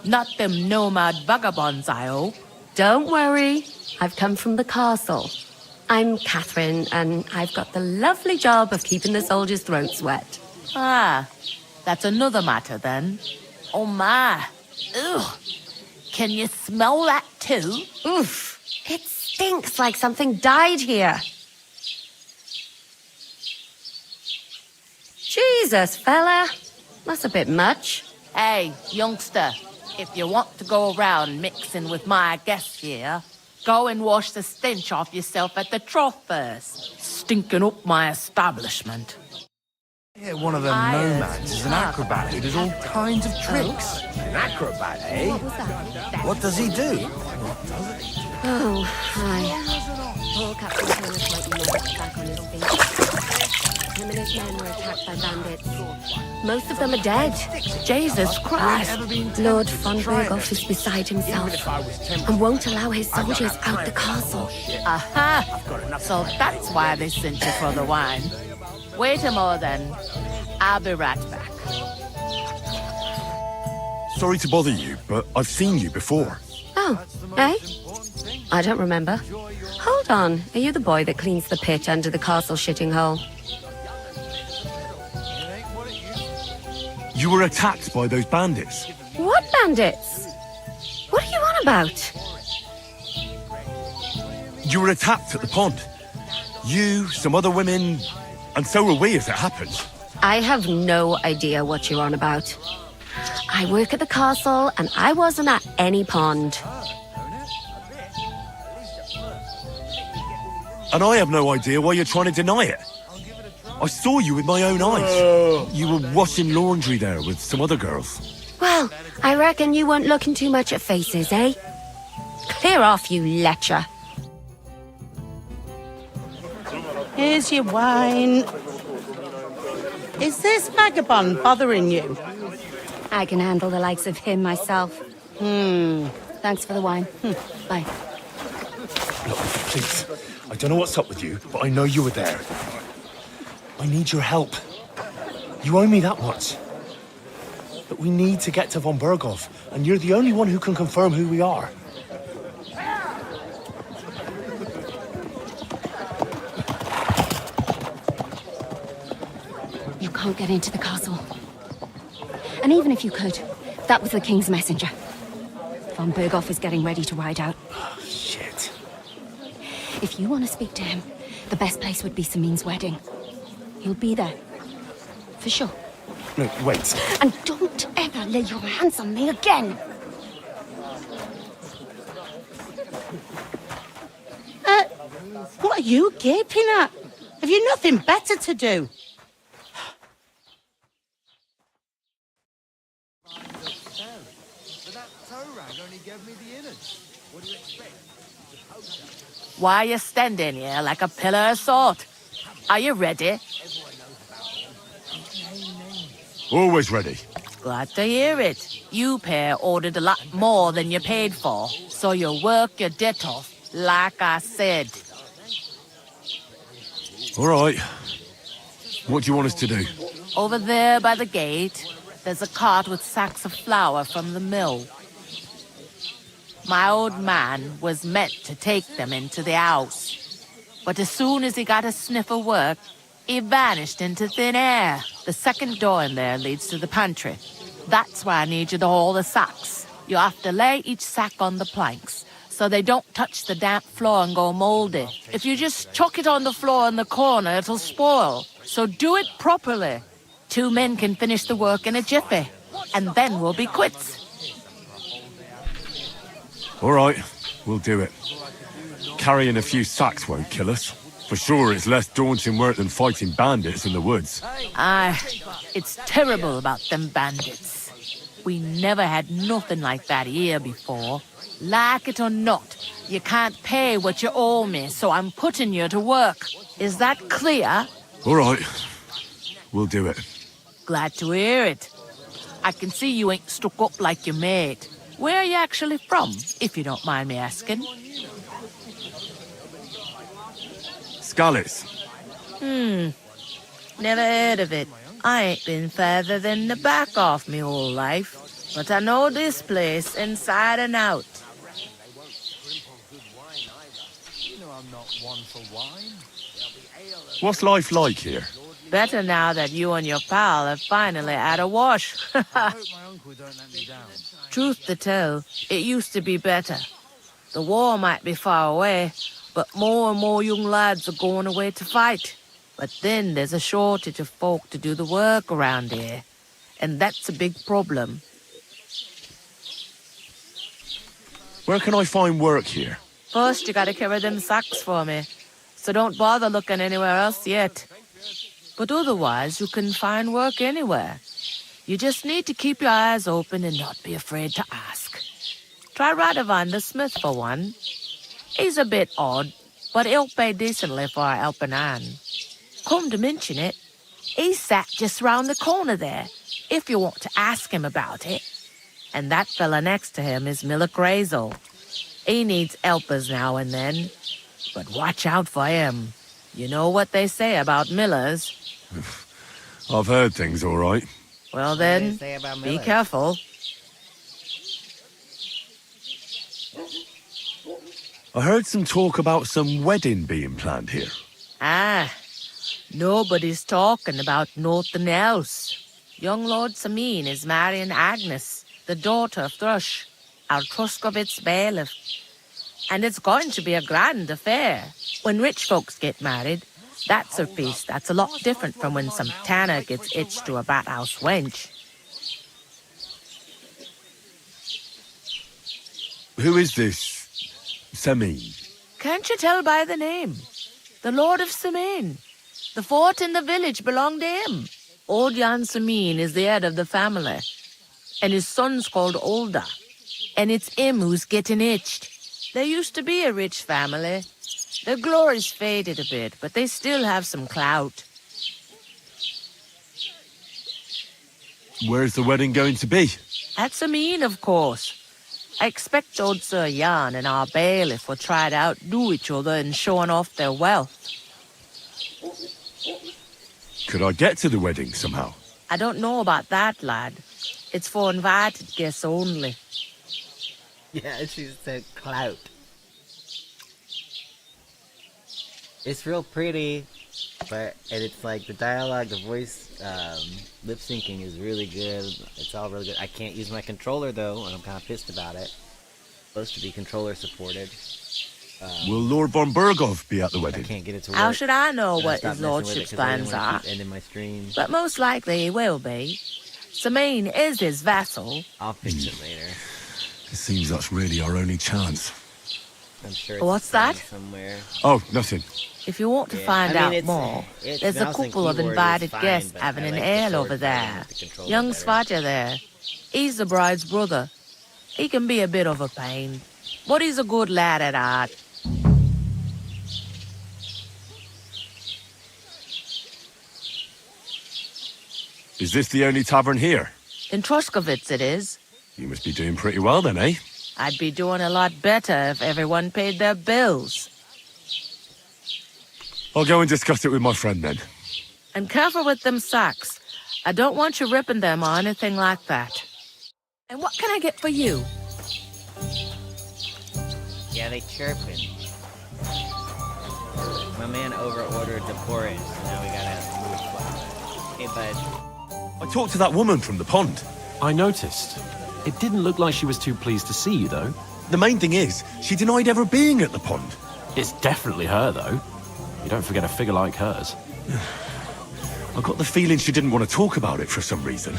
Not them nomad vagabonds, I hope.
Don't worry. I've come from the castle. I'm Catherine, and I've got the lovely job of keeping the soldiers' throats wet.
Ah, that's another matter then. Oh my. Ugh. Can you smell that too?
Oof. It stinks like something died here. Jesus, fella. That's a bit much.
Hey, youngster, if you want to go around mixing with my guests here, go and wash the stench off yourself at the trough first. Stinking up my establishment.
Yeah, one of them nomads is an acrobat who does all kinds of tricks.
An acrobat, eh?
What was that?
What does he do?
Oh, hi. Poor Captain Thomas might never get back on his feet. Him and his men were attacked by bandits. Most of them are dead.
Jesus Christ.
Lord von Berghoff is beside himself and won't allow his soldiers out the castle.
Aha! So that's why they sent you for the wine. Wait a more then. I'll be right back.
Sorry to bother you, but I've seen you before.
Oh, eh? I don't remember. Hold on. Are you the boy that cleans the pit under the castle shitting hole?
You were attacked by those bandits.
What bandits? What are you on about?
You were attacked at the pond. You, some other women, and so were we as it happened.
I have no idea what you're on about. I work at the castle, and I wasn't at any pond.
And I have no idea why you're trying to deny it. I saw you with my own eyes. You were washing laundry there with some other girls.
Well, I reckon you weren't looking too much at faces, eh? Clear off, you lecher.
Here's your wine. Is this vagabond bothering you?
I can handle the likes of him myself. Thanks for the wine. Bye.
Look, please. I don't know what's up with you, but I know you were there. I need your help. You owe me that much. But we need to get to von Berghoff, and you're the only one who can confirm who we are.
You can't get into the castle. And even if you could, that was the king's messenger. Von Berghoff is getting ready to ride out.
Oh, shit.
If you want to speak to him, the best place would be Samin's wedding. He'll be there. For sure.
No, wait.
And don't ever lay your hands on me again!
What are you gaping at? Have you nothing better to do?
Why are you standing here like a pillar of salt? Are you ready?
Always ready.
Glad to hear it. You pair ordered a lot more than you paid for, so you work your debt off, like I said.
All right. What do you want us to do?
Over there by the gate, there's a cart with sacks of flour from the mill. My old man was meant to take them into the house. But as soon as he got a sniff of work, he vanished into thin air. The second door in there leads to the pantry. That's why I need you to haul the sacks. You have to lay each sack on the planks so they don't touch the damp floor and go moldy. If you just chuck it on the floor in the corner, it'll spoil. So do it properly. 2 men can finish the work in a jiffy, and then we'll be quits.
All right, we'll do it. Carrying a few sacks won't kill us. For sure, it's less daunting work than fighting bandits in the woods.
Aye, it's terrible about them bandits. We never had nothing like that here before. Like it or not, you can't pay what you owe me, so I'm putting you to work. Is that clear?
All right, we'll do it.
Glad to hear it. I can see you ain't stuck up like your mate. Where are you actually from, if you don't mind me asking?
Scallis.
Never heard of it. I ain't been further than the back off me whole life. But I know this place inside and out.
What's life like here?
Better now that you and your pal have finally had a wash. Truth to tell, it used to be better. The war might be far away, but more and more young lads are going away to fight. But then there's a shortage of folk to do the work around here, and that's a big problem.
Where can I find work here?
First, you gotta carry them sacks for me, so don't bother looking anywhere else yet. But otherwise, you can find work anywhere. You just need to keep your eyes open and not be afraid to ask. Try Radovan the smith for one. He's a bit odd, but he'll pay decently for a helping hand. Come to mention it, he's sat just round the corner there, if you want to ask him about it. And that fella next to him is Miller Crazel. He needs helpers now and then, but watch out for him. You know what they say about Millers.
I've heard things, all right.
Well then, be careful.
I heard some talk about some wedding being planned here.
Ah, nobody's talking about nothing else. Young Lord Samin is marrying Agnes, the daughter of Thrush, our Truskovitz bailiff. And it's going to be a grand affair. When rich folks get married, that's a feast that's a lot different from when some tanner gets hitched to a bathouse wench.
Who is this Semin?
Can't you tell by the name? The Lord of Samin. The fort in the village belonged to him. Old Jan Samin is the head of the family, and his son's called Olda. And it's him who's getting hitched. There used to be a rich family. Their glory's faded a bit, but they still have some clout.
Where's the wedding going to be?
At Samin, of course. I expect old Sir Jan and our bailiff will try to outdo each other in showing off their wealth.
Could I get to the wedding somehow?
I don't know about that, lad. It's for invited guests only.
Yeah, she said clout. It's real pretty, and it's like the dialogue, the voice, lip syncing is really good. It's all really good. I can't use my controller though, and I'm kind of pissed about it. It's supposed to be controller supported.
Will Lord von Burgov be at the wedding?
I can't get it to work.
How should I know
And
what
stopped
his
messing with it
lordship's
'cause I didn't
plans
wanna
are?
keep ending my stream.
But most likely he will be. Samin is his vassal.
I'll fix it later.
It seems that's really our only chance.
I'm sure it's
What's that?
somewhere.
Oh, nothing.
If you want to
Yeah,
find
I mean,
out
it's-
more,
it's
there's a
mouse and
couple of
keyboard is
invited
fine,
guests
but
having
I
an
like the
ale
sword
over
fighting
there.
with the controller
Young
better.
Svaja there. He's the bride's brother. He can be a bit of a pain, but he's a good lad at heart.
Is this the only tavern here?
In Truskovitz it is.
You must be doing pretty well then, eh?
I'd be doing a lot better if everyone paid their bills.
I'll go and discuss it with my friend then.
And careful with them sacks. I don't want you ripping them or anything like that. And what can I get for you?
Yeah, they chirping. My man over-ordered the porridge, so now we gotta move. Hey, bud.
I talked to that woman from the pond.
I noticed. It didn't look like she was too pleased to see you, though.
The main thing is, she denied ever being at the pond.
It's definitely her, though. You don't forget a figure like hers.
I got the feeling she didn't want to talk about it for some reason.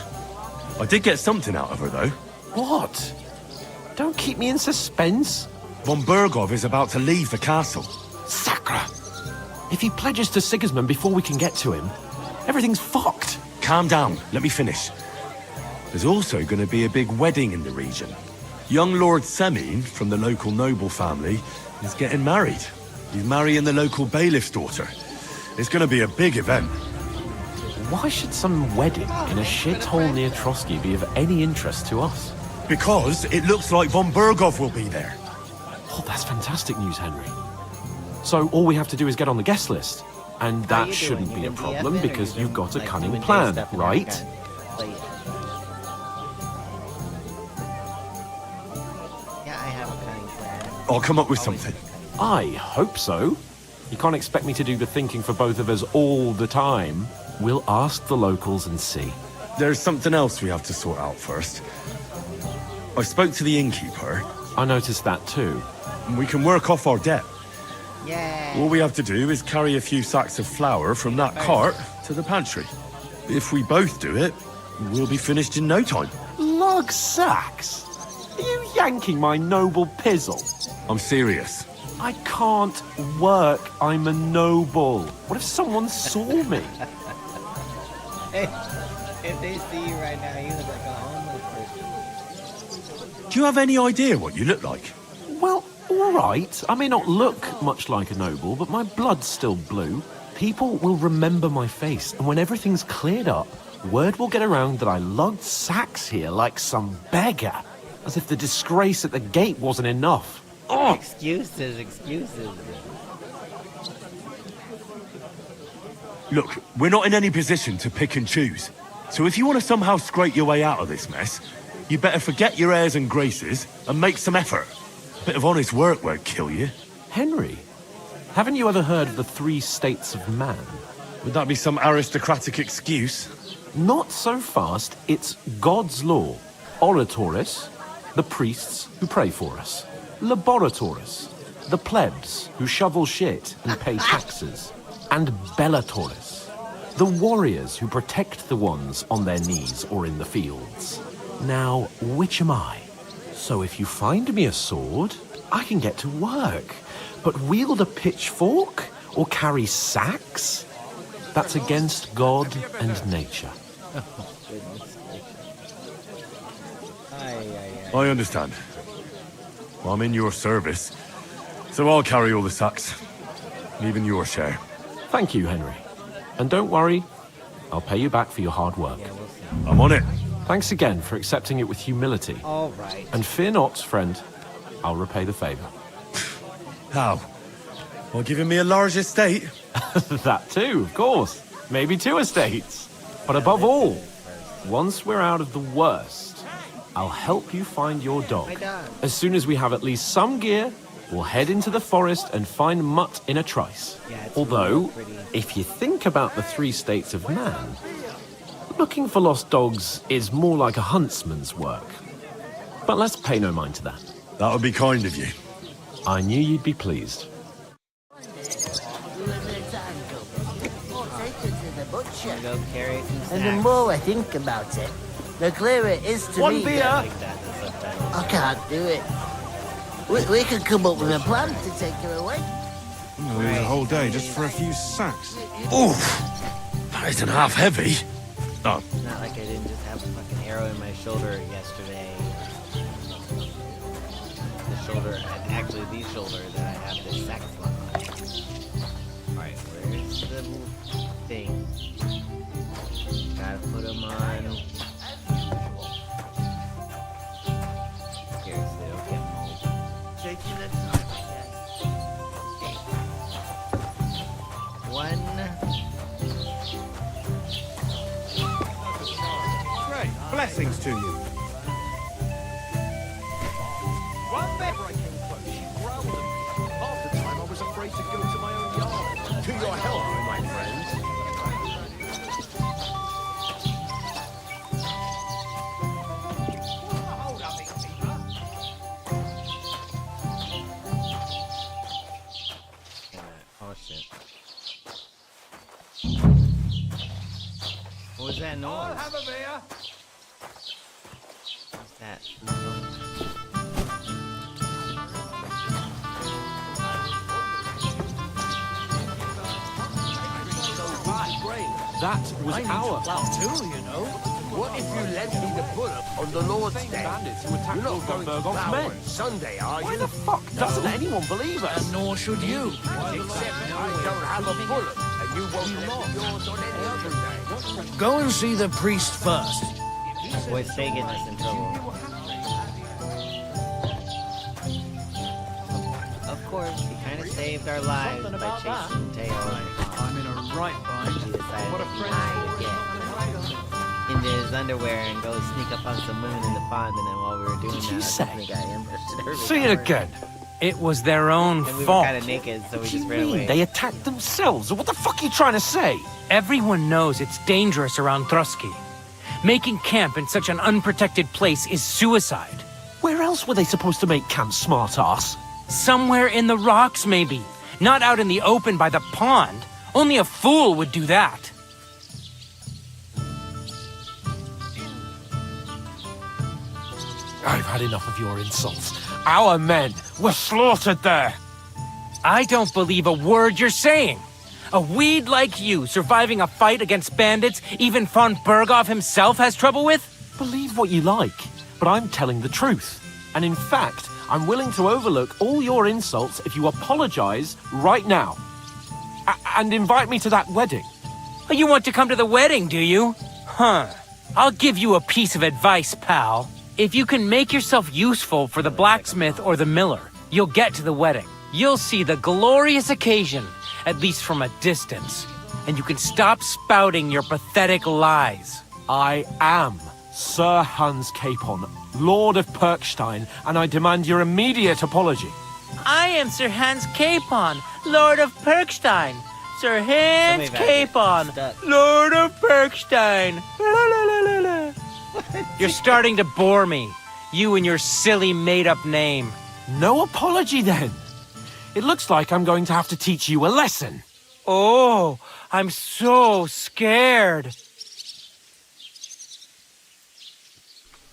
I did get something out of her, though.
What? Don't keep me in suspense.
Von Bergov is about to leave the castle.
Sacra! If he pledges to Sigismund before we can get to him, everything's fucked.
Calm down, let me finish. There's also going to be a big wedding in the region. Young Lord Semine, from the local noble family, is getting married. He's marrying the local bailiff's daughter. It's going to be a big event.
Why should some wedding in a shithole near Trotsky be of any interest to us?
Because it looks like von Bergov will be there.
Oh, that's fantastic news, Henry. So all we have to do is get on the guest list. And that shouldn't be a problem because you've got a cunning plan, right?
I'll come up with something.
I hope so. You can't expect me to do the thinking for both of us all the time. We'll ask the locals and see.
There's something else we have to sort out first. I spoke to the innkeeper.
I noticed that too.
We can work off our debt.
Yeah.
All we have to do is carry a few sacks of flour from that cart to the pantry. If we both do it, we'll be finished in no time.
Lug sacks? Are you yanking my noble pizzle?
I'm serious.
I can't work. I'm a noble. What if someone saw me?
If they see you right now, you look like a homeless person.
Do you have any idea what you look like?
Well, all right. I may not look much like a noble, but my blood's still blue. People will remember my face, and when everything's cleared up, word will get around that I lugged sacks here like some beggar. As if the disgrace at the gate wasn't enough. Oh!
Excuses.
Look, we're not in any position to pick and choose. So if you want to somehow scrape your way out of this mess, you better forget your airs and graces and make some effort. A bit of honest work won't kill you.
Henry, haven't you ever heard of the 3 states of man?
Would that be some aristocratic excuse?
Not so fast. It's God's law. Oratoris, the priests who pray for us. Laboratoris, the plebs who shovel shit and pay taxes. And Bellatoris, the warriors who protect the ones on their knees or in the fields. Now, which am I? So if you find me a sword, I can get to work. But wield a pitchfork or carry sacks? That's against God and nature.
I understand. Well, I'm in your service, so I'll carry all the sacks, even your share.
Thank you, Henry. And don't worry, I'll pay you back for your hard work.
I'm on it.
Thanks again for accepting it with humility.
All right.
And fear not, friend, I'll repay the favor.
How? By giving me a large estate?
That too, of course. Maybe 2 estates. But above all, once we're out of the worst, I'll help you find your dog. As soon as we have at least some gear, we'll head into the forest and find Mutt in a trice. Although, if you think about the 3 states of man, looking for lost dogs is more like a huntsman's work. But let's pay no mind to that.
That would be kind of you.
I knew you'd be pleased.
Go carry some
And the
snacks.
more I think about it, the clearer it is to
One
me.
beer.
that I can't do it. We could come up with a plan to take her away.
We'll lose a whole day just for a few sacks.
Oof! That isn't half heavy. Oh.
It's not like I didn't just have a fucking arrow in my shoulder yesterday. The shoulder, actually the shoulder that I have this sack slung on. Alright, where's the thing? Gotta put them on. Seriously, okay. One.
Great. Blessings to you.
Right back where I came close, she growled at me. Half the time I was afraid to go to my own yard. To your help, my friends.
Hold
What's that noise?
I'll have a beer.
What's that?
That was our
too, you know.
What if you lent me the bullet on the Lord's Day?
bandits who attacked
You're not
Lord
going to
Burgoff's
Bower
men.
on Sunday, are
Why
you?
the fuck doesn't anyone believe us?
And nor should you.
Except I don't have a bullet, and you won't let me yours on any other day.
Go and see the priest first.
Boy, stay getting us in trouble. Of course, he kind of saved our lives by chasing Teo.
I'm in a right bind.
He decided to get into his underwear and go sneak up on some women in the pond, and then while we were doing
Did
that,
you say?
we got ambushed.
Say it again.
It was their own
And we were
fault.
kind of naked, so we
What do
just
you
ran
mean?
away.
They attacked themselves? What the fuck are you trying to say?
Everyone knows it's dangerous around Trotsky. Making camp in such an unprotected place is suicide.
Where else were they supposed to make camp, smartass?
Somewhere in the rocks, maybe. Not out in the open by the pond. Only a fool would do that.
I've had enough of your insults. Our men were slaughtered there.
I don't believe a word you're saying. A weed like you surviving a fight against bandits even von Berghoff himself has trouble with?
Believe what you like, but I'm telling the truth. And in fact, I'm willing to overlook all your insults if you apologize right now. And invite me to that wedding.
Oh, you want to come to the wedding, do you? Huh. I'll give you a piece of advice, pal. If you can make yourself useful for the blacksmith or the miller, you'll get to the wedding. You'll see the glorious occasion, at least from a distance. And you can stop spouting your pathetic lies.
I am Sir Hans Capon, Lord of Perkstein, and I demand your immediate apology.
I am Sir Hans Capon, Lord of Perkstein. Sir Hans
Somebody back here.
Capon,
Stuck.
Lord of Perkstein. La, la, la, la, la. You're starting to bore me. You and your silly made-up name.
No apology then. It looks like I'm going to have to teach you a lesson.
Oh, I'm so scared.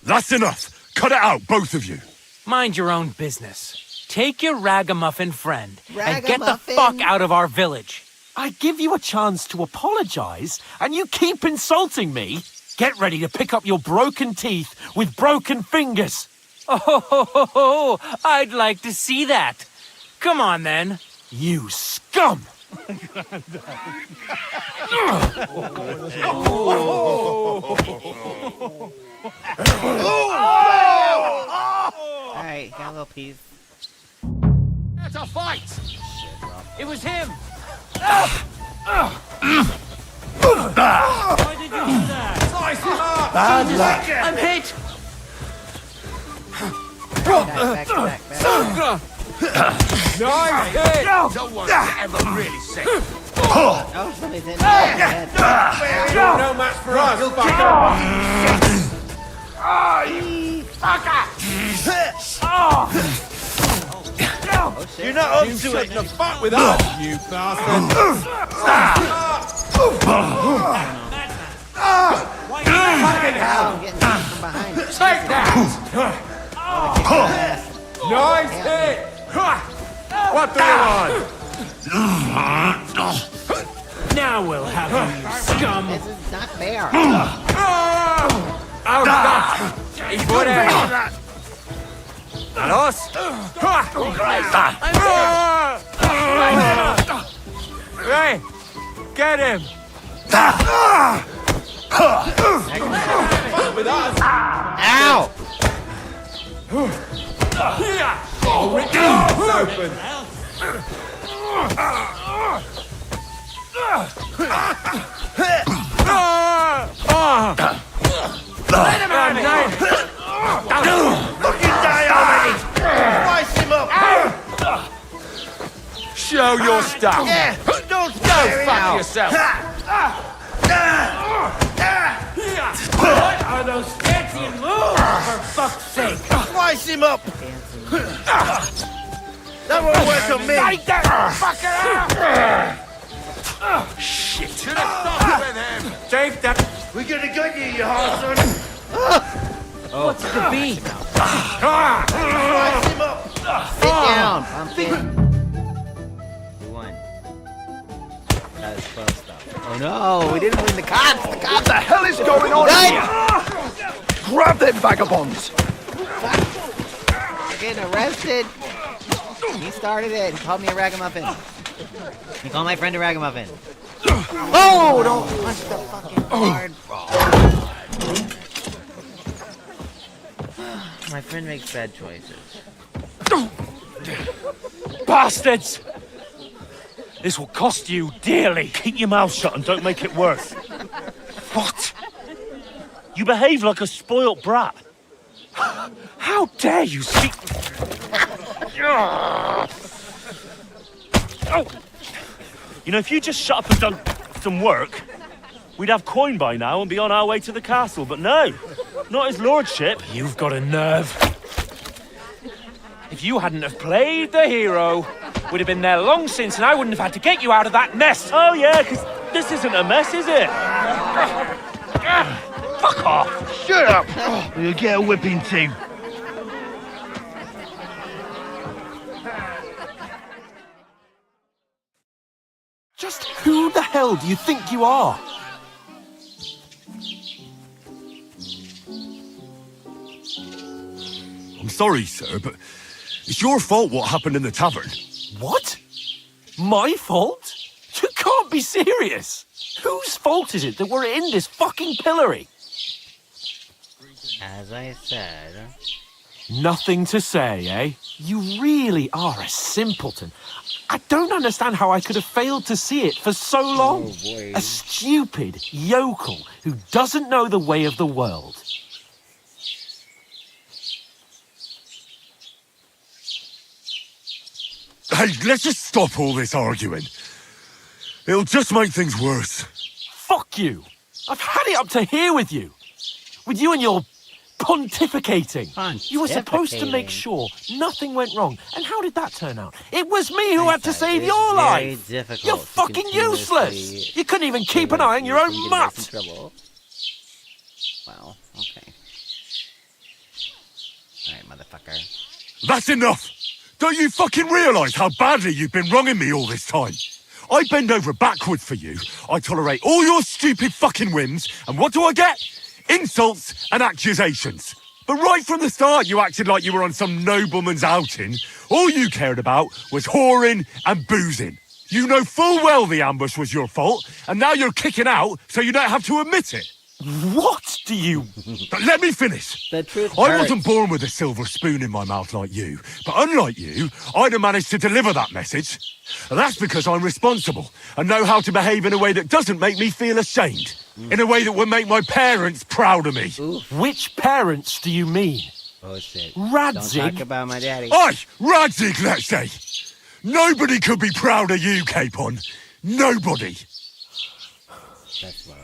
That's enough! Cut it out, both of you!
Mind your own business. Take your ragamuffin friend and get the
Ragamuffin?
fuck out of our village.
I give you a chance to apologize, and you keep insulting me. Get ready to pick up your broken teeth with broken fingers.
Oh, I'd like to see that. Come on, then.
You scum!
Alright, got a little piece.
It's a fight!
It was him.
Why did you do that? Slice him up!
Bad luck.
I'm hit.
Back.
Nice hit! No one ever really said.
Oh, somebody's in there.
You're no match for us, fucker.
You fucker!
You're not up to it.
shouldn't have fought with us, you bastard!
Fucking hell.
I'm getting hit from behind.
Take that! Nice hit! What do you want?
Now we'll have you, scum.
This is not fair.
Oh, God! Put it! Los! Hey! Get him!
With us.
Ow!
Oh, Rick, it's open!
Let him have it. Fucking die already. Slice him up.
Show your stuff!
Yeah. Don't
Go
scare him.
fuck yourself!
What are those fancy moves, for fuck's sake?
Slice him up. That won't work on me.
Take that fucker out! Shit! Should have stopped with him! Take that
We're gonna get you, you son!
What's it to be?
Rise him up!
Sit down, pumpkin. We won. That was close stuff. Oh no, we didn't win the cops! The cops!
What the hell is going on here? Grab them vagabonds!
We're getting arrested. He started it. He called me a ragamuffin. He called my friend a ragamuffin. Oh, don't punch the fucking card. My friend makes bad choices.
Bastards! This will cost you dearly. Keep your mouth shut and don't make it worse. What? You behave like a spoilt brat. How dare you speak... Oh. You know, if you just shut up and done some work, we'd have coin by now and be on our way to the castle. But no, not his lordship.
You've got a nerve. If you hadn't have played the hero, we'd have been there long since, and I wouldn't have had to get you out of that mess.
Oh yeah, because this isn't a mess, is it? Fuck off!
Shut up! You'll get a whipping too.
Just who the hell do you think you are?
I'm sorry, sir, but it's your fault what happened in the tavern.
What? My fault? You can't be serious. Whose fault is it that we're in this fucking pillory?
As I said...
Nothing to say, eh? You really are a simpleton. I don't understand how I could have failed to see it for so long.
Oh, boy.
A stupid yokel who doesn't know the way of the world.
Hey, let's just stop all this arguing. It'll just make things worse.
Fuck you! I've had it up to here with you. With you and your pontificating. You were supposed to make sure nothing went wrong. And how did that turn out? It was me who had to save your life. You're fucking useless. You couldn't even keep an eye on your own mutt.
Well, okay. Alright, motherfucker.
That's enough! Don't you fucking realise how badly you've been wronging me all this time? I bend over backwards for you, I tolerate all your stupid fucking whims, and what do I get? Insults and accusations. But right from the start you acted like you were on some nobleman's outing. All you cared about was whoring and boozing. You know full well the ambush was your fault, and now you're kicking out so you don't have to admit it.
What do you...
But let me finish.
The truth
I
hurts.
wasn't born with a silver spoon in my mouth like you, but unlike you, I'd have managed to deliver that message. And that's because I'm responsible and know how to behave in a way that doesn't make me feel ashamed. In a way that would make my parents proud of me.
Oof.
Which parents do you mean?
Oh shit.
Radzig?
Don't talk about my daddy.
Aye, Radzig, let's say. Nobody could be proud of you, Capon. Nobody.
That's low.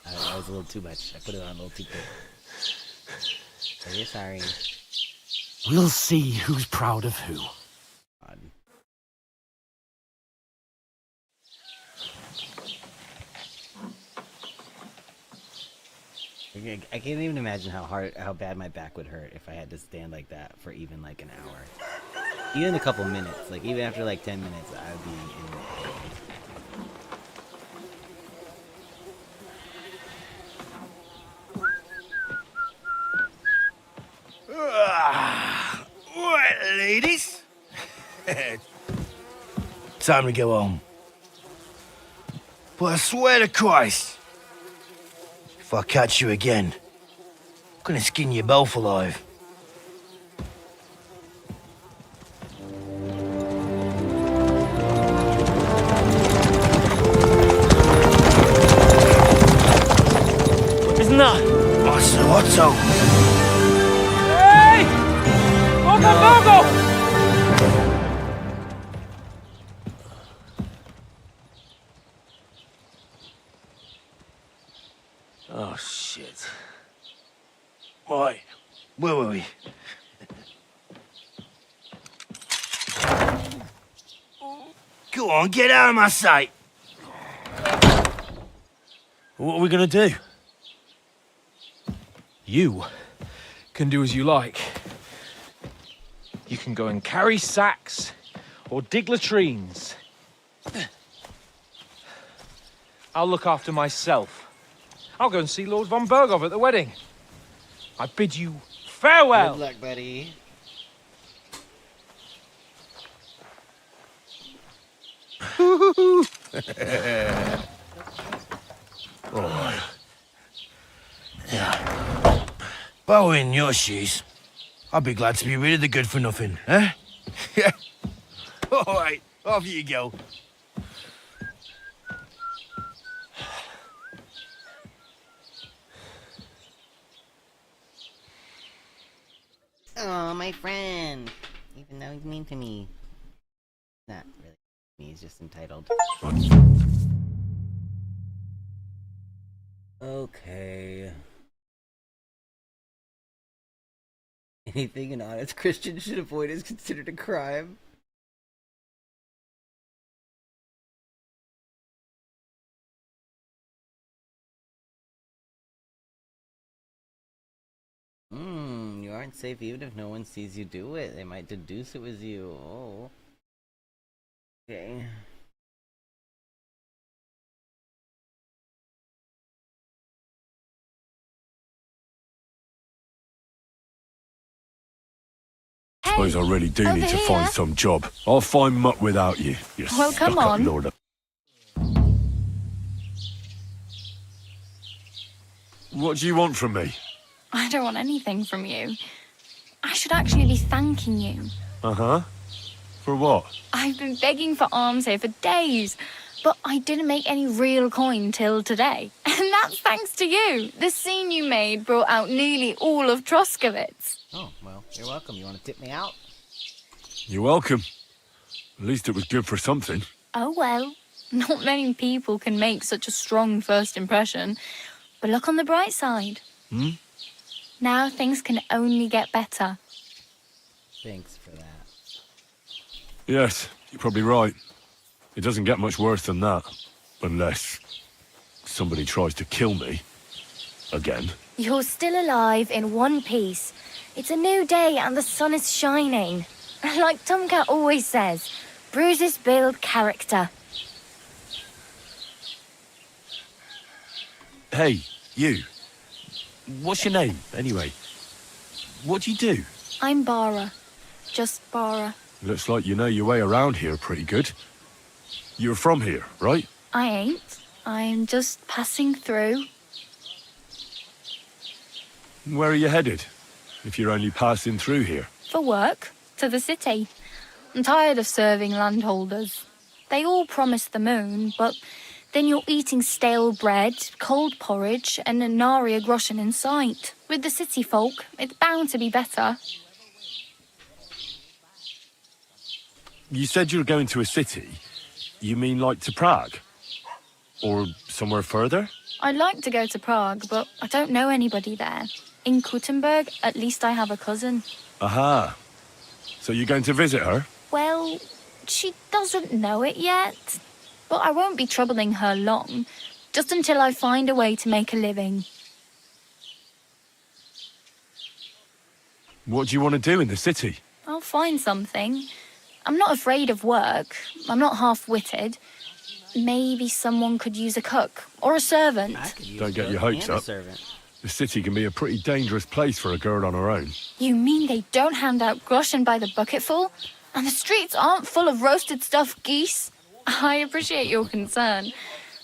That was a little too much. I put it on a little too quick. Very sorry.
We'll see who's proud of who.
I can't even imagine how bad my back would hurt if I had to stand like that for even like an hour. Even a couple minutes. Like even after like 10 minutes, I would be in
Right, ladies. Time to go home. But I swear to Christ, if I catch you again, I'm gonna skin you both alive.
Isn't that...
Otto.
Hey! Go!
Oh, shit. Right, where were we? Go on, get out of my sight. What are we gonna do?
You can do as you like. You can go and carry sacks or dig latrines. I'll look after myself. I'll go and see Lord von Berghoff at the wedding. I bid you farewell.
Good luck, buddy.
Oh. Yeah. If I were in your shoes, I'd be glad to be rid of the good for nothing, eh? Yeah. All right, off you go.
Oh, my friend. Even though he's mean to me. Not really. He's just entitled. Okay. Anything an honest Christian should avoid is considered a crime. You aren't safe even if no one sees you do it. They might deduce it was you. Oh. Okay.
Suppose I really do need to find some job. I'll find muck without you. You
Well, come
stuck-up
on.
lord of- What do you want from me?
I don't want anything from you. I should actually be thanking you.
Uh-huh. For what?
I've been begging for alms here for days, but I didn't make any real coin till today. And that's thanks to you. The scene you made brought out nearly all of Troskowitz.
Oh, well, you're welcome. You want to tip me out?
You're welcome. At least it was good for something.
Oh well, not many people can make such a strong first impression. But look on the bright side. Now things can only get better.
Thanks for that.
Yes, you're probably right. It doesn't get much worse than that. Unless somebody tries to kill me. Again.
You're still alive in one piece. It's a new day and the sun is shining. Like Tomcat always says, bruises build character.
Hey, you. What's your name, anyway? What do you do?
I'm Bara. Just Bara.
Looks like you know your way around here pretty good. You're from here, right?
I ain't. I'm just passing through.
Where are you headed? If you're only passing through here.
For work. To the city. I'm tired of serving landholders. They all promise the moon, but then you're eating stale bread, cold porridge, and a nary a groschen in sight. With the city folk, it's bound to be better.
You said you were going to a city. You mean like to Prague? Or somewhere further?
I'd like to go to Prague, but I don't know anybody there. In Kuttenberg, at least I have a cousin.
Aha. So you're going to visit her?
Well, she doesn't know it yet. But I won't be troubling her long, just until I find a way to make a living.
What do you want to do in the city?
I'll find something. I'm not afraid of work. I'm not half-witted. Maybe someone could use a cook or a servant.
Don't get your hopes up. The city can be a pretty dangerous place for a girl on her own.
You mean they don't hand out groschen by the bucketful? And the streets aren't full of roasted stuffed geese? I appreciate your concern,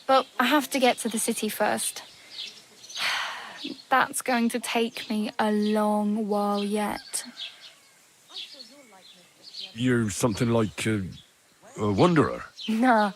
but I have to get to the city first. That's going to take me a long while yet.
You're something like a wanderer.
Nah,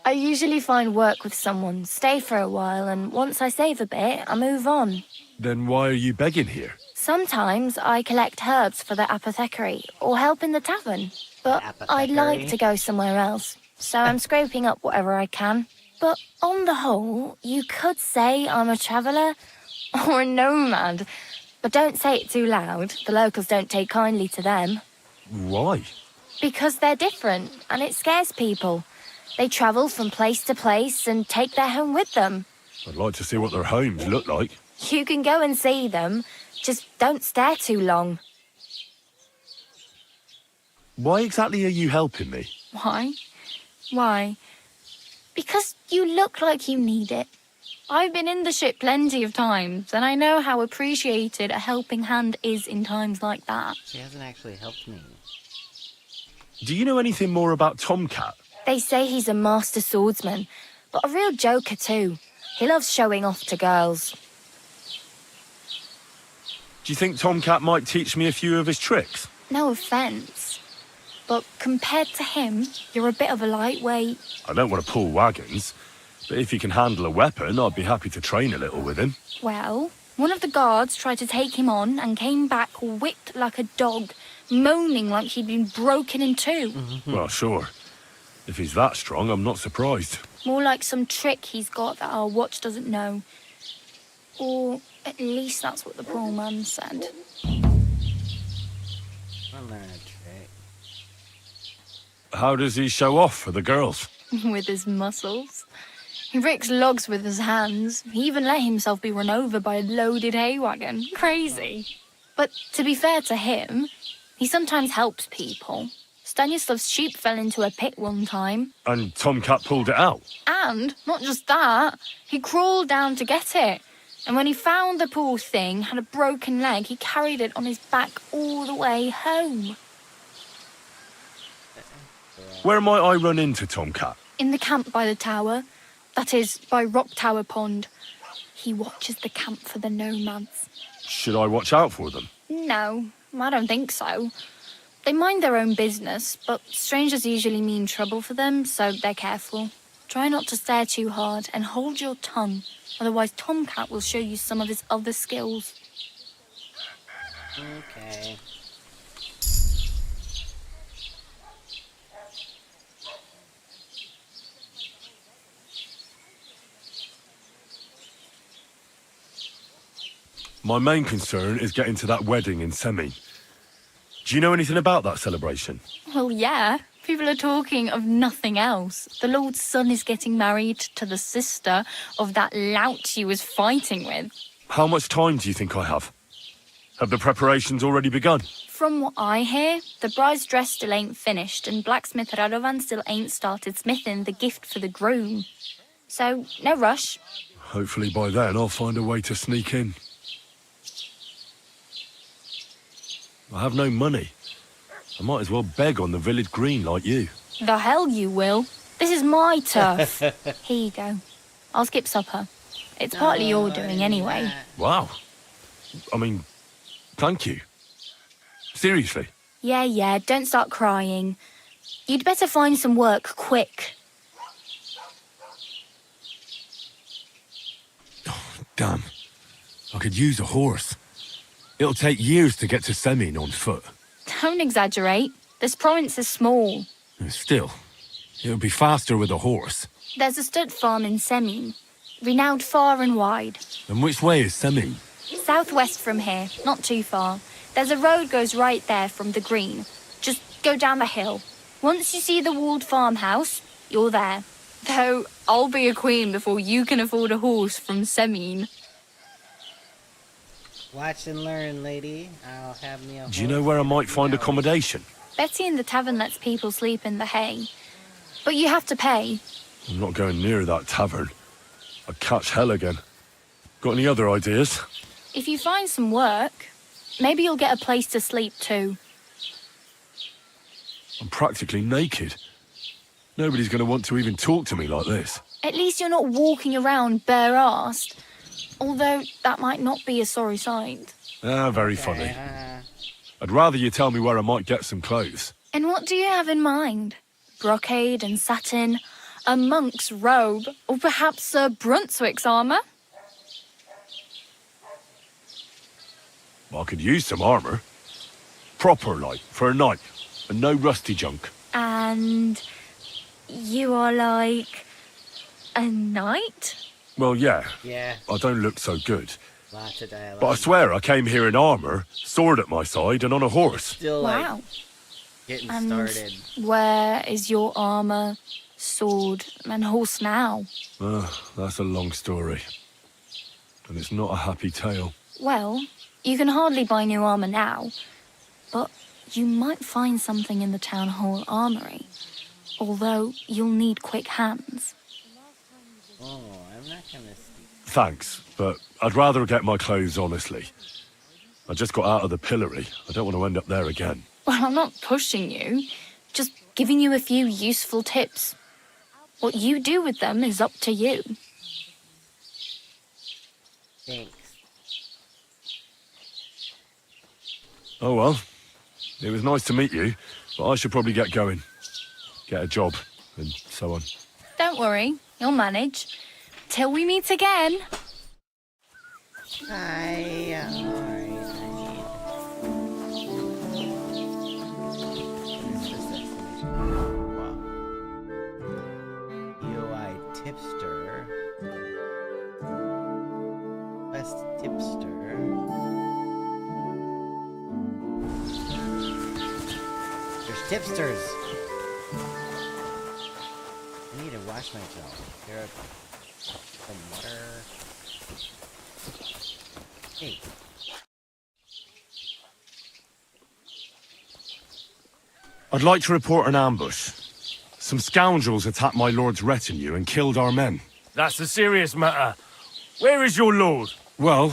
I usually find work with someone, stay for a while, and once I save a bit, I move on.
Then why are you begging here?
Sometimes I collect herbs for the apothecary or help in the tavern, but I'd like to go somewhere else, so I'm scraping up whatever I can. But on the whole, you could say I'm a traveller or a nomad, but don't say it too loud. The locals don't take kindly to them.
Why?
Because they're different, and it scares people. They travel from place to place and take their home with them.
I'd like to see what their homes look like.
You can go and see them. Just don't stare too long.
Why exactly are you helping me?
Why? Why? Because you look like you need it. I've been in the ship plenty of times, and I know how appreciated a helping hand is in times like that.
She hasn't actually helped me.
Do you know anything more about Tomcat?
They say he's a master swordsman, but a real joker too. He loves showing off to girls.
Do you think Tomcat might teach me a few of his tricks?
No offence, but compared to him, you're a bit of a lightweight.
I don't want to pull wagons, but if he can handle a weapon, I'd be happy to train a little with him.
Well, one of the guards tried to take him on and came back whipped like a dog, moaning like he'd been broken in two.
Well, sure. If he's that strong, I'm not surprised.
More like some trick he's got that our watch doesn't know. Or at least that's what the poor man said.
I'll learn a trick.
How does he show off for the girls?
With his muscles. He ricks logs with his hands. He even let himself be run over by a loaded hay wagon. Crazy. But to be fair to him, he sometimes helps people. Stanislav's sheep fell into a pit one time.
And Tomcat pulled it out?
And, not just that, he crawled down to get it. And when he found the poor thing had a broken leg, he carried it on his back all the way home.
Where might I run into Tomcat?
In the camp by the tower. That is, by Rock Tower Pond. He watches the camp for the nomads.
Should I watch out for them?
No, I don't think so. They mind their own business, but strangers usually mean trouble for them, so they're careful. Try not to stare too hard and hold your tongue, otherwise Tomcat will show you some of his other skills.
Okay.
My main concern is getting to that wedding in Semi. Do you know anything about that celebration?
Well, yeah. People are talking of nothing else. The Lord's son is getting married to the sister of that lout he was fighting with.
How much time do you think I have? Have the preparations already begun?
From what I hear, the bride's dress still ain't finished and blacksmith Radovan still ain't started smithing the gift for the groom. So, no rush.
Hopefully by then I'll find a way to sneak in. I have no money. I might as well beg on the village green like you.
The hell you will. This is my turf. Here you go. I'll skip supper. It's partly your doing anyway.
Wow. I mean, thank you. Seriously.
Yeah, don't start crying. You'd better find some work quick.
Damn. I could use a horse. It'll take years to get to Semin on foot.
Don't exaggerate. This province is small.
Still, it'll be faster with a horse.
There's a stud farm in Semin, renowned far and wide.
And which way is Semin?
Southwest from here, not too far. There's a road goes right there from the green. Just go down the hill. Once you see the walled farmhouse, you're there. Though, I'll be a queen before you can afford a horse from Semin.
Watch and learn, lady. I'll have me a
Do you know where I might find accommodation?
Betty in the tavern lets people sleep in the hay. But you have to pay.
I'm not going near that tavern. I'd catch hell again. Got any other ideas?
If you find some work, maybe you'll get a place to sleep too.
I'm practically naked. Nobody's going to want to even talk to me like this.
At least you're not walking around bare-assed. Although that might not be a sorry sight.
Very funny. I'd rather you tell me where I might get some clothes.
And what do you have in mind? Brocade and satin, a monk's robe, or perhaps Sir Brunswick's armour?
I could use some armour. Proper, like, for a night. And no rusty junk.
And you are like a knight?
Well, yeah.
Yeah.
I don't look so good.
Lots of dialogue.
But I swear I came here in armour, sword at my side, and on a horse.
Still,
Wow.
Getting
And
started.
where is your armour, sword, and horse now?
That's a long story. and it's not a happy tale.
Well, you can hardly buy new armor now, but you might find something in the town hall armory. Although you'll need quick hands.
Oh, I'm not gonna...
Thanks, but I'd rather get my clothes honestly. I just got out of the pillory. I don't want to end up there again.
Well, I'm not pushing you, just giving you a few useful tips. What you do with them is up to you.
Thanks.
Oh well, it was nice to meet you, but I should probably get going. Get a job, and so on.
Don't worry, you'll manage. Till we meet again.
UI tipster. Best tipster. There's tipsters. I need to wash myself. There are some water. Hey.
I'd like to report an ambush. Some scoundrels attacked my lord's retinue and killed our men.
That's a serious matter. Where is your lord?
Well,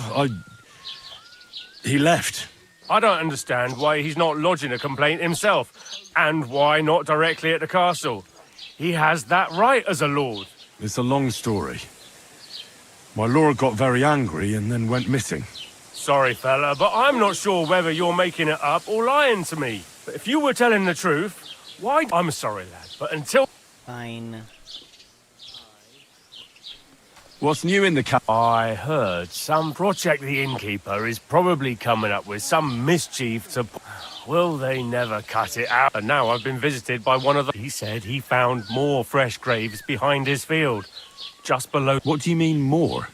he left.
I don't understand why he's not lodging a complaint himself, and why not directly at the castle. He has that right as a lord.
It's a long story. My lord got very angry and then went missing.
Sorry, fella, but I'm not sure whether you're making it up or lying to me. But if you were telling the truth, why... I'm sorry, lad, but until...
Fine.
What's new in the cap?
I heard some Project the Innkeeper is probably coming up with some mischief to... Will they never cut it out? And now I've been visited by one of the... He said he found more fresh graves behind his field, just below...
What do you mean, more?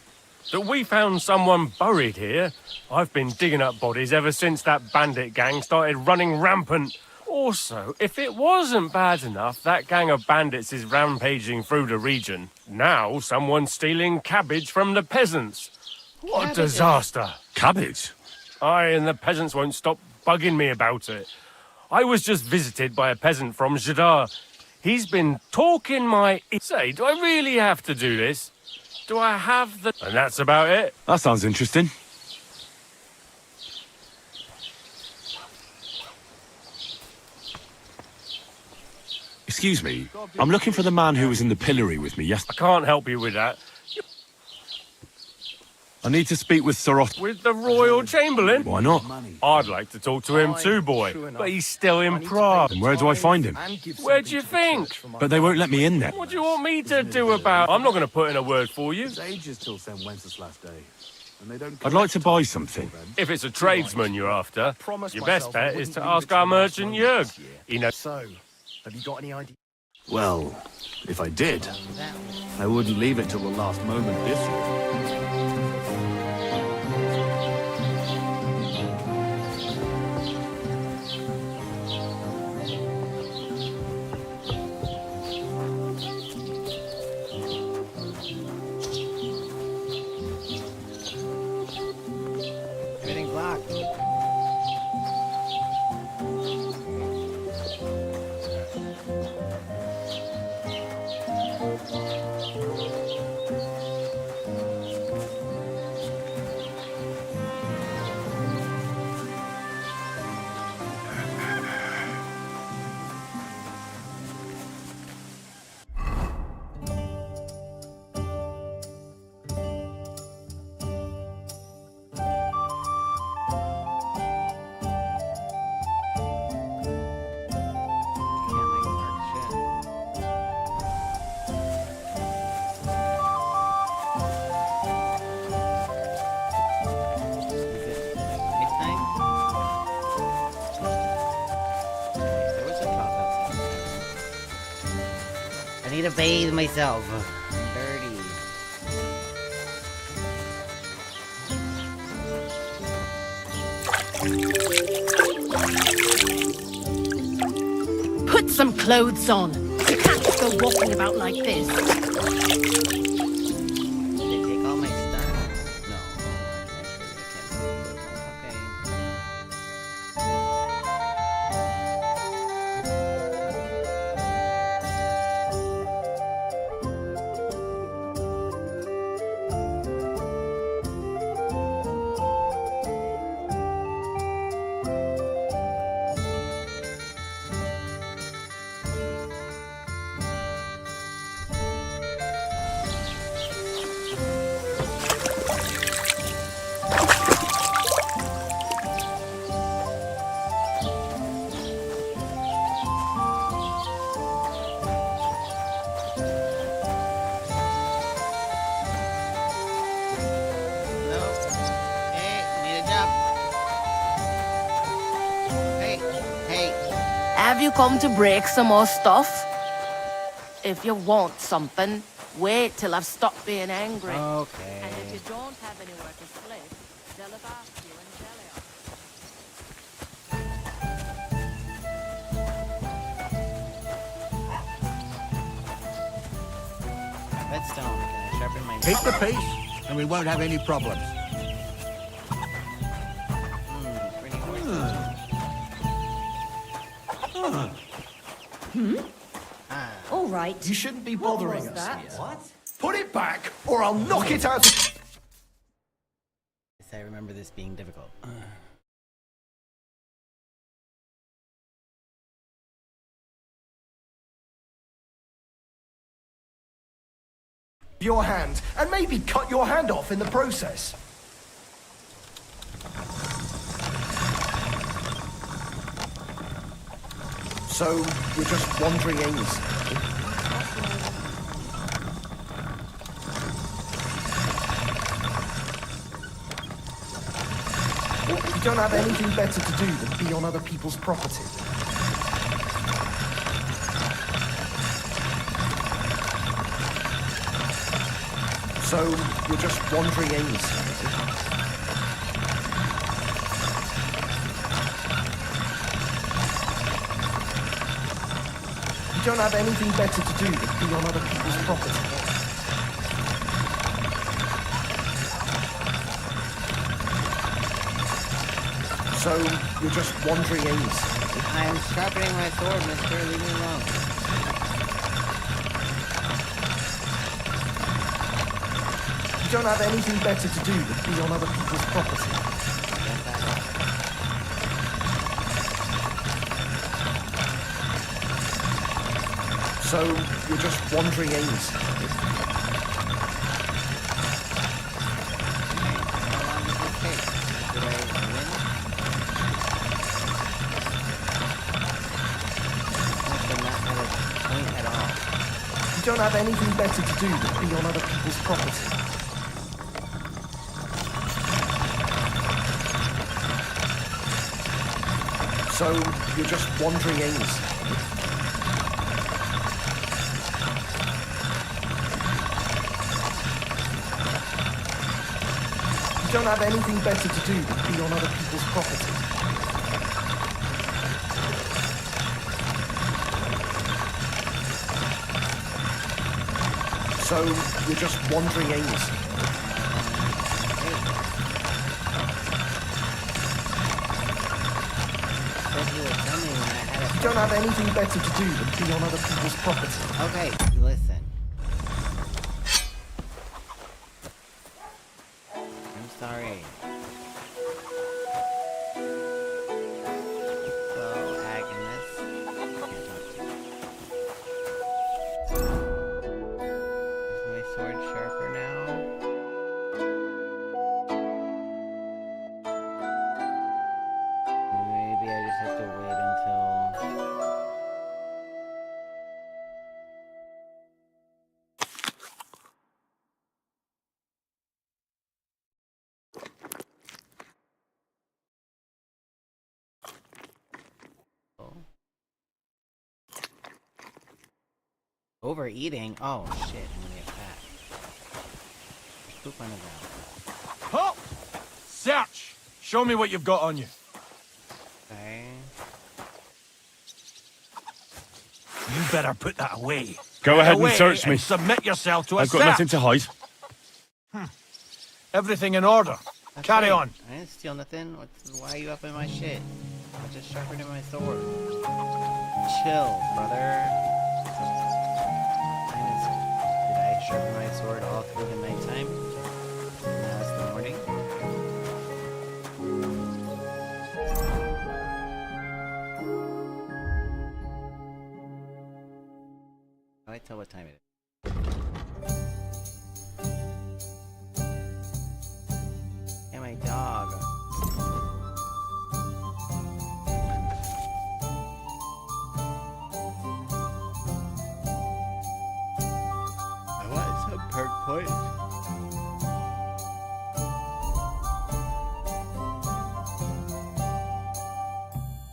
That we found someone buried here. I've been digging up bodies ever since that bandit gang started running rampant. Also, if it wasn't bad enough, that gang of bandits is rampaging through the region. Now someone's stealing cabbage from the peasants. What a disaster.
Cabbage?
Aye, and the peasants won't stop bugging me about it. I was just visited by a peasant from Jadar. He's been talking my... Say, do I really have to do this? Do I have the... And that's about it.
That sounds interesting. Excuse me, I'm looking for the man who was in the pillory with me yesterday.
I can't help you with that.
I need to speak with Sir Otto.
With the Royal Chamberlain?
Why not?
I'd like to talk to him too, boy. But he's still in Prague.
And where do I find him?
Where do you think?
But they won't let me in there.
What do you want me to do about... I'm not going to put in a word for you.
It's ages till St. Wenceslas Day. And they don't...
I'd like to buy something.
If it's a tradesman you're after, your best bet is to ask our merchant Jörg. He knows...
So, have you got any idea?
Well, if I did, I wouldn't leave it till the last moment this year.
Everything's locked. I need to bathe myself. I'm dirty.
Put some clothes on. You can't just go walking about like this.
Did they take all my stuff? No.
Have you come to break some more stuff? If you want something, wait till I've stopped being angry.
Okay.
And if you don't have anywhere to sleep, they'll have asked you and jelly on.
Redstone. Can I sharpen my
Keep the peace, and we won't have any problems.
pretty horses.
All right.
You shouldn't be bothering
was
us
that?
here. What? Put it back, or I'll knock it out.
Yes, I remember this being difficult.
Your hand, and maybe cut your hand off in the process. So, you're just wandering aimlessly. You don't have anything better to do than be on other people's property. So, you're just wandering aimlessly. You don't have anything better to do than be on other people's property. So, you're just wandering aimlessly.
I am sharpening my sword, mister. Leave me alone.
You don't have anything better to do than be on other people's property. So, you're just wandering aimlessly. You don't have anything better to do than be on other people's property. So, you're just wandering aimlessly. You don't have anything better to do than be on other people's property. So, you're just wandering aimlessly. You don't have anything better to do than be on other people's property.
Okay, listen. I'm sorry. So, Agnes. Can't talk to you. Is my sword sharper now? Maybe I just have to wait until... Overeating? Oh shit, I'm gonna get fat. Poop on the ground.
Halt! Search! Show me what you've got on you.
Okay.
You better put that away.
Go
Put it
ahead and
away
search me.
Submit yourself to a
I've got
search.
nothing to hide.
Everything in order.
That's
Carry
right.
on.
I didn't steal nothing. Why are you up in my shit? I just sharpened my sword. Chill, brother. Did I sharpen my sword all through the nighttime? Now it's the morning. How do I tell what time it is? And my dog. I want some perk points.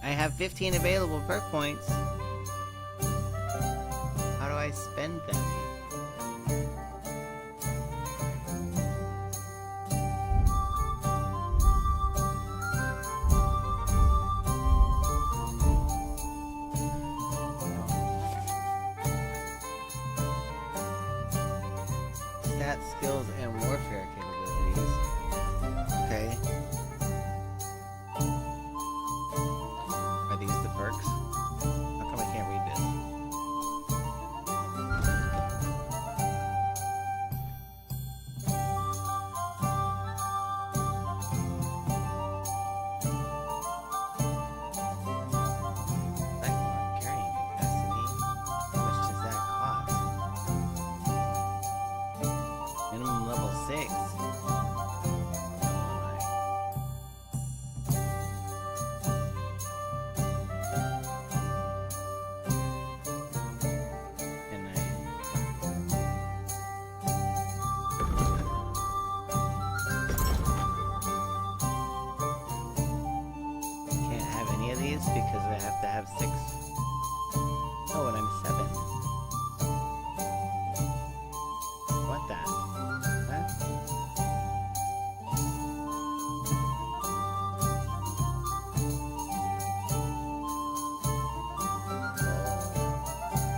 I have 15 available perk points. How do I spend them? Stats, skills, and warfare capabilities. Okay. Are these the perks? How come I can't read this? Platform carrying capacity. How much does that cost? Minimum level 6. Can't have any of these because I have to have 6. Oh, and I'm 7. What the? Huh?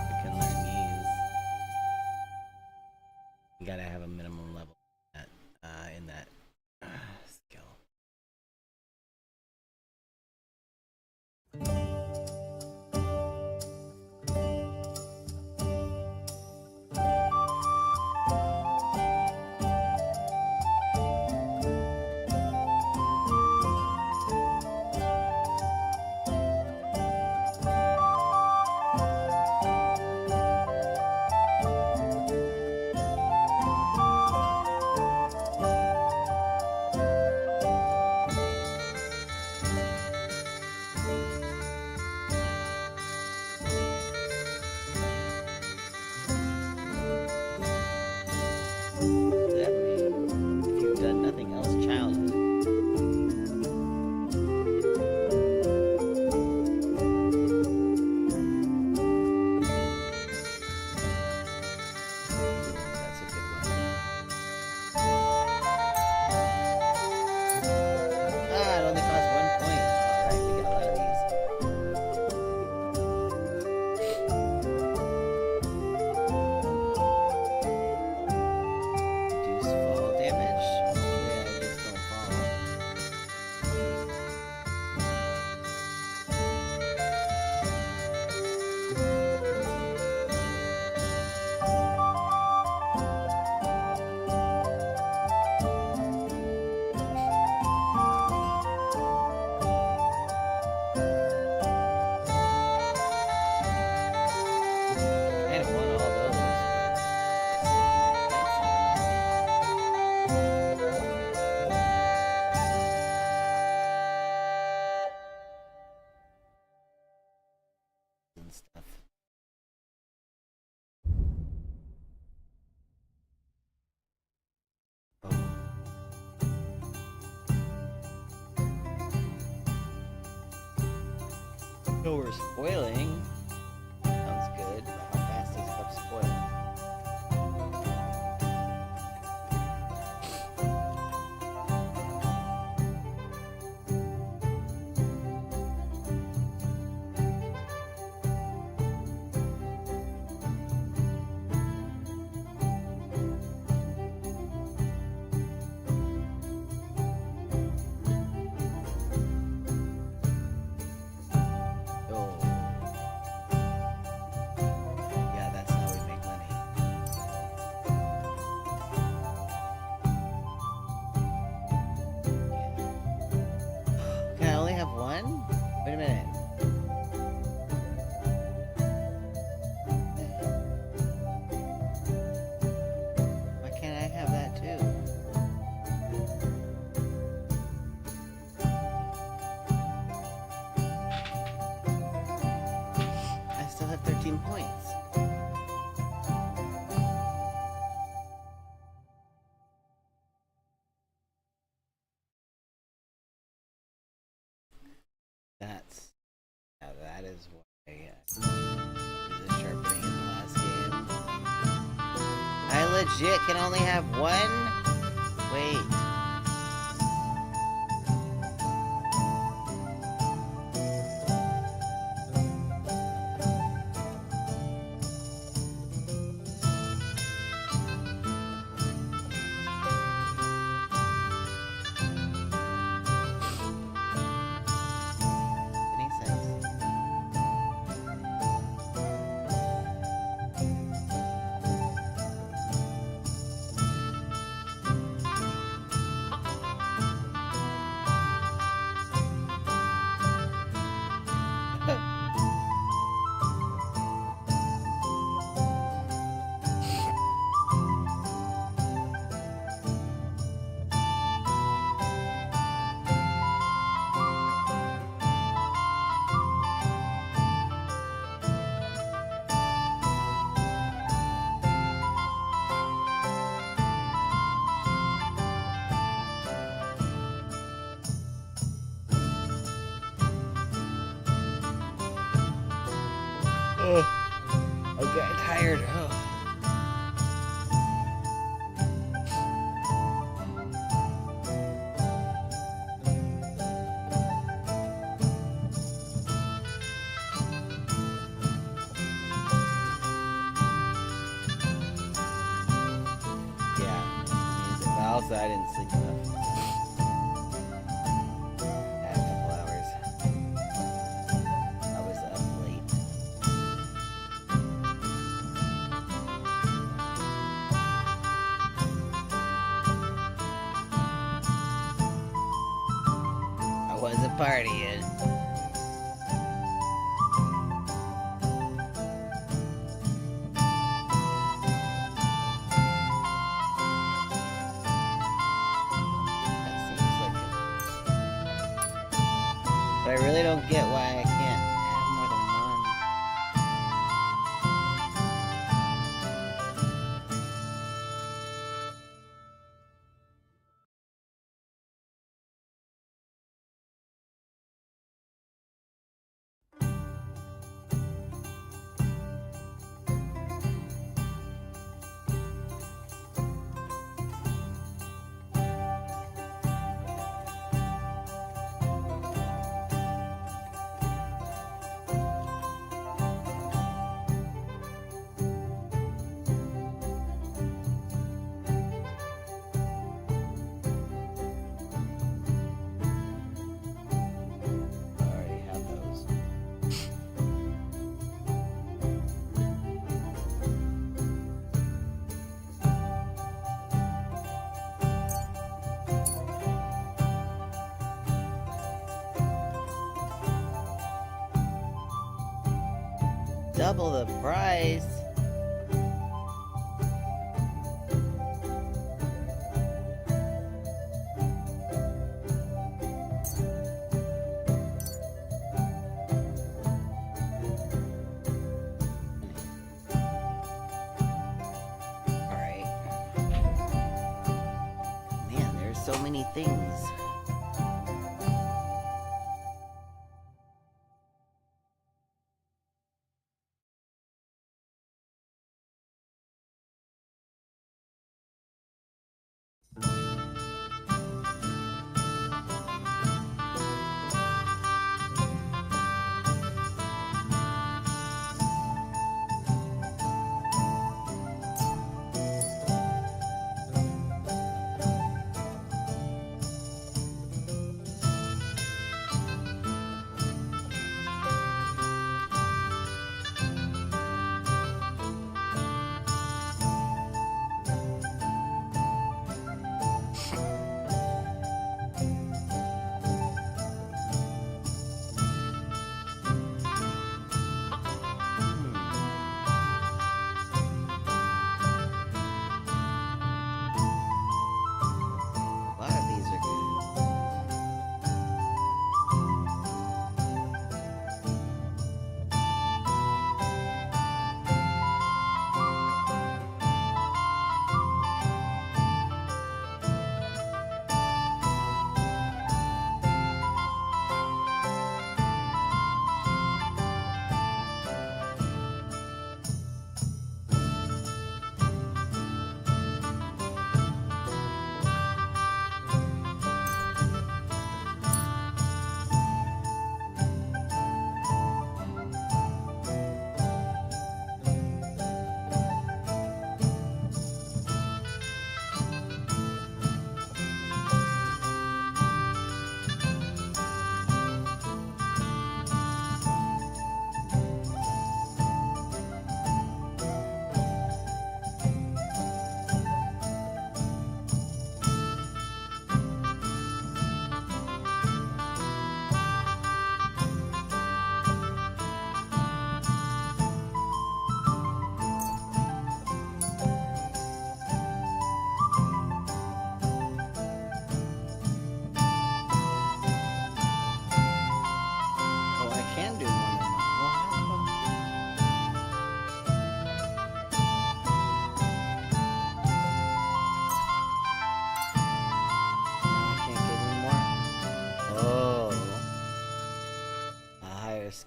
You can learn these. You gotta have a minimum level in that skill. That mean if you've done nothing else, childhood. That's a good one. Ah, it only costs 1 point. Alright, we get a lot of these. Reduce fall damage. Hopefully I just don't fall. I don't want all those. And stuff. So we're spoiling. Sounds good. How fast does stuff spoil? Oh. legit can only have one? Wait. I'm getting tired. Yeah, music. But also, I didn't sleep enough. Had a couple hours. I was up late. I wasn't partying. But I really don't get why I can't have more than one. I already have those. Double the price. Alright. Man, there's so many things.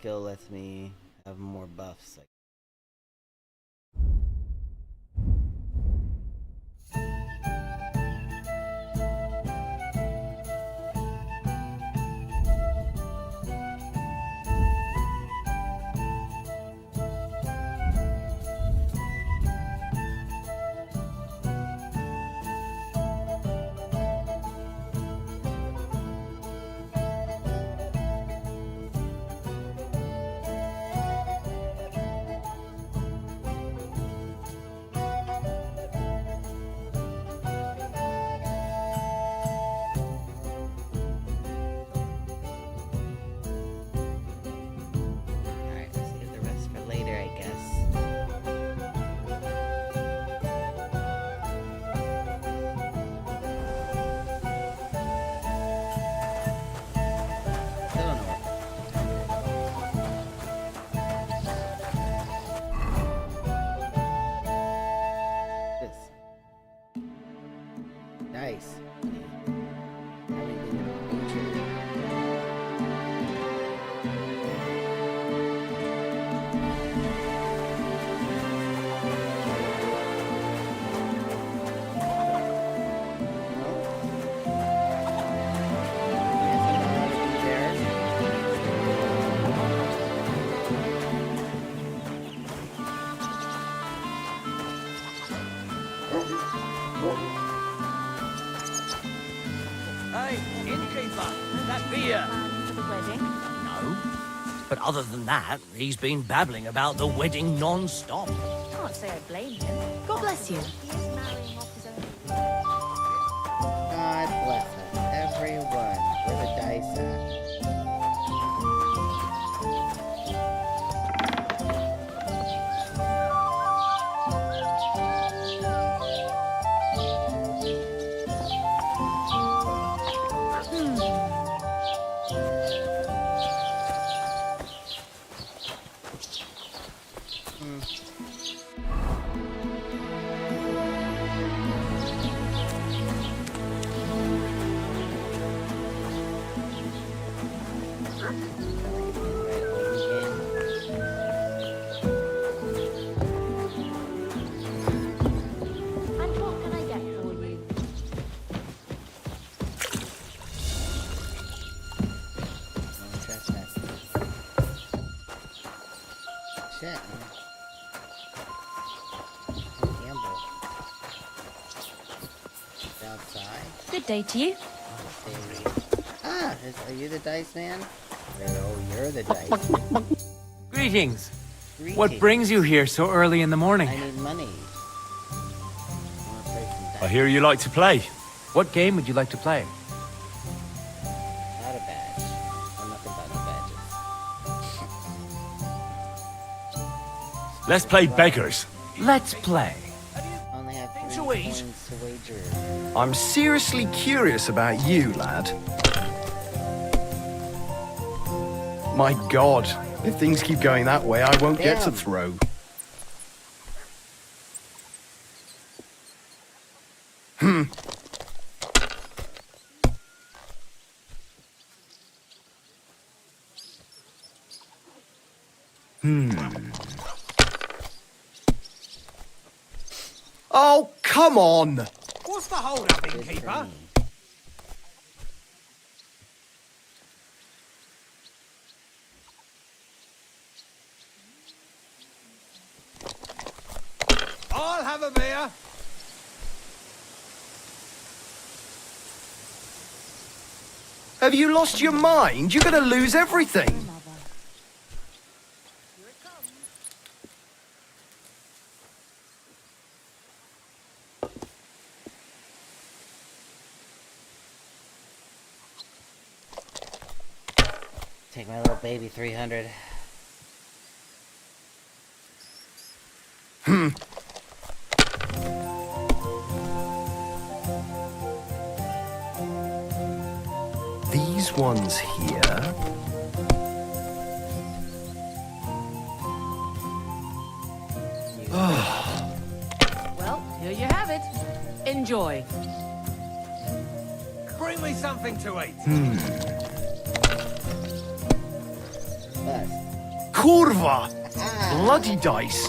skill lets me have more buffs. Nice.
Hey, innkeeper, that beer.
For the wedding?
No. But other than that, he's been babbling about the wedding non-stop.
Can't say I blame him. God bless you.
God bless us, everyone. Where the dice at?
And what can I get for you?
No trespassing. Shit, man. Gamble. It's outside.
Good day to you.
Are you the dice man? Oh, you're the dice.
Greetings. What brings you here so early in the morning?
I need money.
I hear you like to play.
What game would you like to play?
Not a badge. I'm nothing but no badges.
Let's play beggars.
Let's play.
I only have 3
To eat.
coins to wager.
I'm seriously curious about you, lad. My God, if things keep going that way, I won't get to
Damn.
throw. Oh, come on!
What's the hold-up, innkeeper? I'll have a beer.
Have you lost your mind? You're gonna lose everything.
Take my little baby 300.
These ones here.
Well, here you have it. Enjoy.
Bring me something to eat.
Bust.
Kurwa! Bloody dice!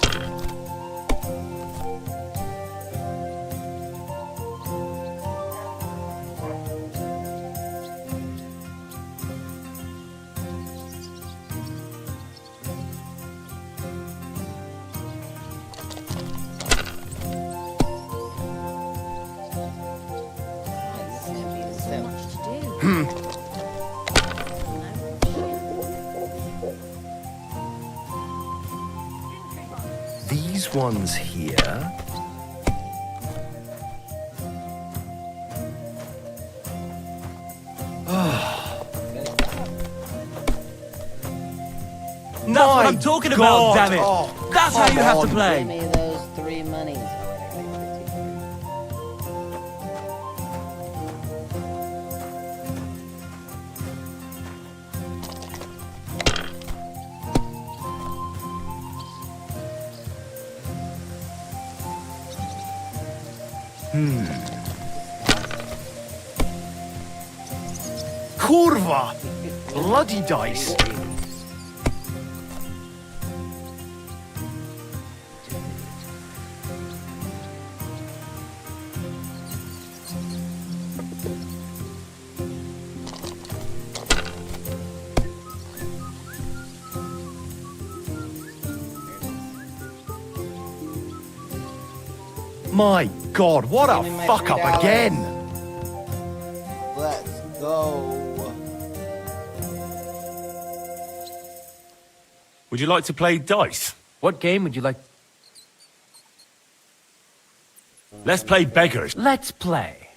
These ones here.
That's what I'm talking about, damn it!
Oh,
That's how you have to play.
Give me those 3 monies.
Kurwa! Bloody dice! My God, what a fuck up
$3.
again!
Let's go.
Would you like to play dice?
What game would you like?
Let's play beggars.
Let's play.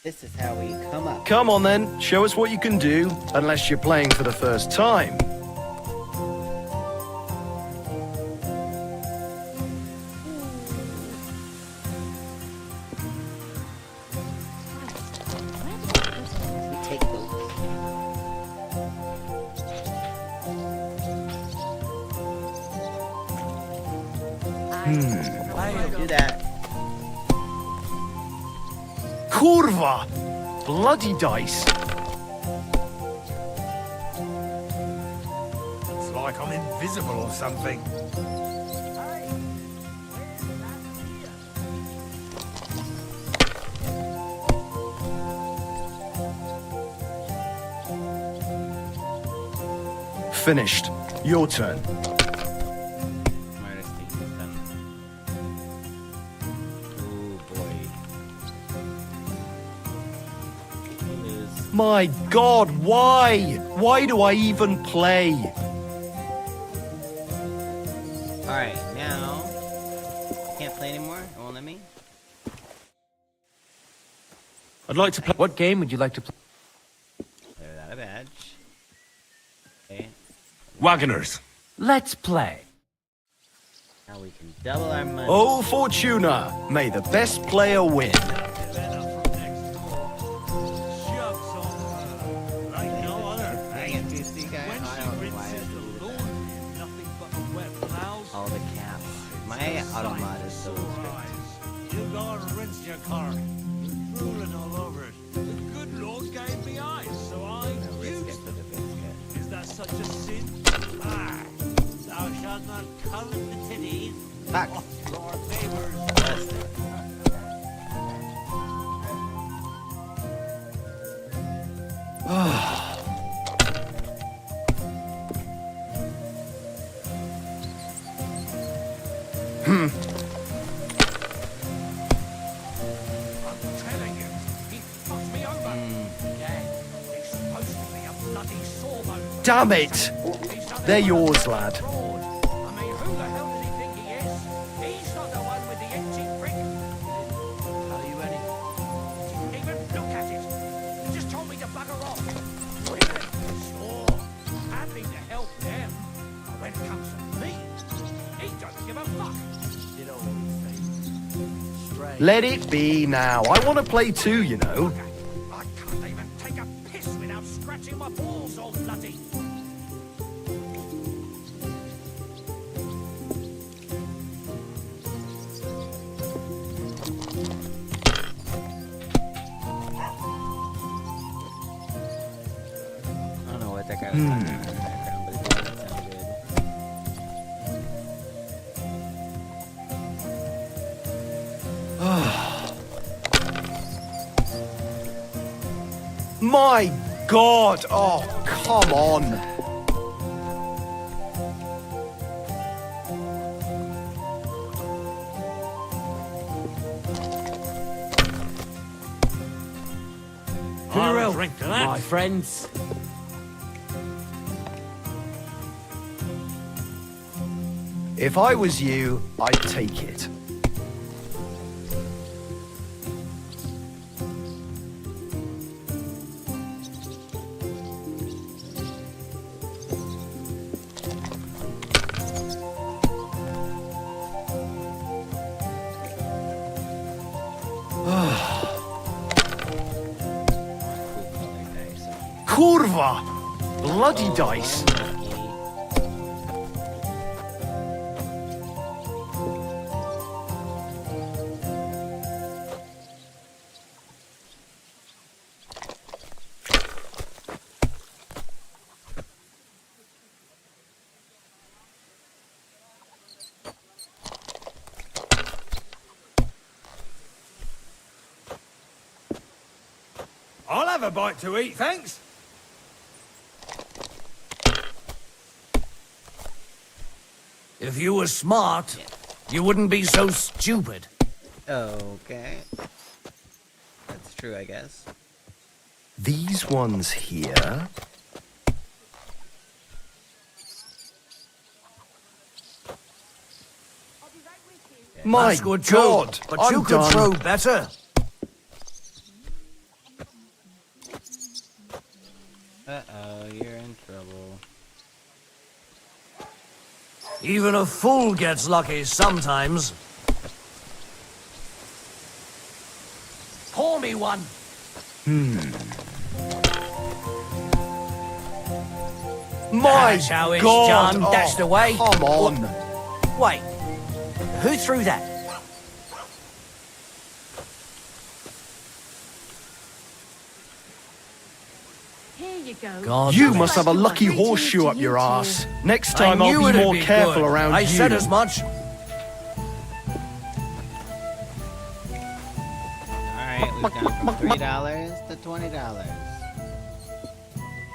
This is how we come up.
Come on then, show us what you can do, unless you're playing for the first time.
We take those. Do that.
Kurva! Bloody dice!
It's like I'm invisible or something.
Finished. Your turn.
Smartest thing he's done. Oh boy. Lose.
My God, why? Why do I even play?
Alright, now. Can't play anymore? It won't let me?
I'd like to play.
What game would you like to play?
Play without a badge. Okay.
Wagoners.
Let's play.
Now we can double our money.
Oh, Fortuna! May the best player win.
All the caps. My automat is so strict.
You go and rinse your car. You're drooling all over it. The good Lord gave me eyes, so I used them. Is that such a sin? Ah, thou shalt not covet the titties
Fuck.
of your neighbors. I'm telling you, he fucked me over. Yeah, he's supposed to be a bloody sawbone.
Damn it! They're yours, lad.
I mean, who the hell does he think he is? He's not the one with the empty brick. He didn't tell you anything. Didn't even look at it. He just told me to bugger off. Really? Sure. Happy to help them. But when it comes to me, he doesn't give a fuck. It always seems strange.
Let it be now. I want to play too, you know.
I can't even take a piss without scratching my balls all bloody.
I don't know what that guy was talking about in the background, but it did make sense.
My God! Oh, come on!
I'll drink to that, my friends.
If I was you, I'd take it. Kurva! Bloody dice!
I'll have a bite to eat, thanks.
If you were smart, you wouldn't be so stupid.
Okay. That's true, I guess.
These ones here... My
That's good too,
God!
but
I'm
you could
done.
throw better.
Uh-oh, you're in trouble.
Even a fool gets lucky sometimes. Pour me one.
My
That's how it's
God!
done. That's the way.
Come on!
Wait, who threw that?
Here you go.
God,
You
Just
must have a lucky horseshoe up your ass. Next time I'll be more careful around
I
you.
said as much.
Alright, we've gone from $3 to $20.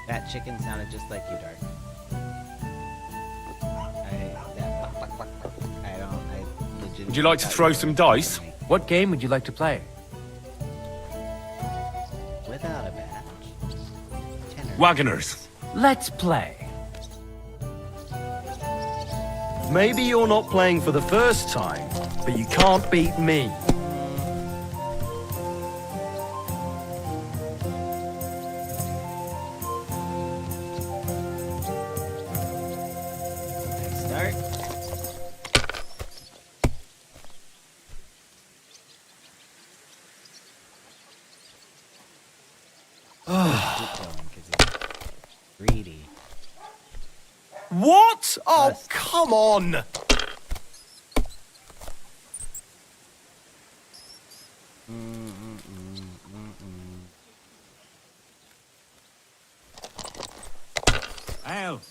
That chicken sounded just like you, Dark. I legitimately
Would you like to throw some dice?
What game would you like to play?
Without a badge.
Wagoners.
Let's play.
Maybe you're not playing for the first time, but you can't beat me.
Start. Greedy.
What? Oh, come on!
Al.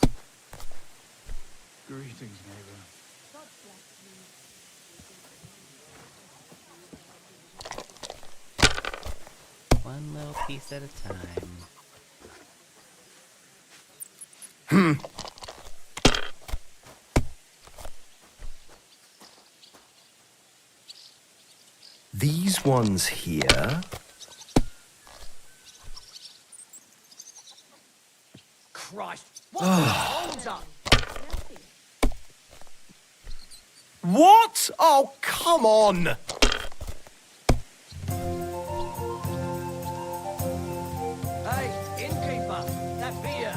Greetings, neighbor.
One little piece at a time.
These ones here...
Christ, what the hold up?
What? Oh, come on!
Hey, innkeeper, that beer.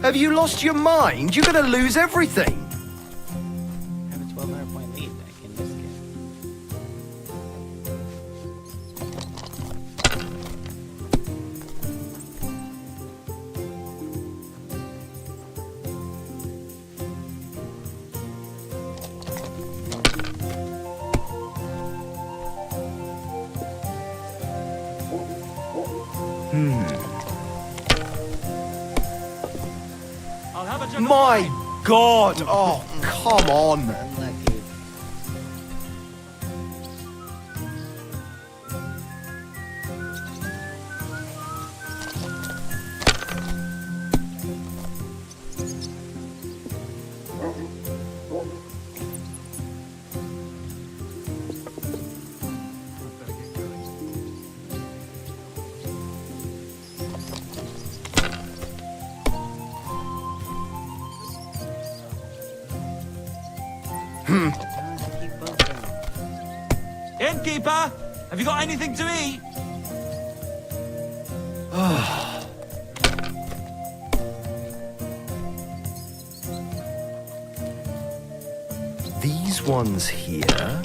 Have you lost your mind? You're gonna lose everything!
I have a 1,200 point lead. I can risk it.
My God! Oh, come on!
Unlucky.
Innkeeper, have you got anything to eat?
These ones here.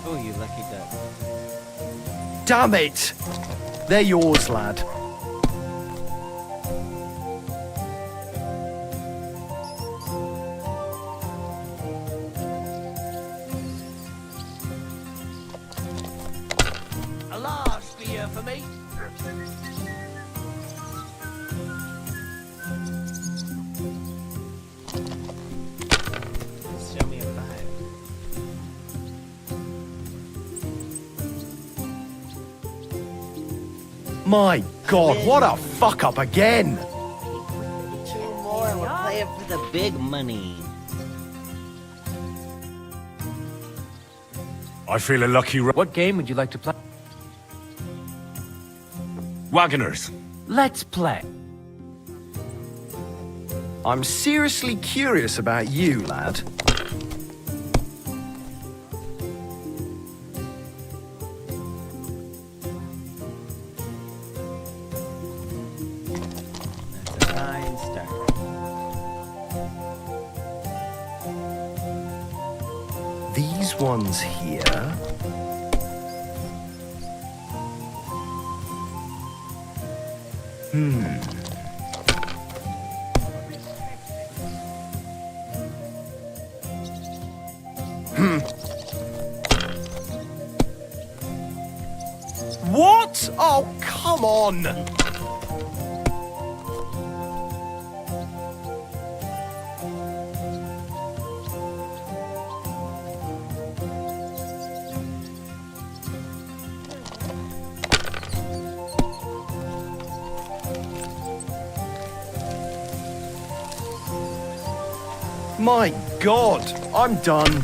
Oh, you lucky duck.
Damn it! They're yours, lad.
A large beer for me.
Show me a five.
My God, what a fuck up again!
Two more and we're playing for the big money.
I feel a lucky
What game would you like to play?
Wagoners.
Let's play.
I'm seriously curious about you, lad.
That's a fine start.
These ones here. What? Oh, come on! My God, I'm done.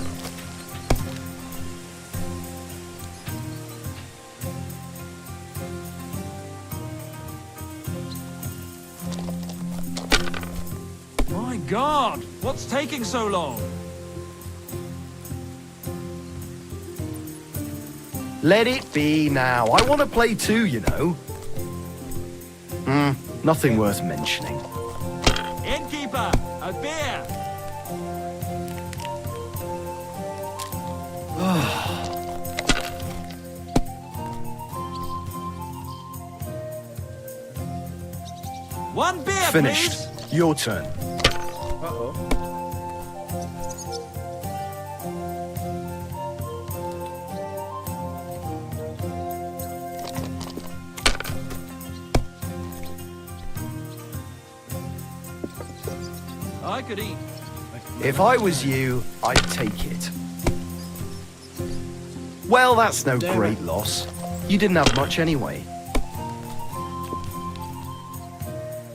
My God, what's taking so long?
Let it be now. I want to play too, you know. Nothing worth mentioning.
Innkeeper, a beer! One beer,
Finished.
please.
Your turn.
Uh-oh.
I could eat.
If I was you, I'd take it. Well, that's no great loss. You didn't have much anyway.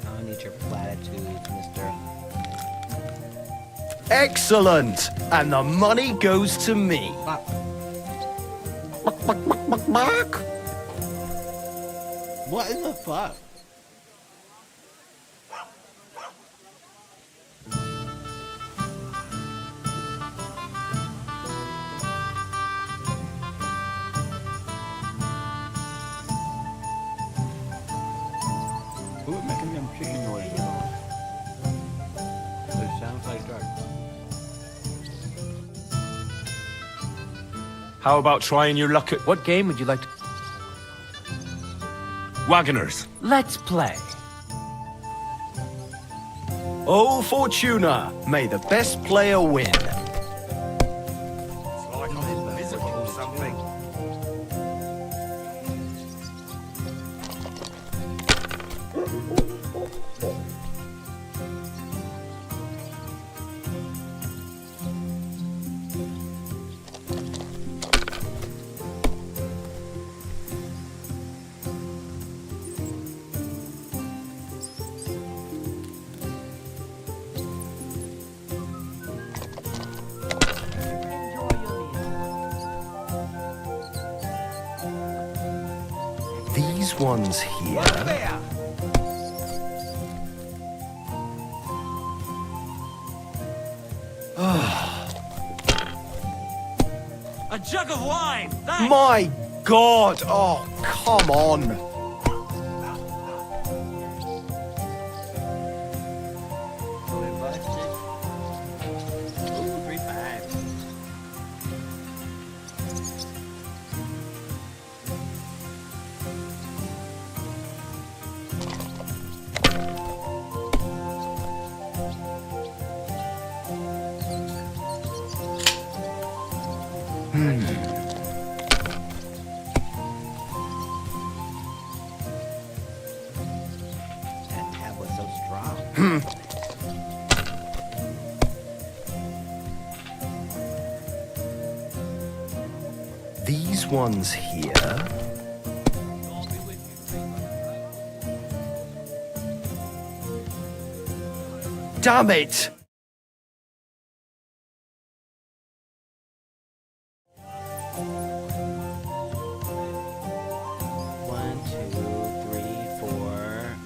I need your platitudes, mister.
Excellent! And the money goes to me.
What in the fuck?
Who's making them chicken noises? It sounds like drugs.
How about trying your luck at
What game would you like to...
Wagoners?
Let's play.
Oh, Fortuna, may the best player win.
It's like I'm invisible or something.
These ones here.
A jug of wine! Thanks.
My God! Oh, come on!
Ooh, 3-5. That tab was so strong.
These ones here. Damn it!
One, two, three, four.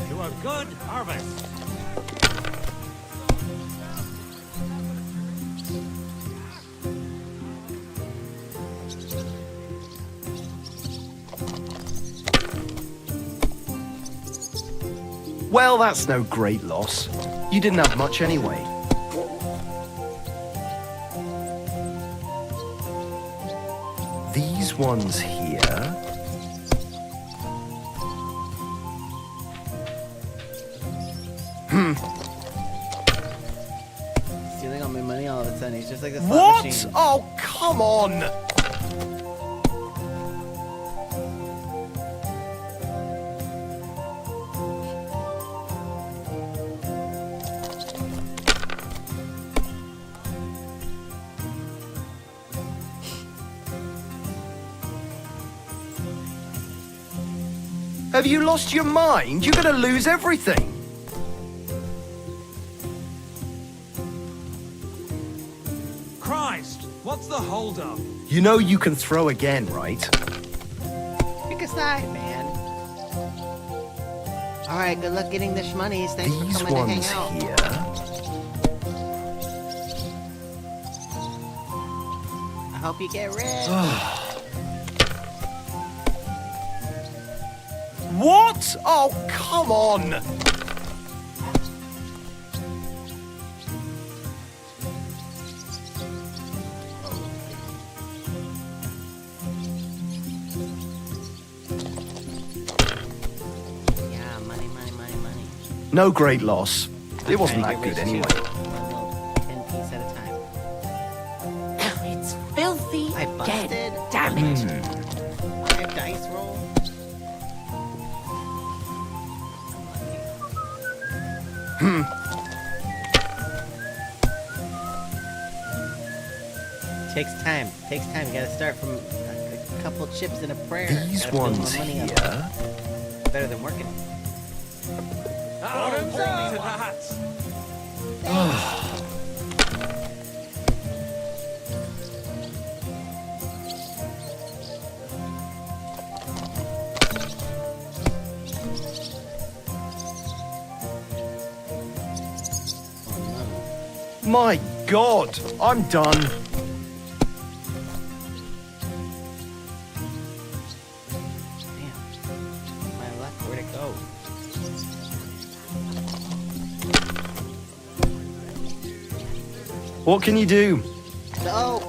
To a good harvest.
Well, that's no great loss. You didn't have much anyway. These ones here.
Stealing all my money all of a sudden. He's just like a slot
What?
machine.
Oh, come on! Have you lost your mind? You're gonna lose everything.
Christ, what's the holdup?
You know you can throw again, right?
Pick a side, man. All right, good luck getting this money. Thanks
These
for coming
ones
to hang out.
here.
I hope you get rich.
What? Oh, come on!
Yeah, money, money, money, money.
No great loss. It
I'm
wasn't
trying
that
to get
good
rich,
anyway.
too. One little 10 piece at a time.
It's filthy
I busted.
dead. Damn it.
5 dice roll. Takes time. Takes time. You gotta start from a couple chips and a prayer.
These
Gotta build my
ones
money up.
here.
Better than working.
Bottoms up to that.
My God, I'm done.
My luck, where'd it go?
What can you do?
No!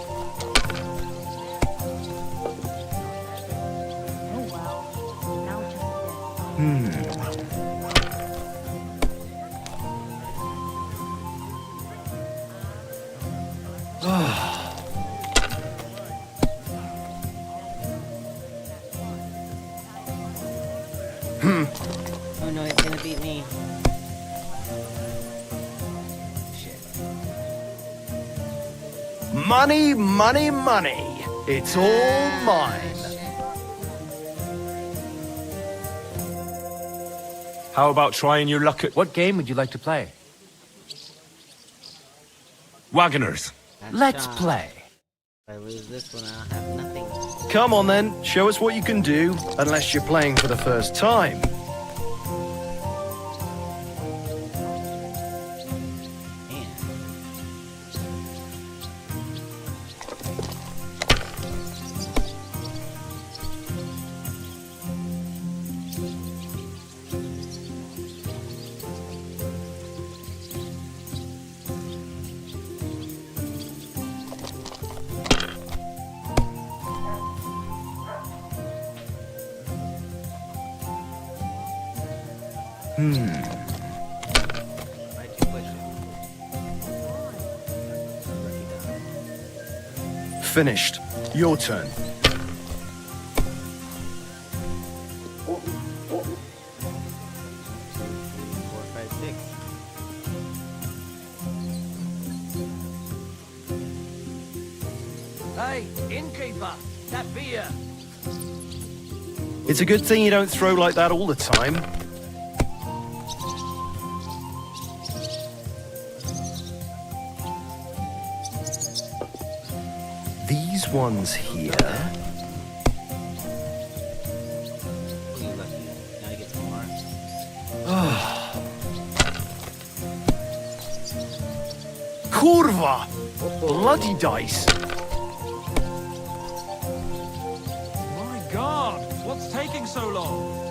Oh no, he's gonna beat me. Shit.
Money, money, money. It's all mine.
How about trying your luck at
What game would you like to play?
Wagoners?
That's
Let's
Sean.
play.
If I lose this one, I'll have nothing.
Come on then, show us what you can do, unless you're playing for the first time. Finished. Your turn.
Hey, innkeeper, that beer.
It's a good thing you don't throw like that all the time. These ones here. Kurva! Bloody dice!
My God, what's taking so long?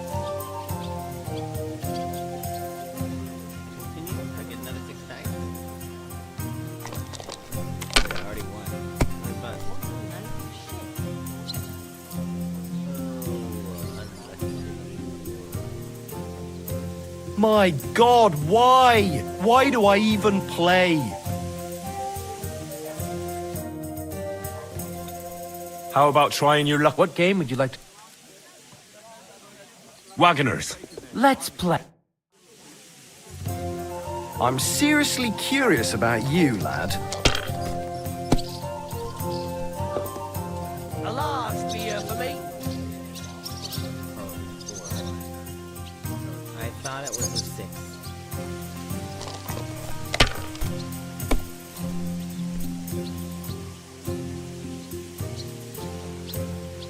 I get another 6 dice. I already won. What fun.
My God, why? Why do I even play?
How about trying your luck?
What game would you like to...
Wagoners.
Let's play.
I'm seriously curious about you, lad.
A last beer for me.
I thought it was a 6.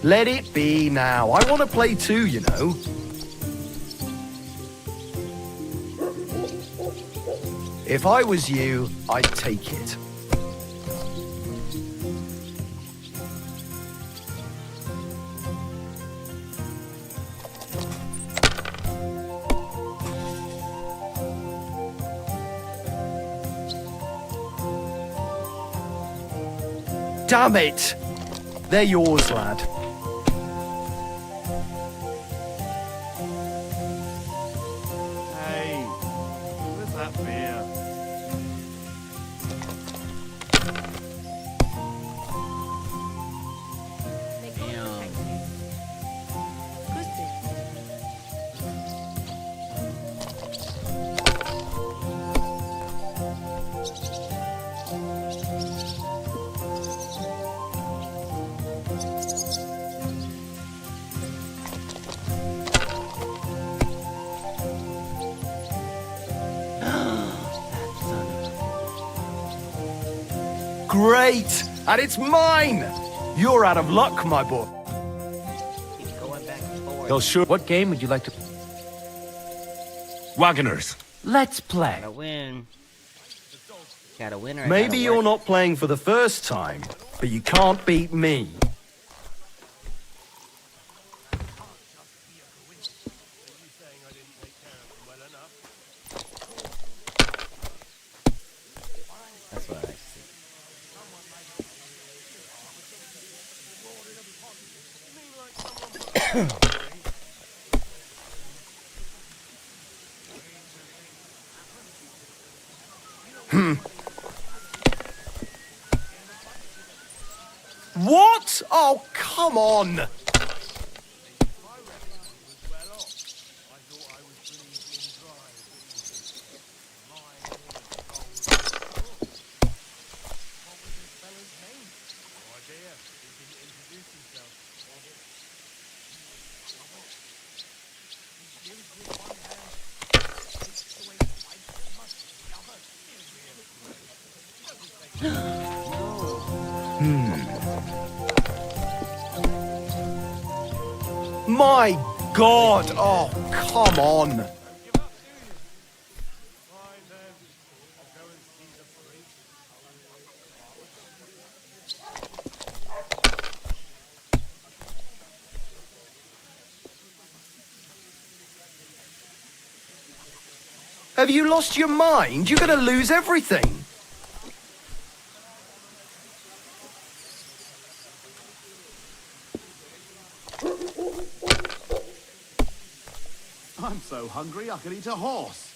Let it be now. I want to play too, you know. If I was you, I'd take it. Damn it! They're yours, lad.
Hey, where's that beer?
Great! And it's mine! You're out of luck, my boy.
Keep going back and forth.
Well, sure. What game would you like to...
Wagoners.
Let's play.
Gotta win. Gotta win or I
Maybe
gotta
you're
work.
not playing for the first time, but you can't beat me.
That's what I see.
What? Oh, come on! My God! Oh, come on! Have you lost your mind? You're gonna lose everything.
I'm so hungry I could eat a horse.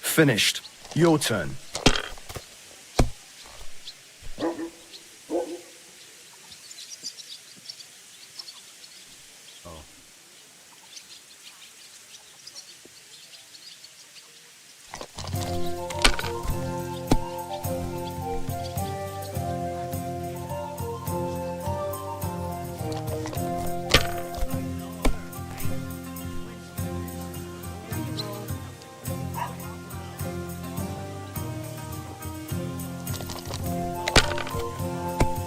Finished. Your turn.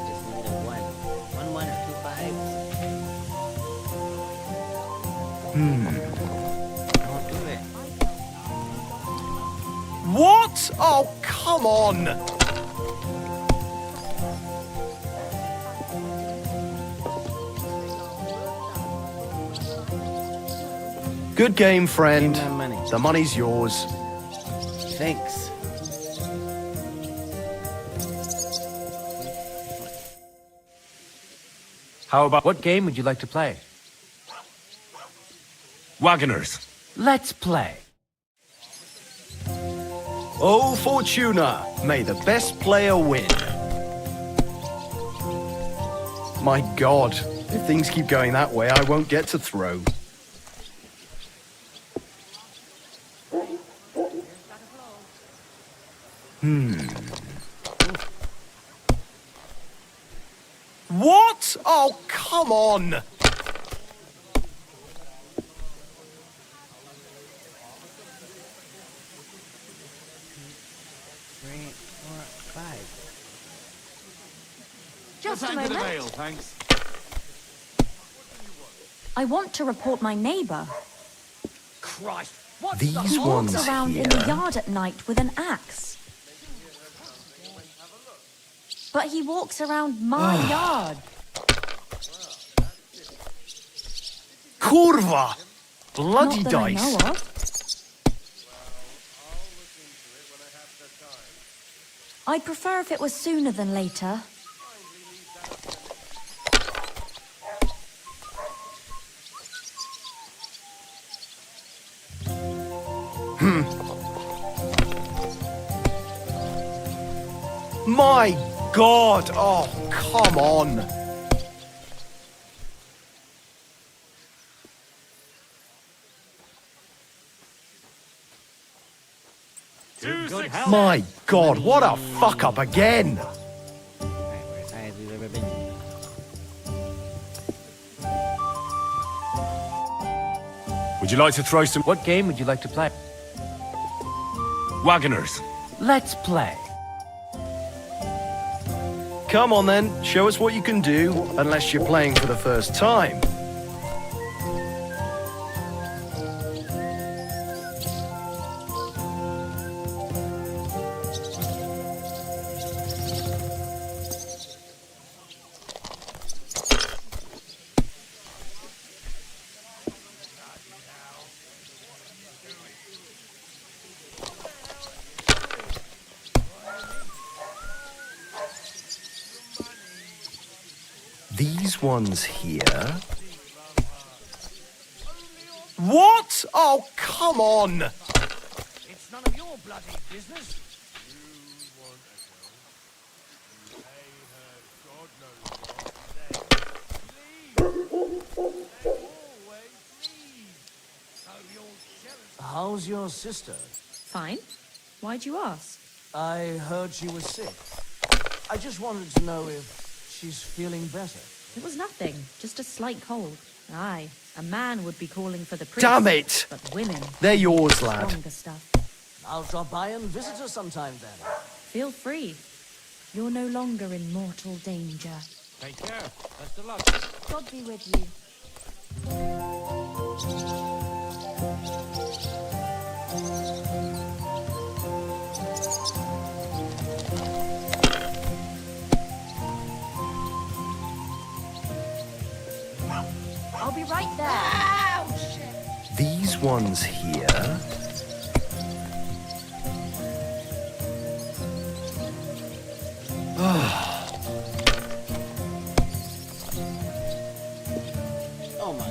Just need a one. One or two fives. Don't do it.
What? Oh, come on! Good game, friend.
Give me my money.
The money's yours.
Thanks.
How about what game would you like to play?
Wagoners.
Let's play.
Oh, Fortuna, may the best player win. My God, if things keep going that way, I won't get to throw. What? Oh, come on!
3, 4, 5.
Just a
tankard of
moment.
ale, thanks.
I want to report my neighbour.
Christ,
He
these
walks
ones
around
here.
in the yard at night with an axe. But he walks around my yard.
Kurva! Bloody
Not that I
dice.
know of. I'd prefer if it was sooner than later.
My God! Oh, come on! My God, what a fuck up again!
Alright, we're as high as we've ever been.
Would you like to throw some
What game would you like to play?
Wagoners.
Let's play.
Come on then, show us what you can do, unless you're playing for the first time. These ones here. What? Oh, come on!
It's none of your bloody business.
How's your sister?
Fine. Why'd you ask?
I heard she was sick. I just wanted to know if she's feeling better.
It was nothing, just a slight cold. Aye, a man would be calling for the priest.
Damn it!
But women...
They're yours, lad.
Stronger stuff.
I'll drop by and visit us sometime then.
Feel free. You're no longer in mortal danger.
Take care. Best of luck.
God be with you. I'll be right there.
These ones here.
Oh my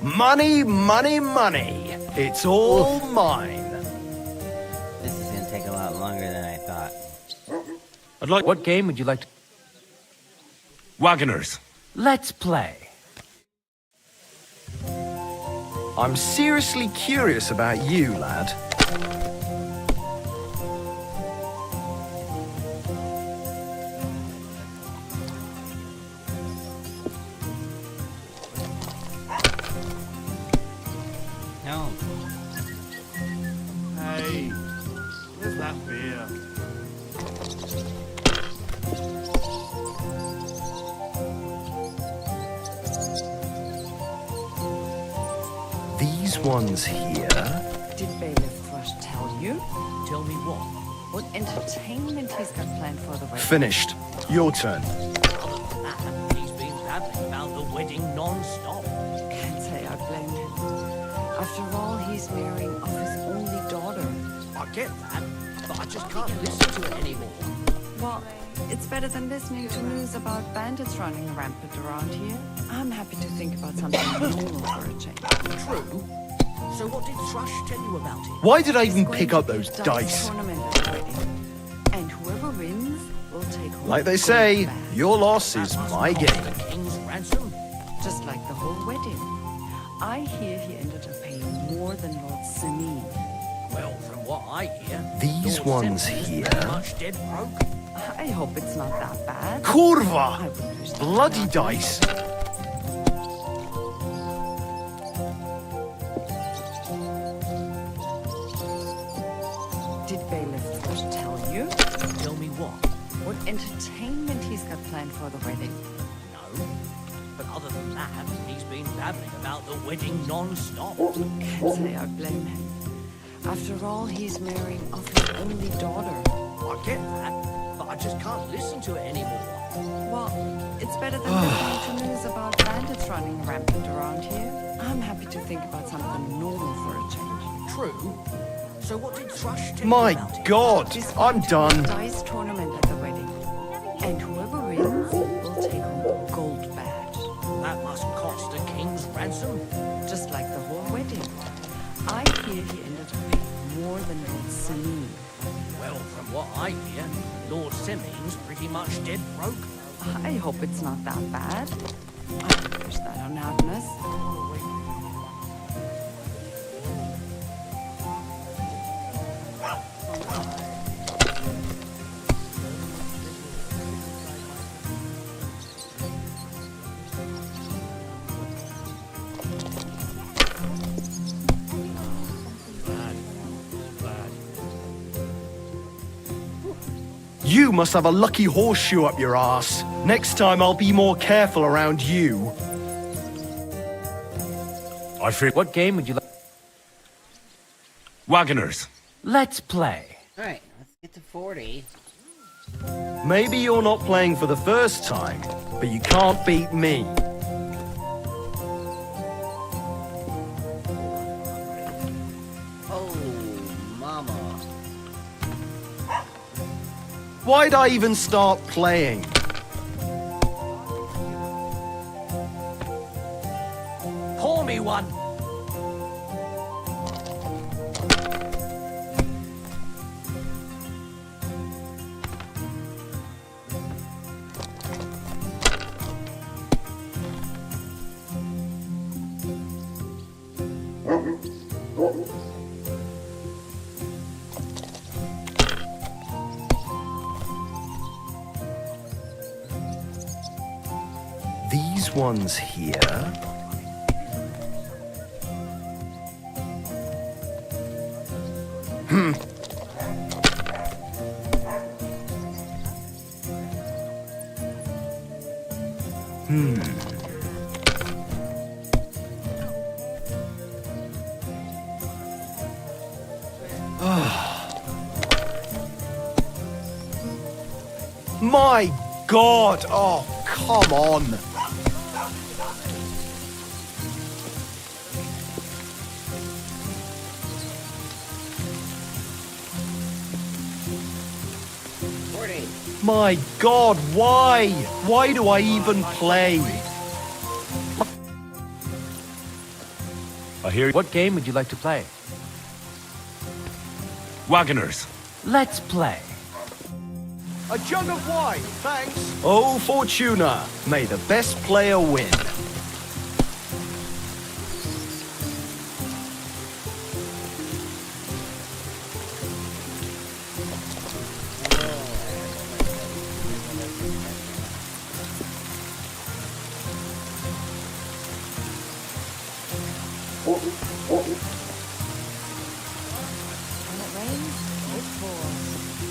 god.
Money, money, money. It's all mine.
This is gonna take a lot longer than I thought.
I'd like.
What game would you like to...
Wagoners.
Let's play.
I'm seriously curious about you, lad.
No.
Hey, where's that beer?
These ones here.
Did Bailiff Thrush tell you?
Tell me what?
What entertainment he's got planned for the wedding?
Finished. Your turn.
Other than that, he's been babbling about the wedding non-stop.
Can't say I blame him. After all, he's marrying off his only daughter.
I get that, but I just can't listen to it anymore.
Well, it's better than listening to news about bandits running rampant around here. I'm happy to think about something normal for a change.
True. So what did Thrush tell you about it?
Why did I even pick up those dice?
Tournament at the wedding. And whoever wins will take home
Like they
gold
say,
back.
your loss is my gain.
The king's ransom?
Just like the whole wedding. I hear he ended up paying more than Lord Simeon.
Well, from what I hear,
These
Lord
ones
Simeon's
here.
pretty much dead broke.
I hope it's not that bad.
Kurva! Bloody dice.
Did Bailiff Thrush tell you?
Tell me what?
What entertainment he's got planned for the wedding?
No. But other than that, he's been babbling about the wedding non-stop.
Can't say I blame him. After all, he's marrying off his only daughter.
I get that, but I just can't listen to it anymore.
Well, it's better than listening to news about bandits running rampant around here. I'm happy to think about something normal for a change.
True. So what did Thrush tell
My
you about it?
God, I'm done.
Dice tournament at the wedding. And whoever wins will take home a gold badge.
That must cost a king's ransom.
Just like the whole wedding. I hear he ended up paying more than Lord Simeon.
Well, from what I hear, Lord Simeon's pretty much dead broke.
I hope it's not that bad. I would wish that on Agnes.
You must have a lucky horseshoe up your ass. Next time I'll be more careful around you.
I feel.
What game would you like?
Wagoners.
Let's play.
Alright, let's get to 40.
Maybe you're not playing for the first time, but you can't beat me.
Oh, mama.
Why'd I even start playing?
Pour me one.
ones here. My God! Oh, come on! My God, why? Why do I even play?
I hear.
What game would you like to play?
Wagoners.
Let's play.
A jug of wine, thanks. Oh, Fortuna, may the best player win.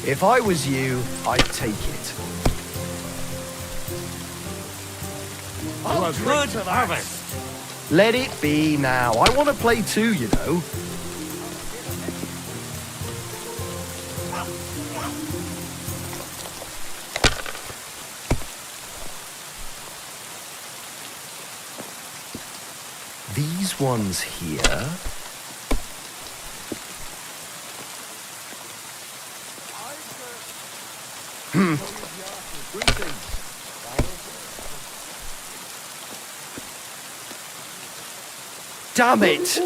If I was you, I'd take it.
Oh, good harvest.
Let it be now. I want to play too, you know. These ones here. Damn it!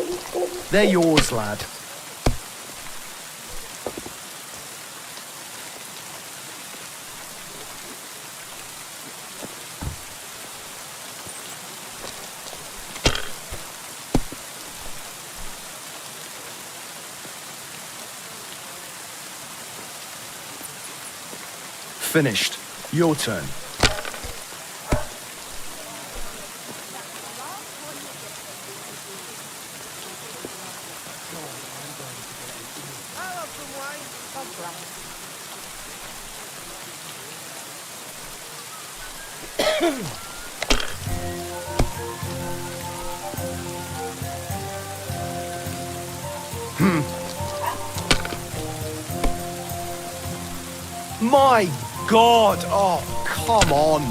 They're yours, lad. Finished. Your turn. My God! Oh, come on!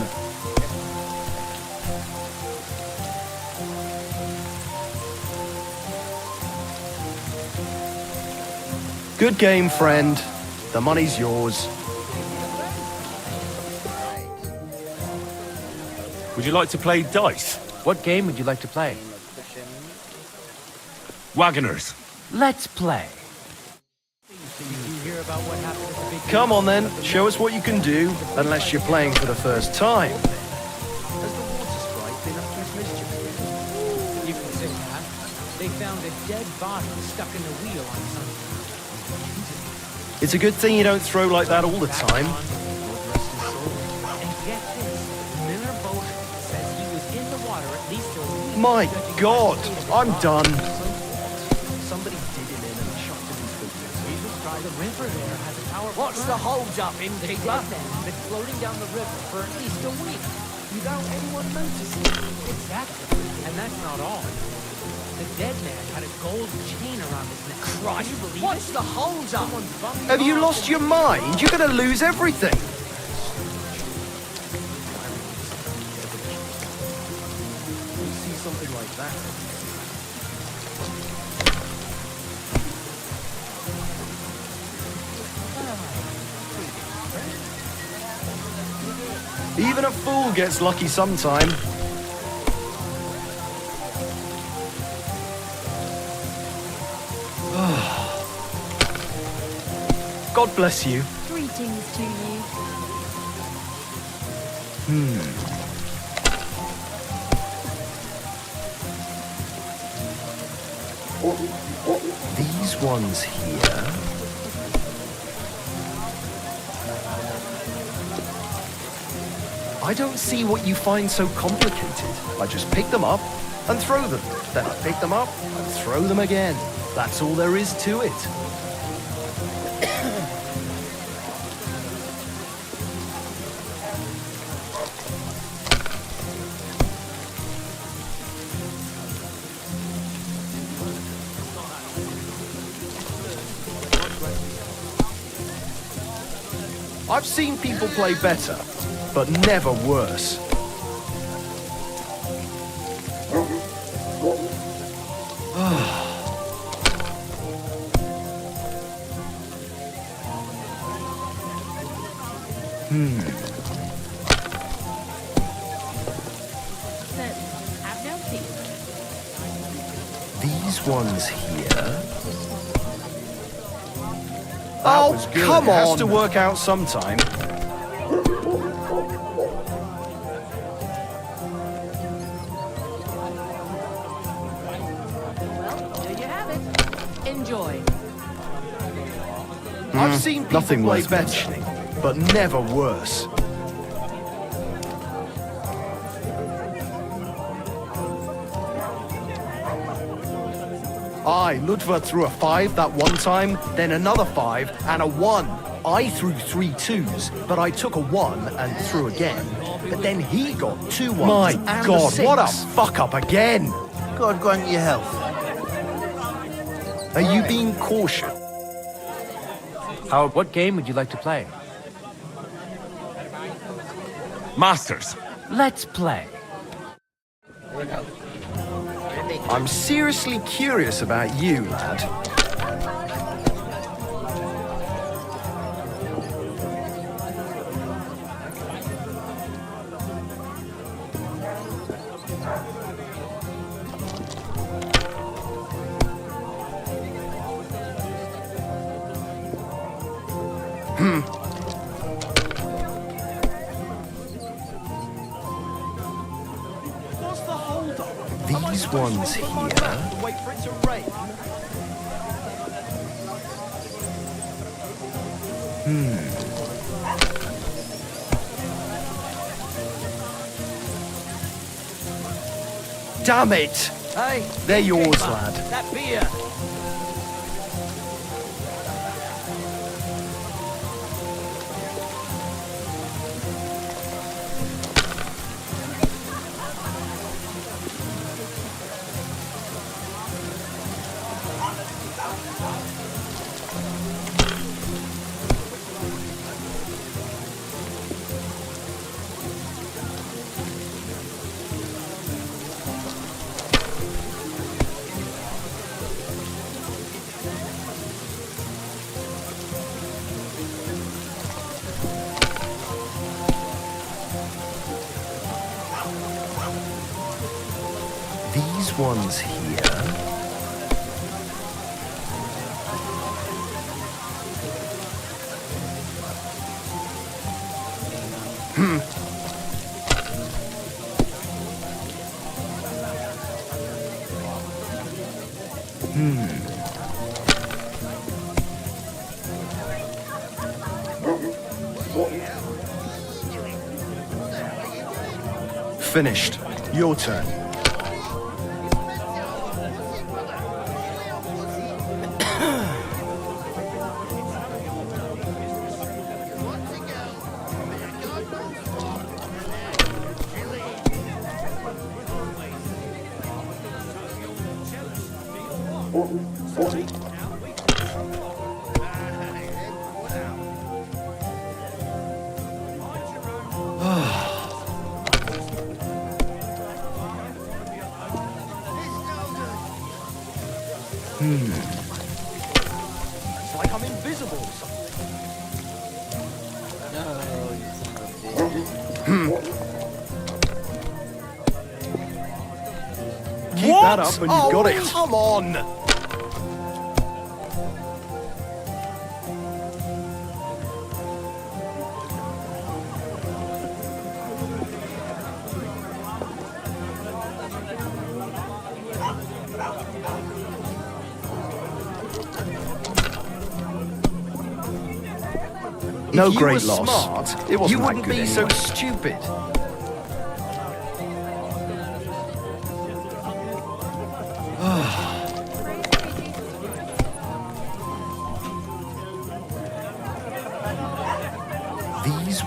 Good game, friend. The money's yours.
Would you like to play dice?
What game would you like to play?
Wagoners.
Let's play.
Come on then, show us what you can do, unless you're playing for the first time.
You can say that. They found a dead body stuck in the wheel on something.
It's a good thing you don't throw like that all the time.
And get this, Miller Boat says he was in the water at least a week.
My God, I'm done.
Somebody did him in and shot him in the Try the river there has a power.
What's the hold-up, innkeeper?
Been floating down the river for at least a week without anyone noticing. Exactly. And that's not all. The dead man had a gold chain around his neck.
Christ,
Can you believe
what's
it?
the hold-up?
Have you lost your mind? You're gonna lose everything.
You see something like that?
Even a fool gets lucky sometime. God bless you.
Greetings to you.
These ones here. I don't see what you find so complicated. I just pick them up and throw them. Then I pick them up and throw them again. That's all there is to it. I've seen people play better, but never worse. These ones here. Oh, come on! It has to work out sometime.
There you have it. Enjoy.
I've seen people play better, but never worse. Ludwig threw a 5 that one time, then another 5 and a 1. I threw 3 2s, but I took a 1 and threw again. But then he got 2 1s. My and God, a what a fuck up again!
God grant you health.
Are you being cautious?
Howard, what game would you like to play?
Masters.
Let's play.
I'm seriously curious about you, lad. What's the hold up? These ones here. Wait for it to rain. Damn it!
Hey,
they're yours,
keeper.
lad.
That beer.
These ones here. Finished. Your turn. It's like I'm invisible or something.
No, you son of a bitch.
Keep that up and you've got it. Come on! No great loss. Smart, it wasn't you wouldn't be so stupid.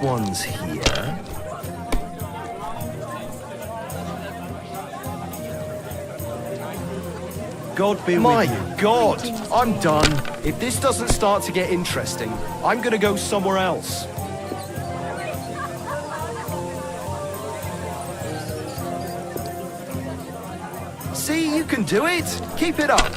one's here.
God be
My
with you.
God, I'm done. If this doesn't start to get interesting, I'm gonna go somewhere else. See, you can do it. Keep it up.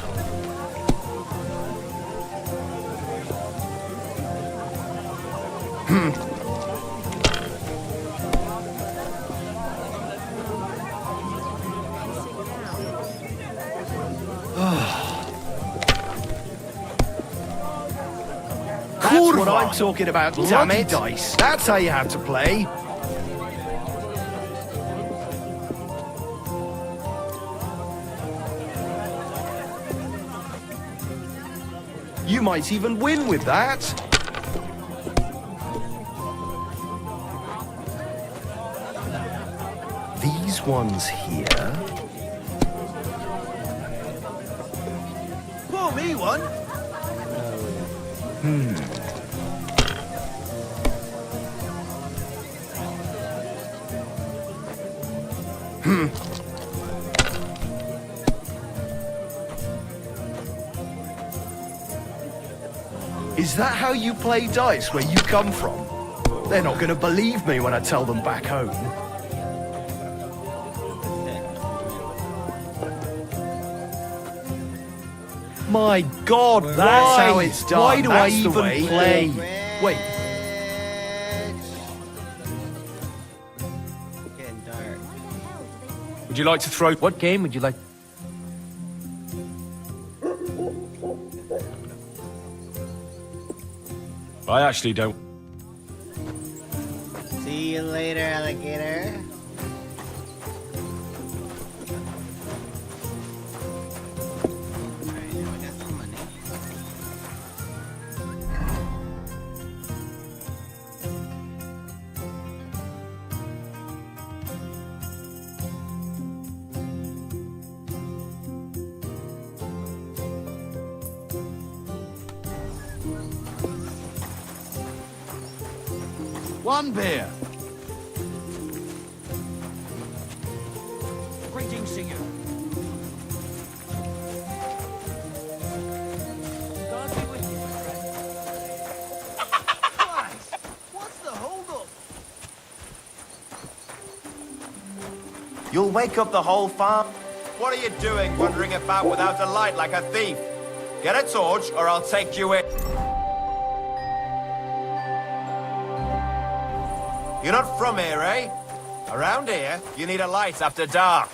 That's what I'm talking about, damn it. Dice. That's how you have to play. You might even win with that. These ones here.
Pour me one.
Is that how you play dice where you come from? They're not going to believe me when I tell them back home. My God, that's how it's done. Why do I even play? Wait.
Getting dark.
Would you like to throw...
What game would you like?
I actually don't...
See you later, alligator. Alright, now I got some money.
One beer.
Greetings to you. God be with you, my friend.
Christ, what's the holdup?
You'll wake up the whole farm. What are you doing wandering about without a light like a thief? Get a torch or I'll take you in. You're not from here, eh? Around here, you need a light after dark.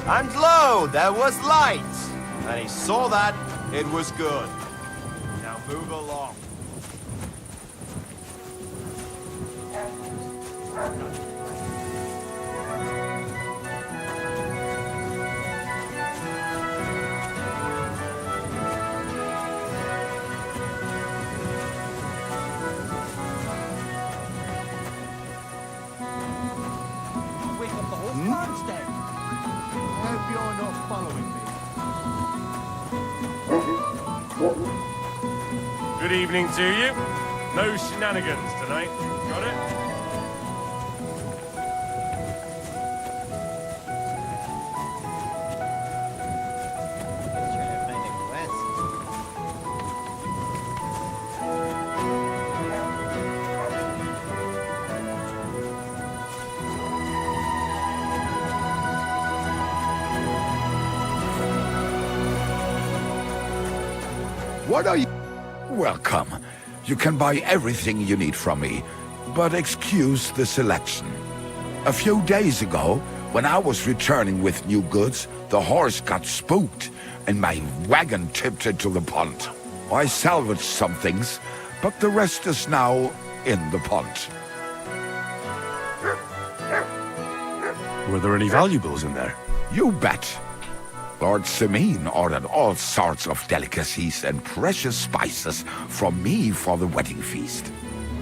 And lo, there was light. And he saw that it was good. Now move along.
Wake up the whole farm's dead.
I hope you're not following me.
Good evening to you. No shenanigans tonight. Got it?
Trying to find a quest.
What are you... Welcome. You can buy everything you need from me, but excuse the selection. A few days ago, when I was returning with new goods, the horse got spooked, and my wagon tipped into the pond. I salvaged some things, but the rest is now in the pond.
Were there any valuables in there?
You bet. Lord Simeon ordered all sorts of delicacies and precious spices from me for the wedding feast.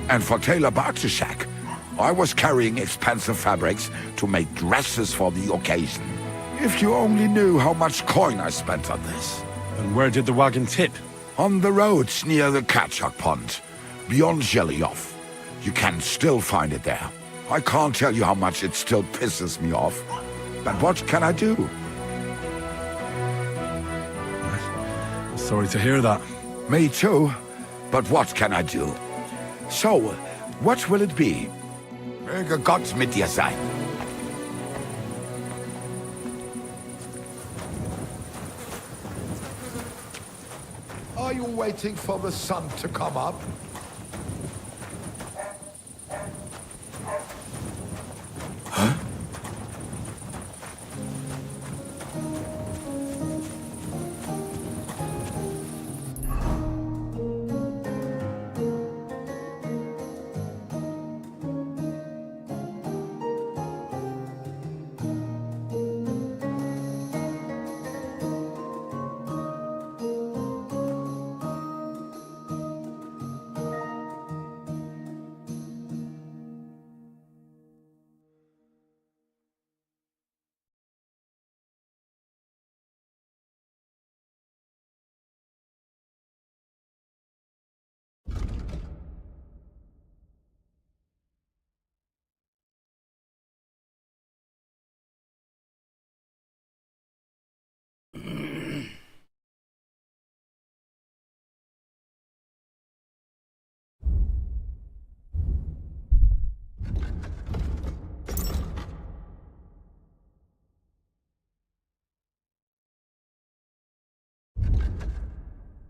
And for Taylor Bartishak, I was carrying expensive fabrics to make dresses for the occasion. If you only knew how much coin I spent on this.
And where did the wagon tip?
On the roads near the Katchak Pond, beyond Jelioff. You can still find it there. I can't tell you how much it still pisses me off. But what can I do?
Sorry to hear that.
Me too. But what can I do? So, what will it be? Möge Gott mit dir sein.
Are you waiting for the sun to come up?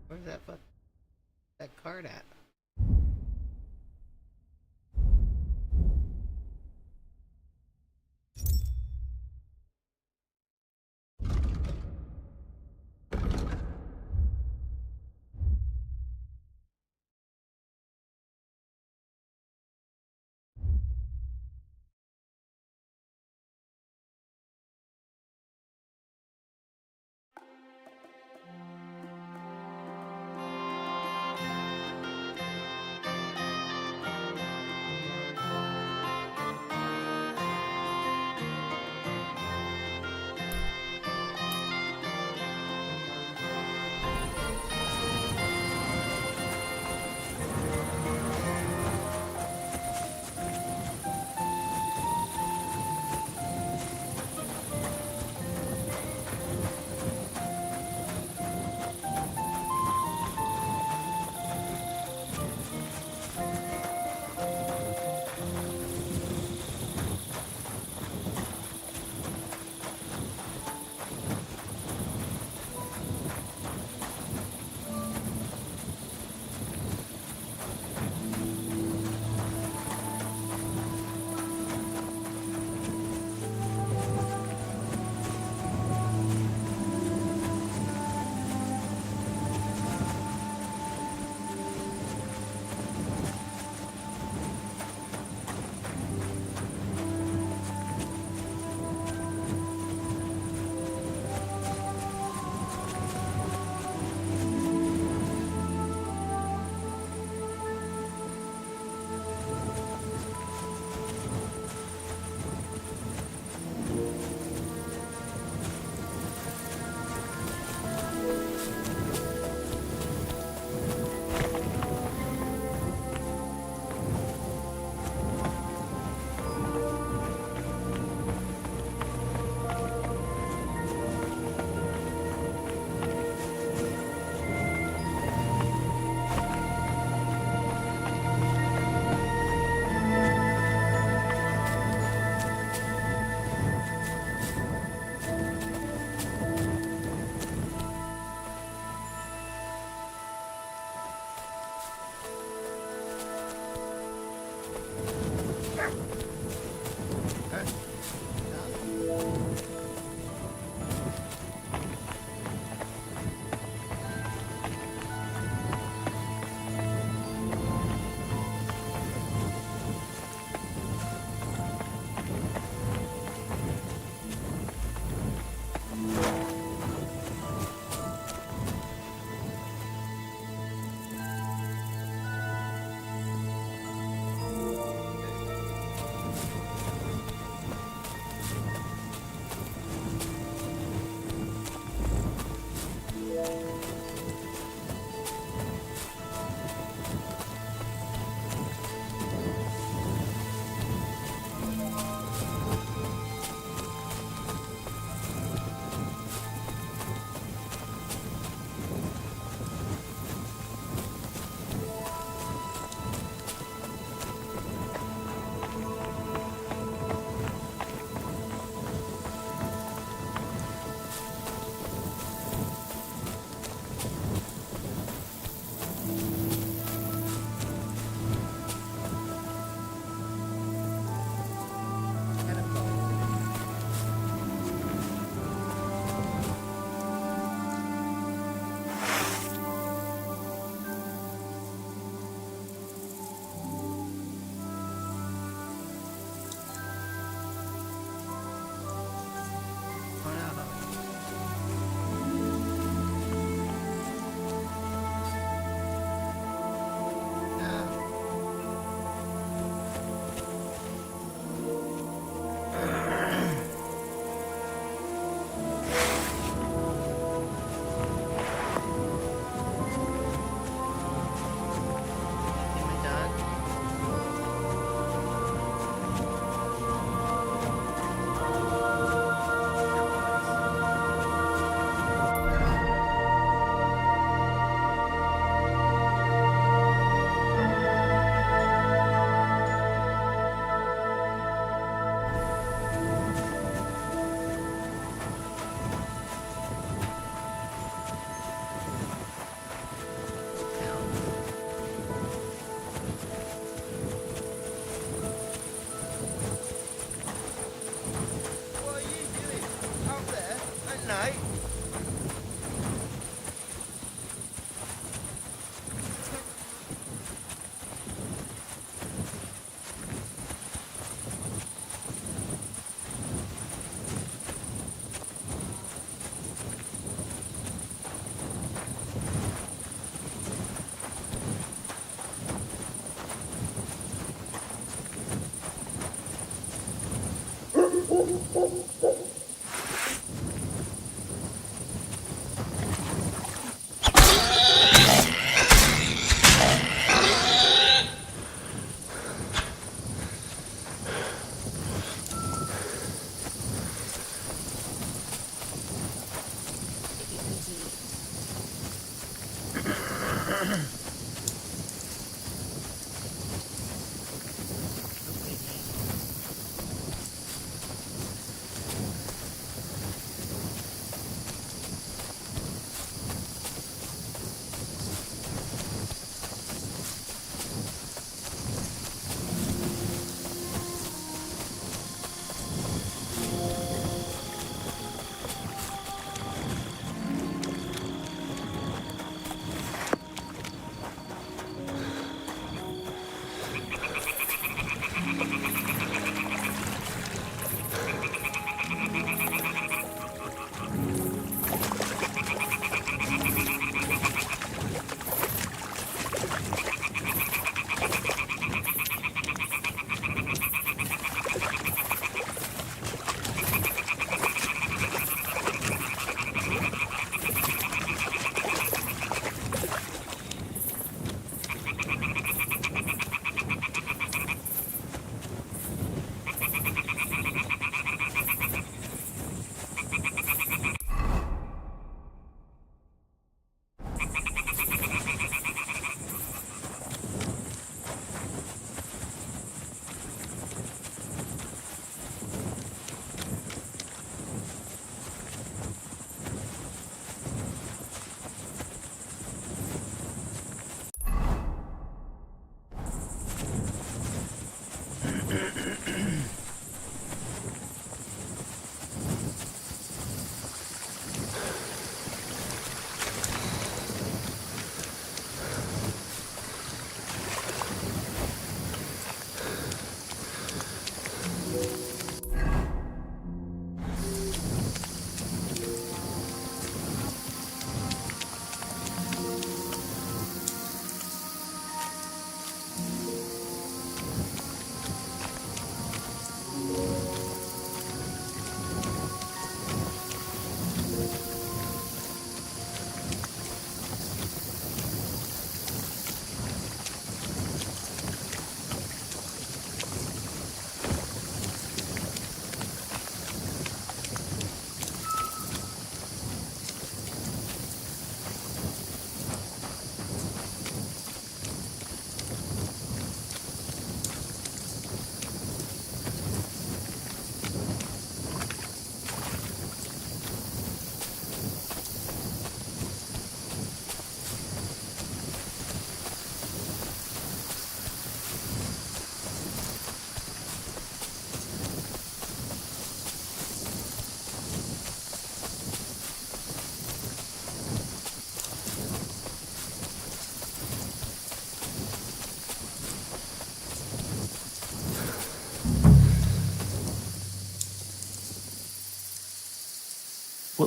Where's that card at?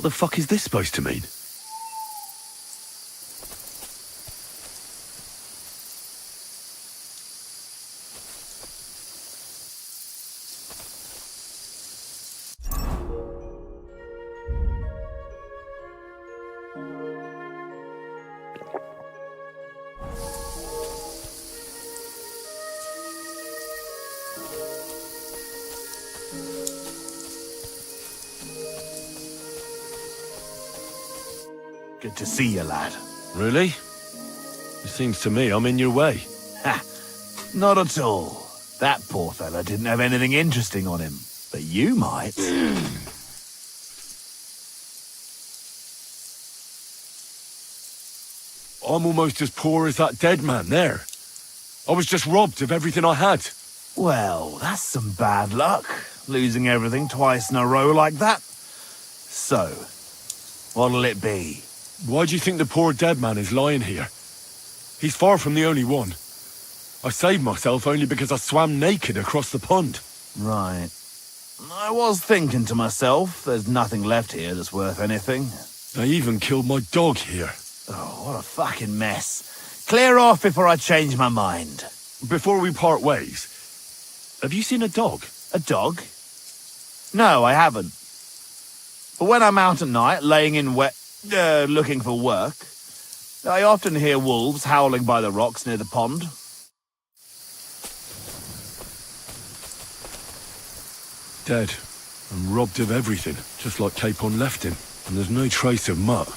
What the fuck is this supposed to mean?
Good to see you, lad.
Really? It seems to me I'm in your way.
Ha! Not at all. That poor fella didn't have anything interesting on him. But you might.
I'm almost as poor as that dead man there. I was just robbed of everything I had.
Well, that's some bad luck. Losing everything twice in a row like that. So, what'll it be?
Why do you think the poor dead man is lying here? He's far from the only one. I saved myself only because I swam naked across the pond.
Right. I was thinking to myself, there's nothing left here that's worth anything.
They even killed my dog here.
Oh, what a fucking mess. Clear off before I change my mind.
Before we part ways, have you seen a dog?
A dog? No, I haven't. But when I'm out at night, laying in looking for work, I often hear wolves howling by the rocks near the pond.
Dead, and robbed of everything, just like Capon left him. And there's no trace of Mutt.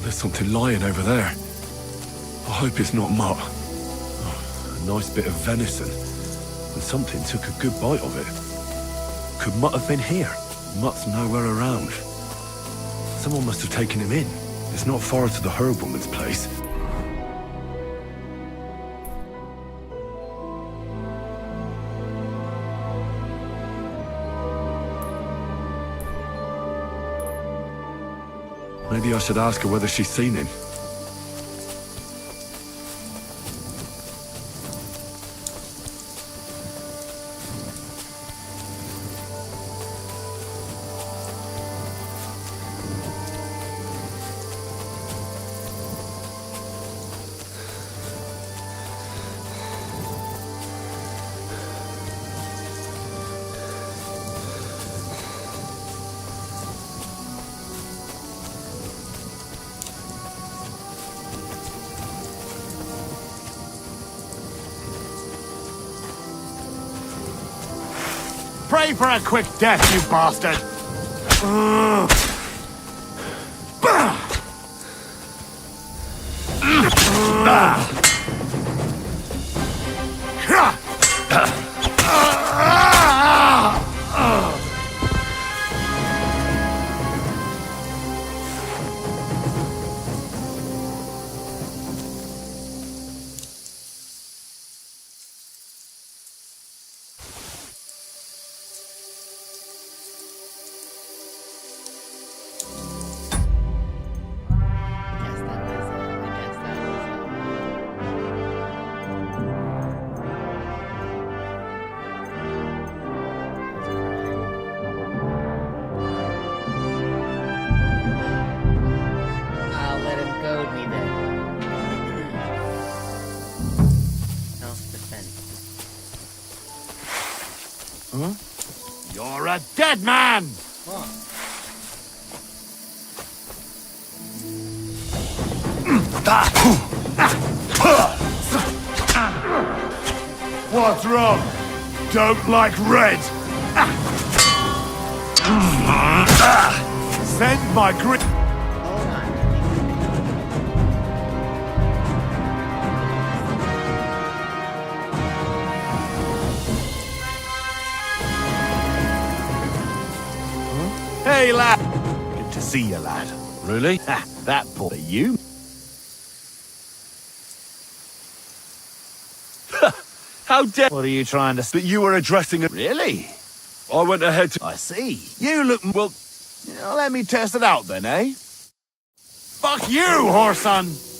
There's something lying over there. I hope it's not Mutt. Oh, a nice bit of venison. And something took a good bite of it. Could Mutt have been here? Mutt's nowhere around. Someone must have taken him in. It's not far to the herb woman's place. Maybe I should ask her whether she's seen him.
Pray for a quick death, you bastard!
I'll let him goad me then. Self-defense.
Huh? You're a dead man!
What?
What's wrong? Don't like red! Send my grip! Hey, lad! Good to see you, lad. Really? Ha, that poor you.
How dare...
What are you trying to...
But you were addressing it...
Really?
I went ahead to...
I see. You look... Well, let me test it out then, eh? Fuck you, whoreson!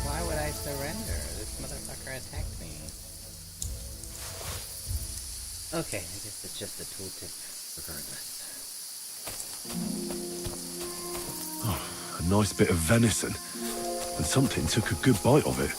Why would I surrender? This motherfucker attacked me. Okay, I guess it's just a tooltip regardless.
Oh, a nice bit of venison. And something took a good bite of it.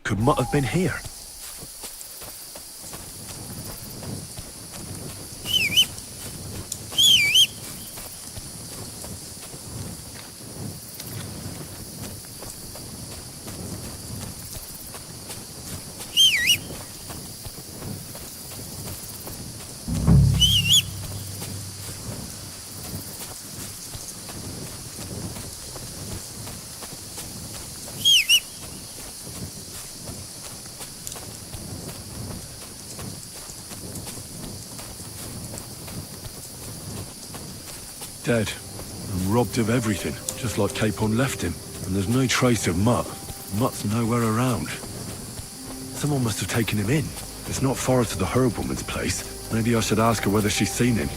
Could Mutt have been here? Dead. And robbed of everything, just like Capon left him. And there's no trace of Mutt. Mutt's nowhere around. Someone must have taken him in. It's not far to the herb woman's place. Maybe I should ask her whether she's seen him.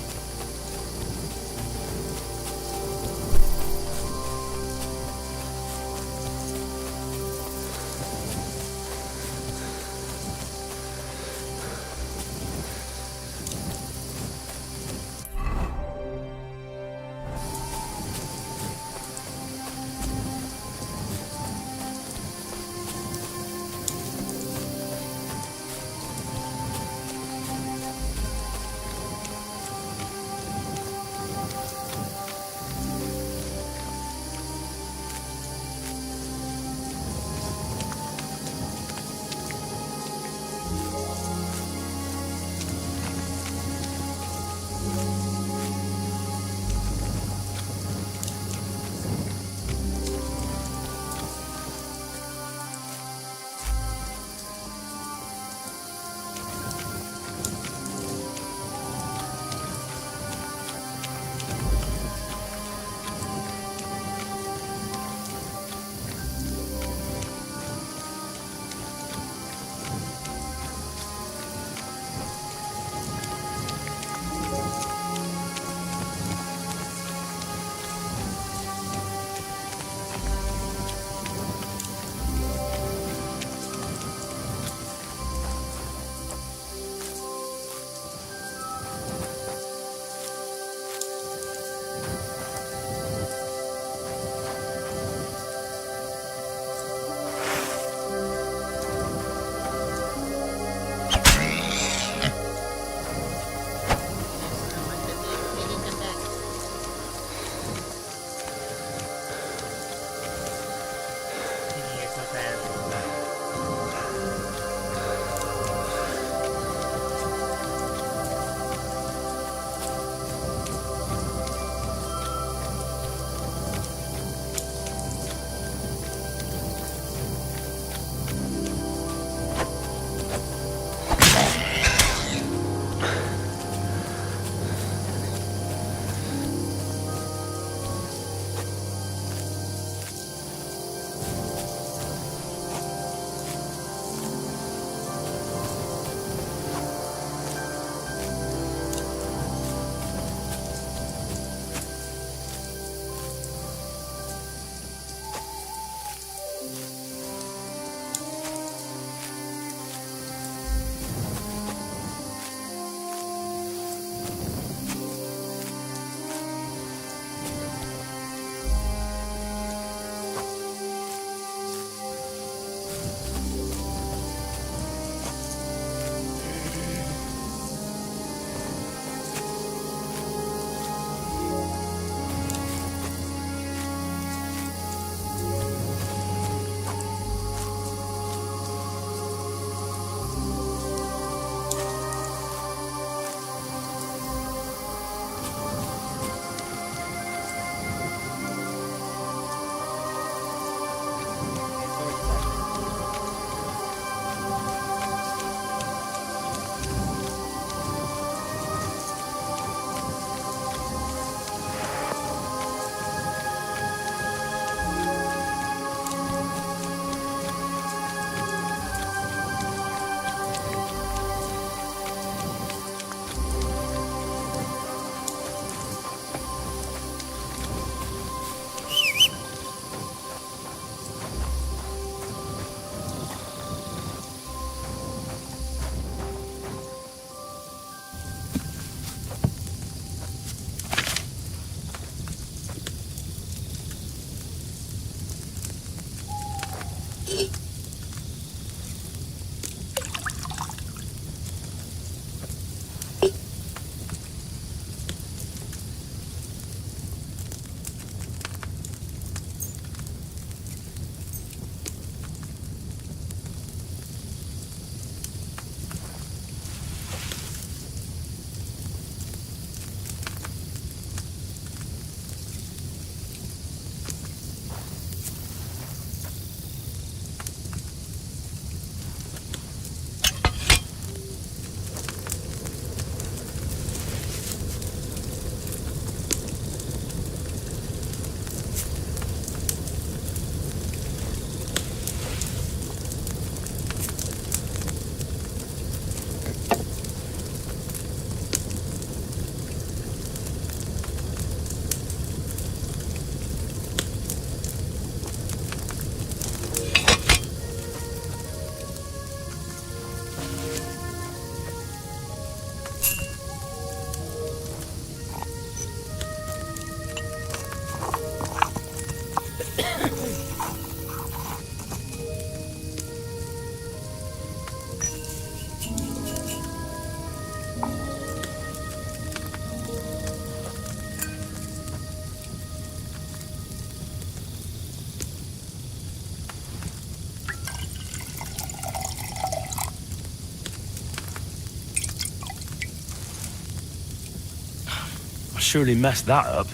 surely messed that up.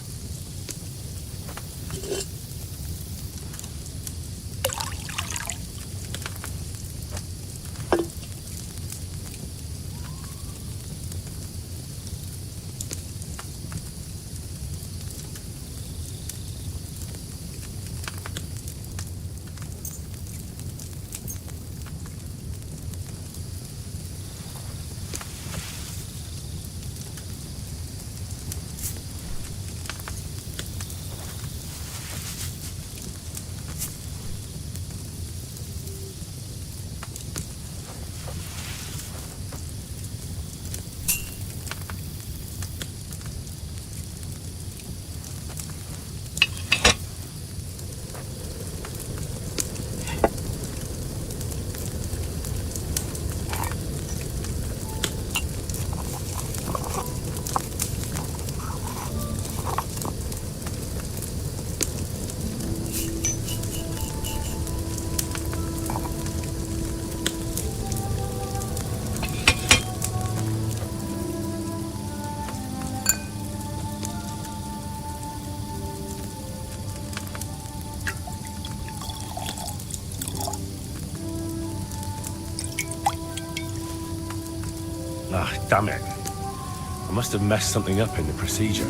Ah, damn it. I must have messed something up in the procedure.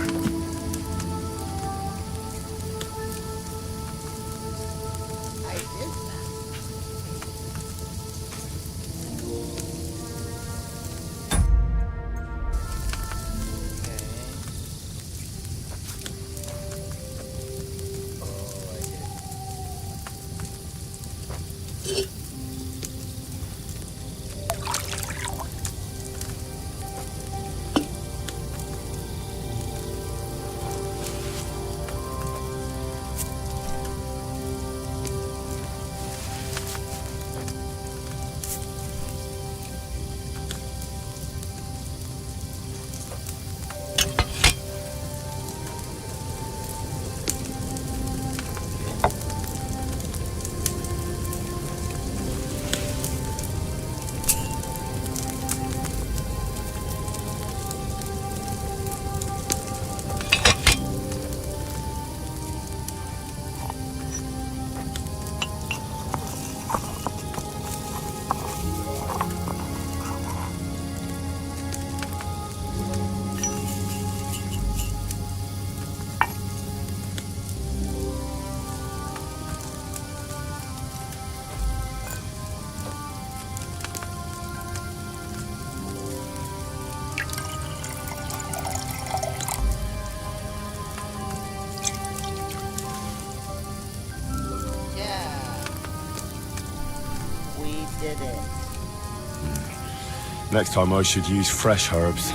Did it.
Next time I should use fresh herbs.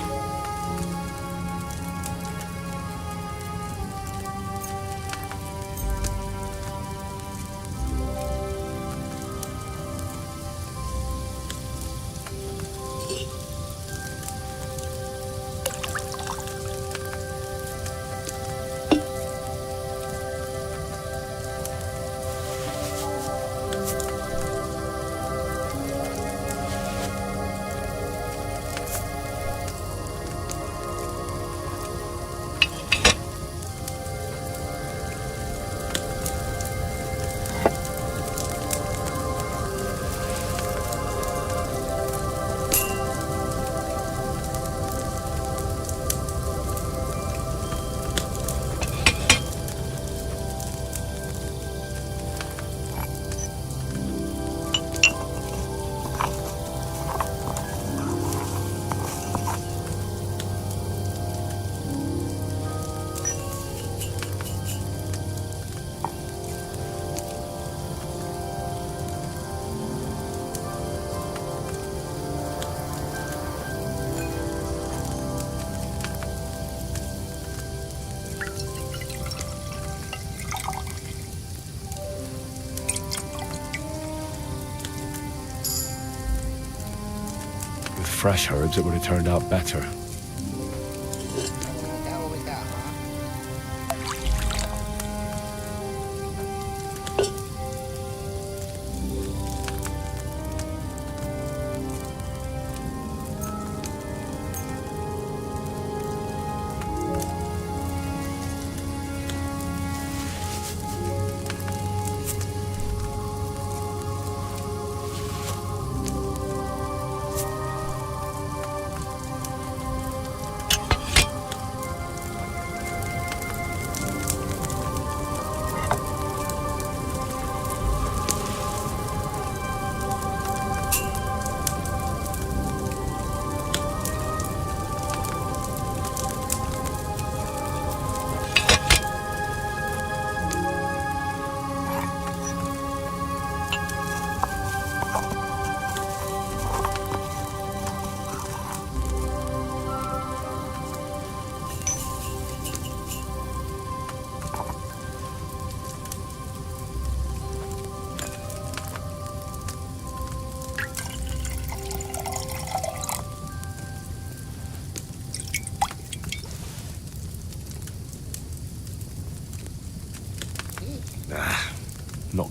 With fresh herbs, it would have turned out better.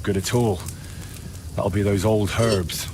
good at all. That'll be those old herbs.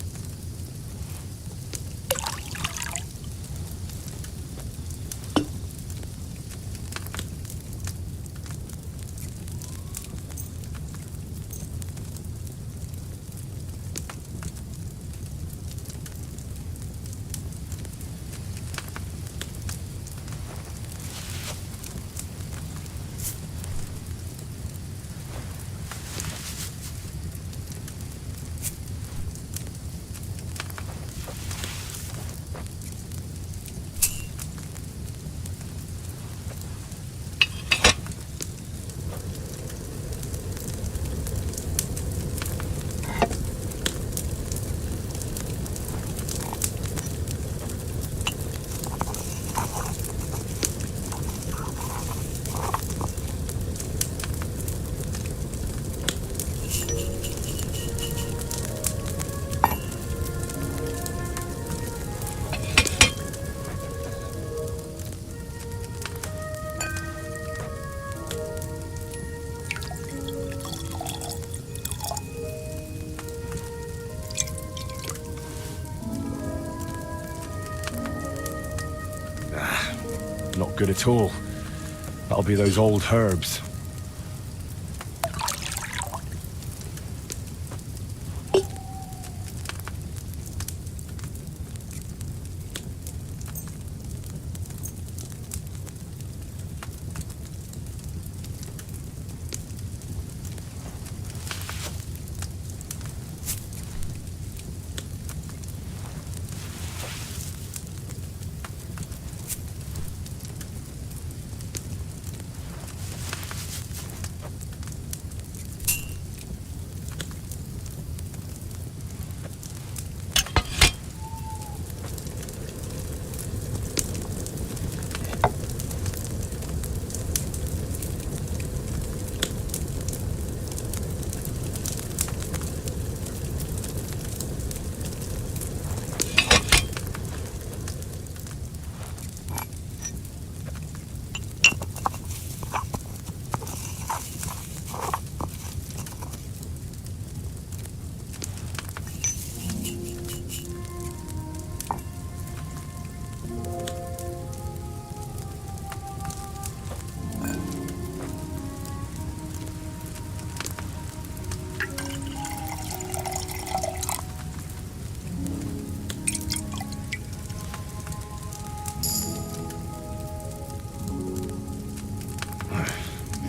Not good at all. That'll be those old herbs.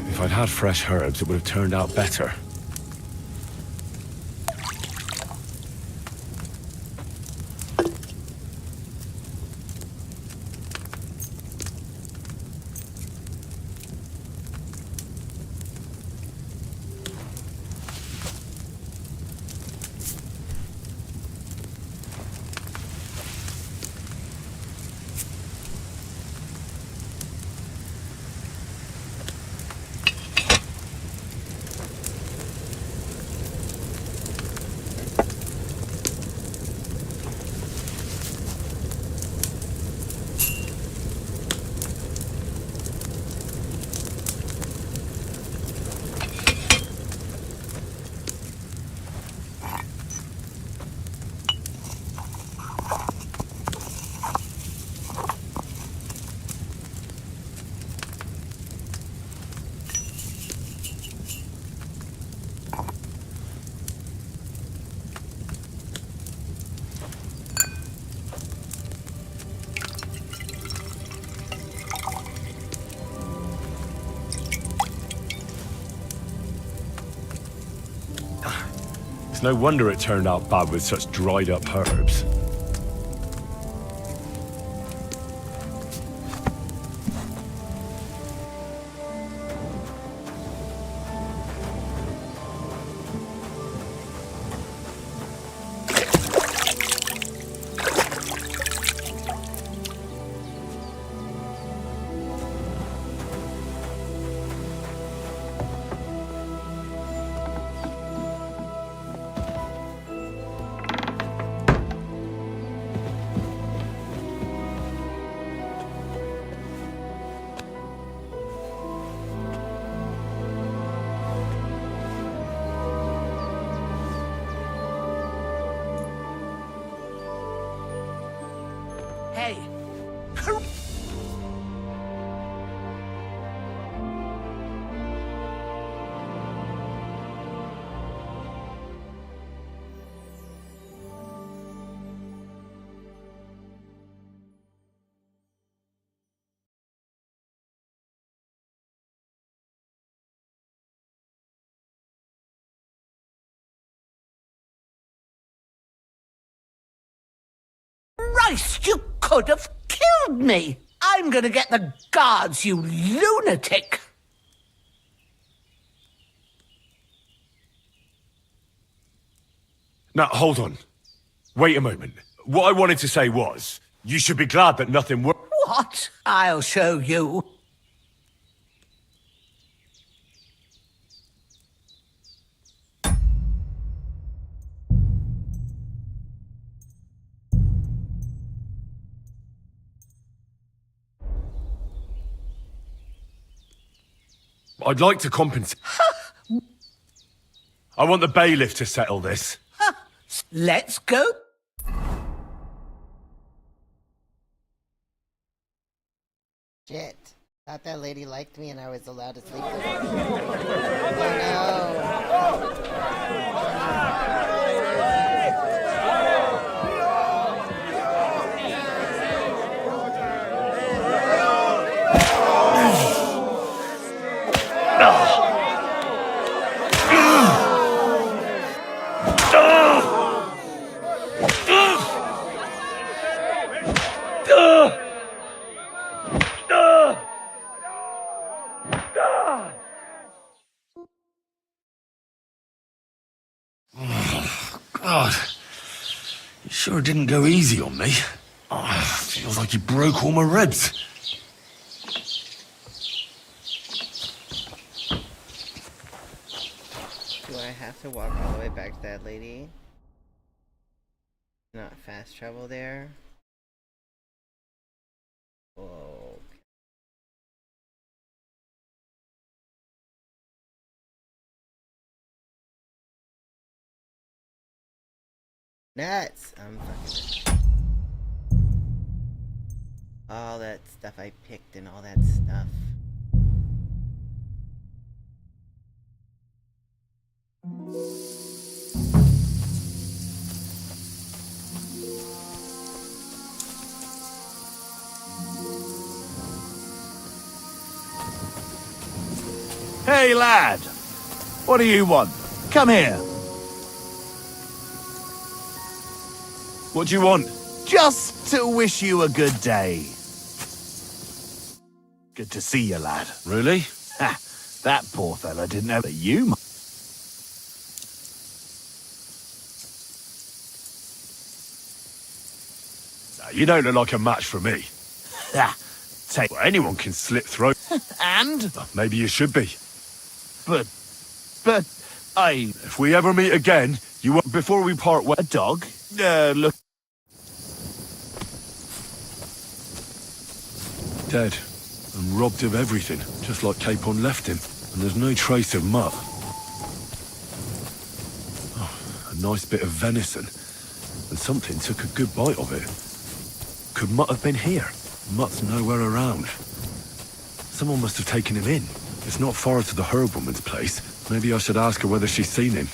If I'd had fresh herbs, it would have turned out better. It's no wonder it turned out bad with such dried up herbs.
Hey.
Christ, you could have killed me! I'm gonna get the guards, you lunatic!
Now, hold on. Wait a moment. What I wanted to say was, you should be glad that nothing worked.
What? I'll show you.
I'd like to compensate. I want the bailiff to settle this.
Let's go.
Shit. Thought that lady liked me and I was allowed to sleep with her. Oh
God, you sure didn't go easy on me. Oh, feels like you broke all my ribs.
Do I have to walk all the way back to that lady? Not fast travel there? Whoa. Nuts! I'm fucking... all that stuff I picked and all that stuff.
Hey, lad! What do you want? Come here.
What do you want?
Just to wish you a good day. Good to see you, lad.
Really?
Ha! That poor fella didn't know that you...
You don't look like a match for me.
Ha! Take...
Well, anyone can slit throat.
And?
Maybe you should be.
But I...
If we ever meet again, you won't... Before we part ways...
A dog? Look...
Dead. And robbed of everything, just like Capon left him. And there's no trace of mutt. Oh, a nice bit of venison. And something took a good bite of it. Could Mutt have been here? Mutt's nowhere around. Someone must have taken him in. It's not far to the herb woman's place. Maybe I should ask her whether she's seen him.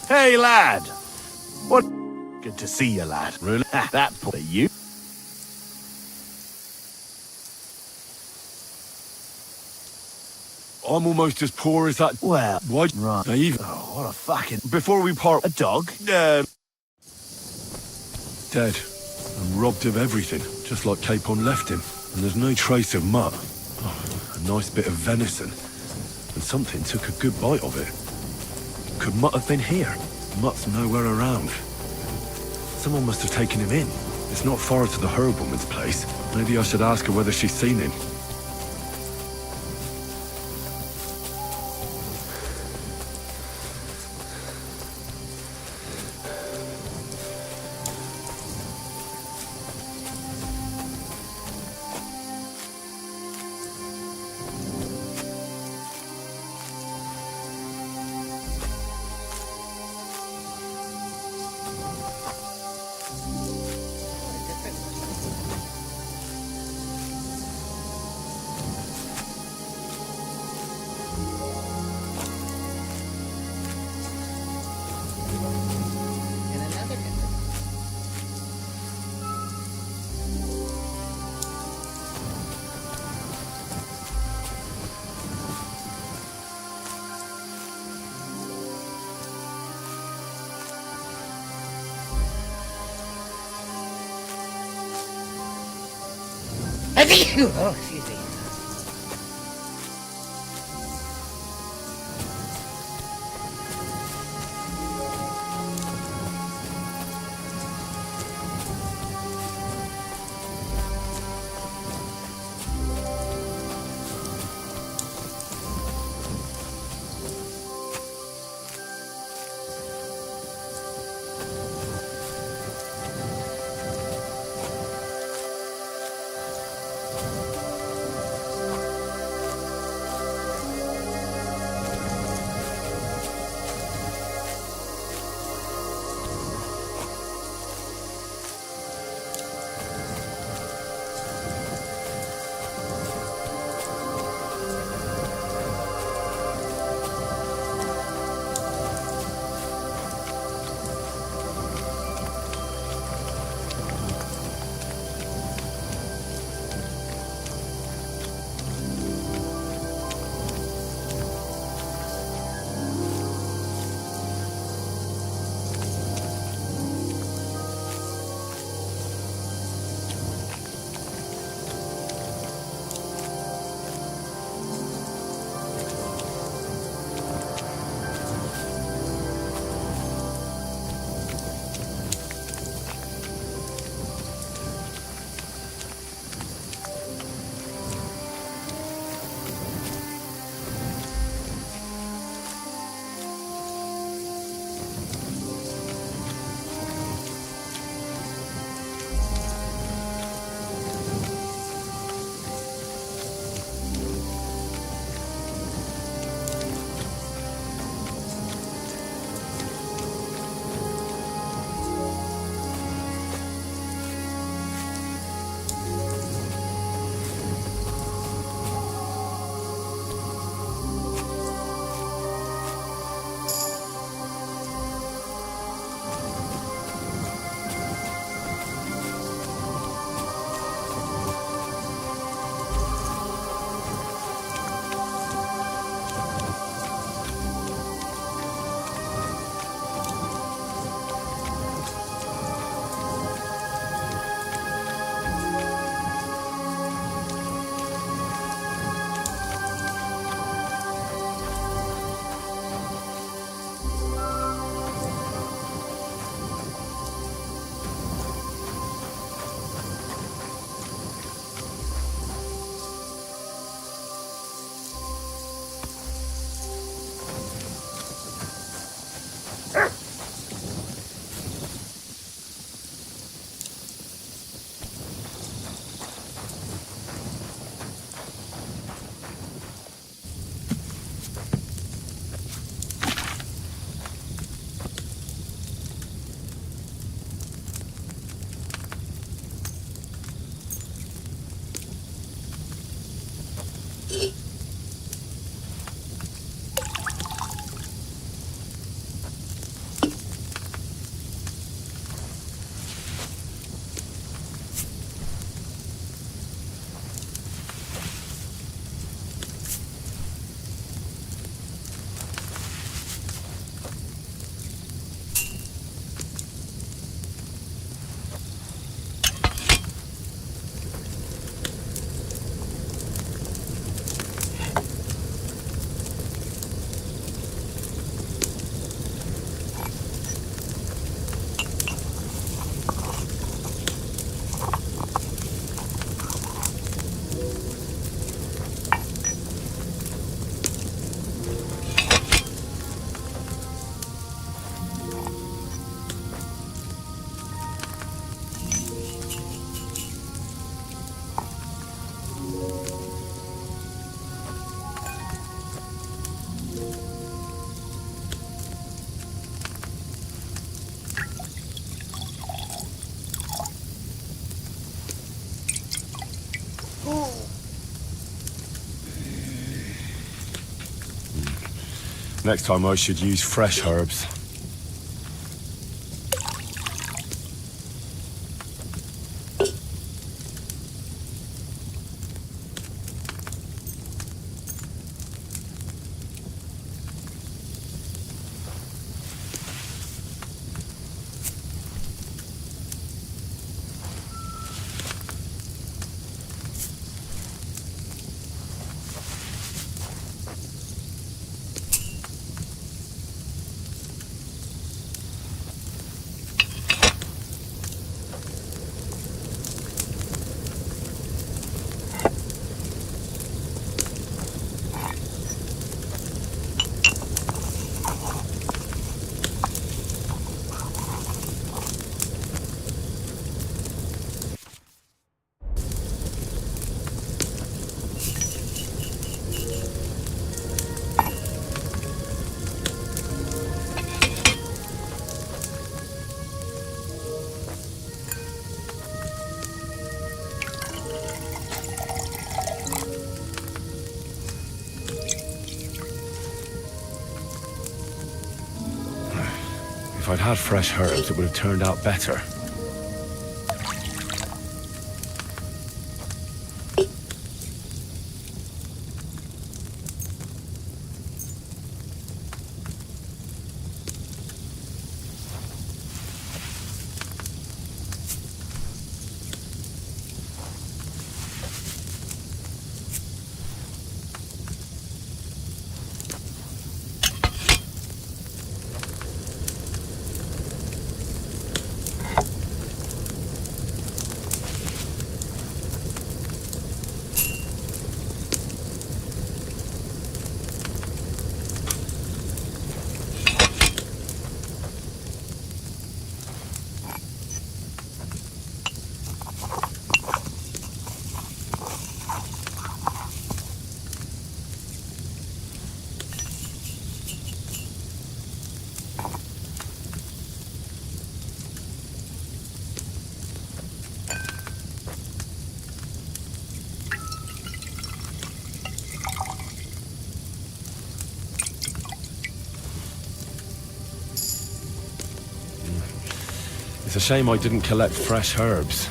Hey, lad! What? Good to see you, lad. Really? That poor you.
I'm almost as poor as that.
Well,
what?
Right.
Naive.
Oh, what a fucking...
Before we part,
A dog?
dead. I'm robbed of everything, just like Capon left him. And there's no trace of mutt. Oh, a nice bit of venison. And something took a good bite of it. Could Mutt have been here? Mutt's nowhere around. Someone must have taken him in. It's not far to the herb woman's place. Maybe I should ask her whether she's seen him.
Oh, excuse me.
Next time I should use fresh herbs. If I'd had fresh herbs, it would have turned out better. It's a shame I didn't collect fresh herbs.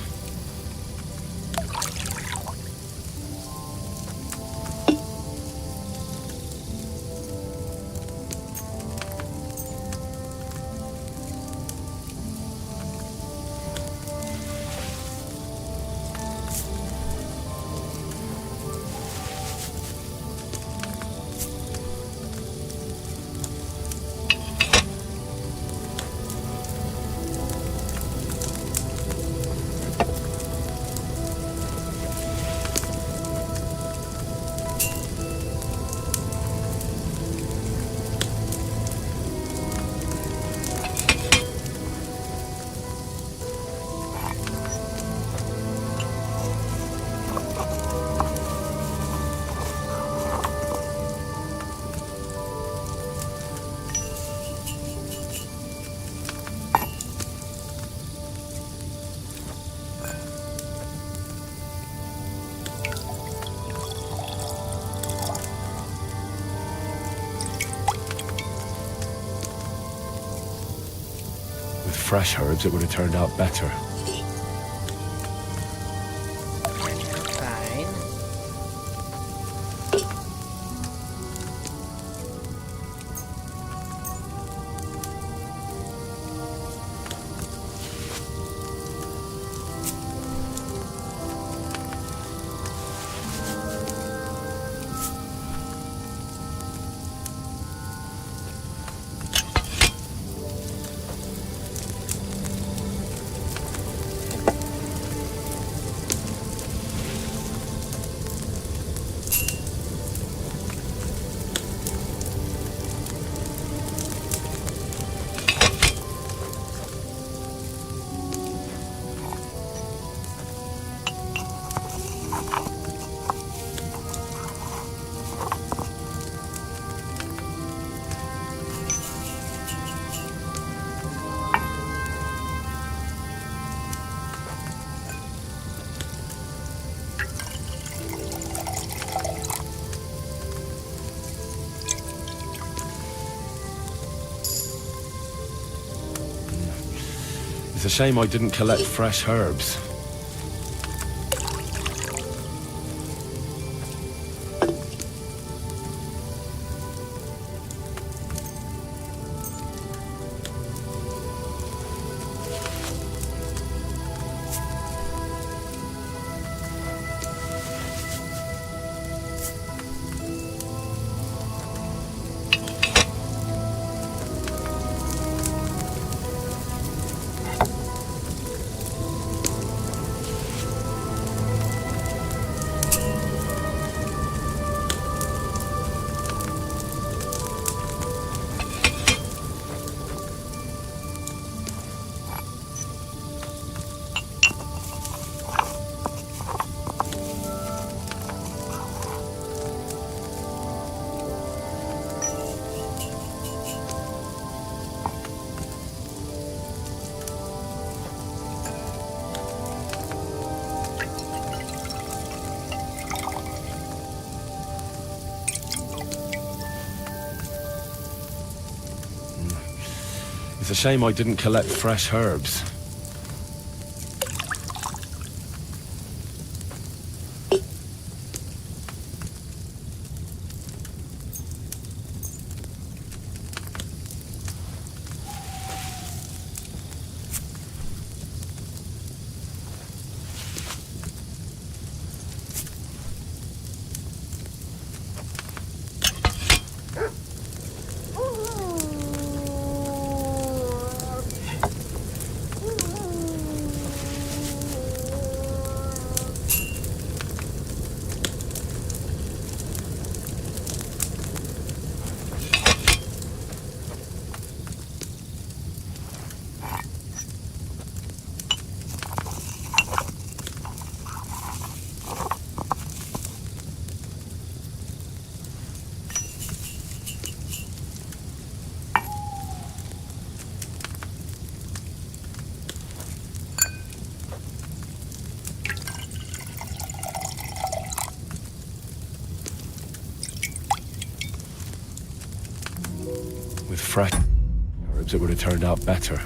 With fresh herbs, it would have turned out better.
Fine.
It's a shame I didn't collect fresh herbs. It's a shame I didn't collect fresh herbs. With fresh herbs, it would have turned out better.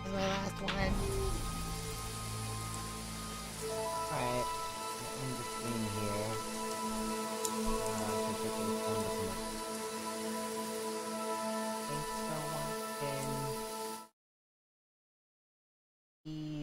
The last one. Alright, in between here. I can take a look on the E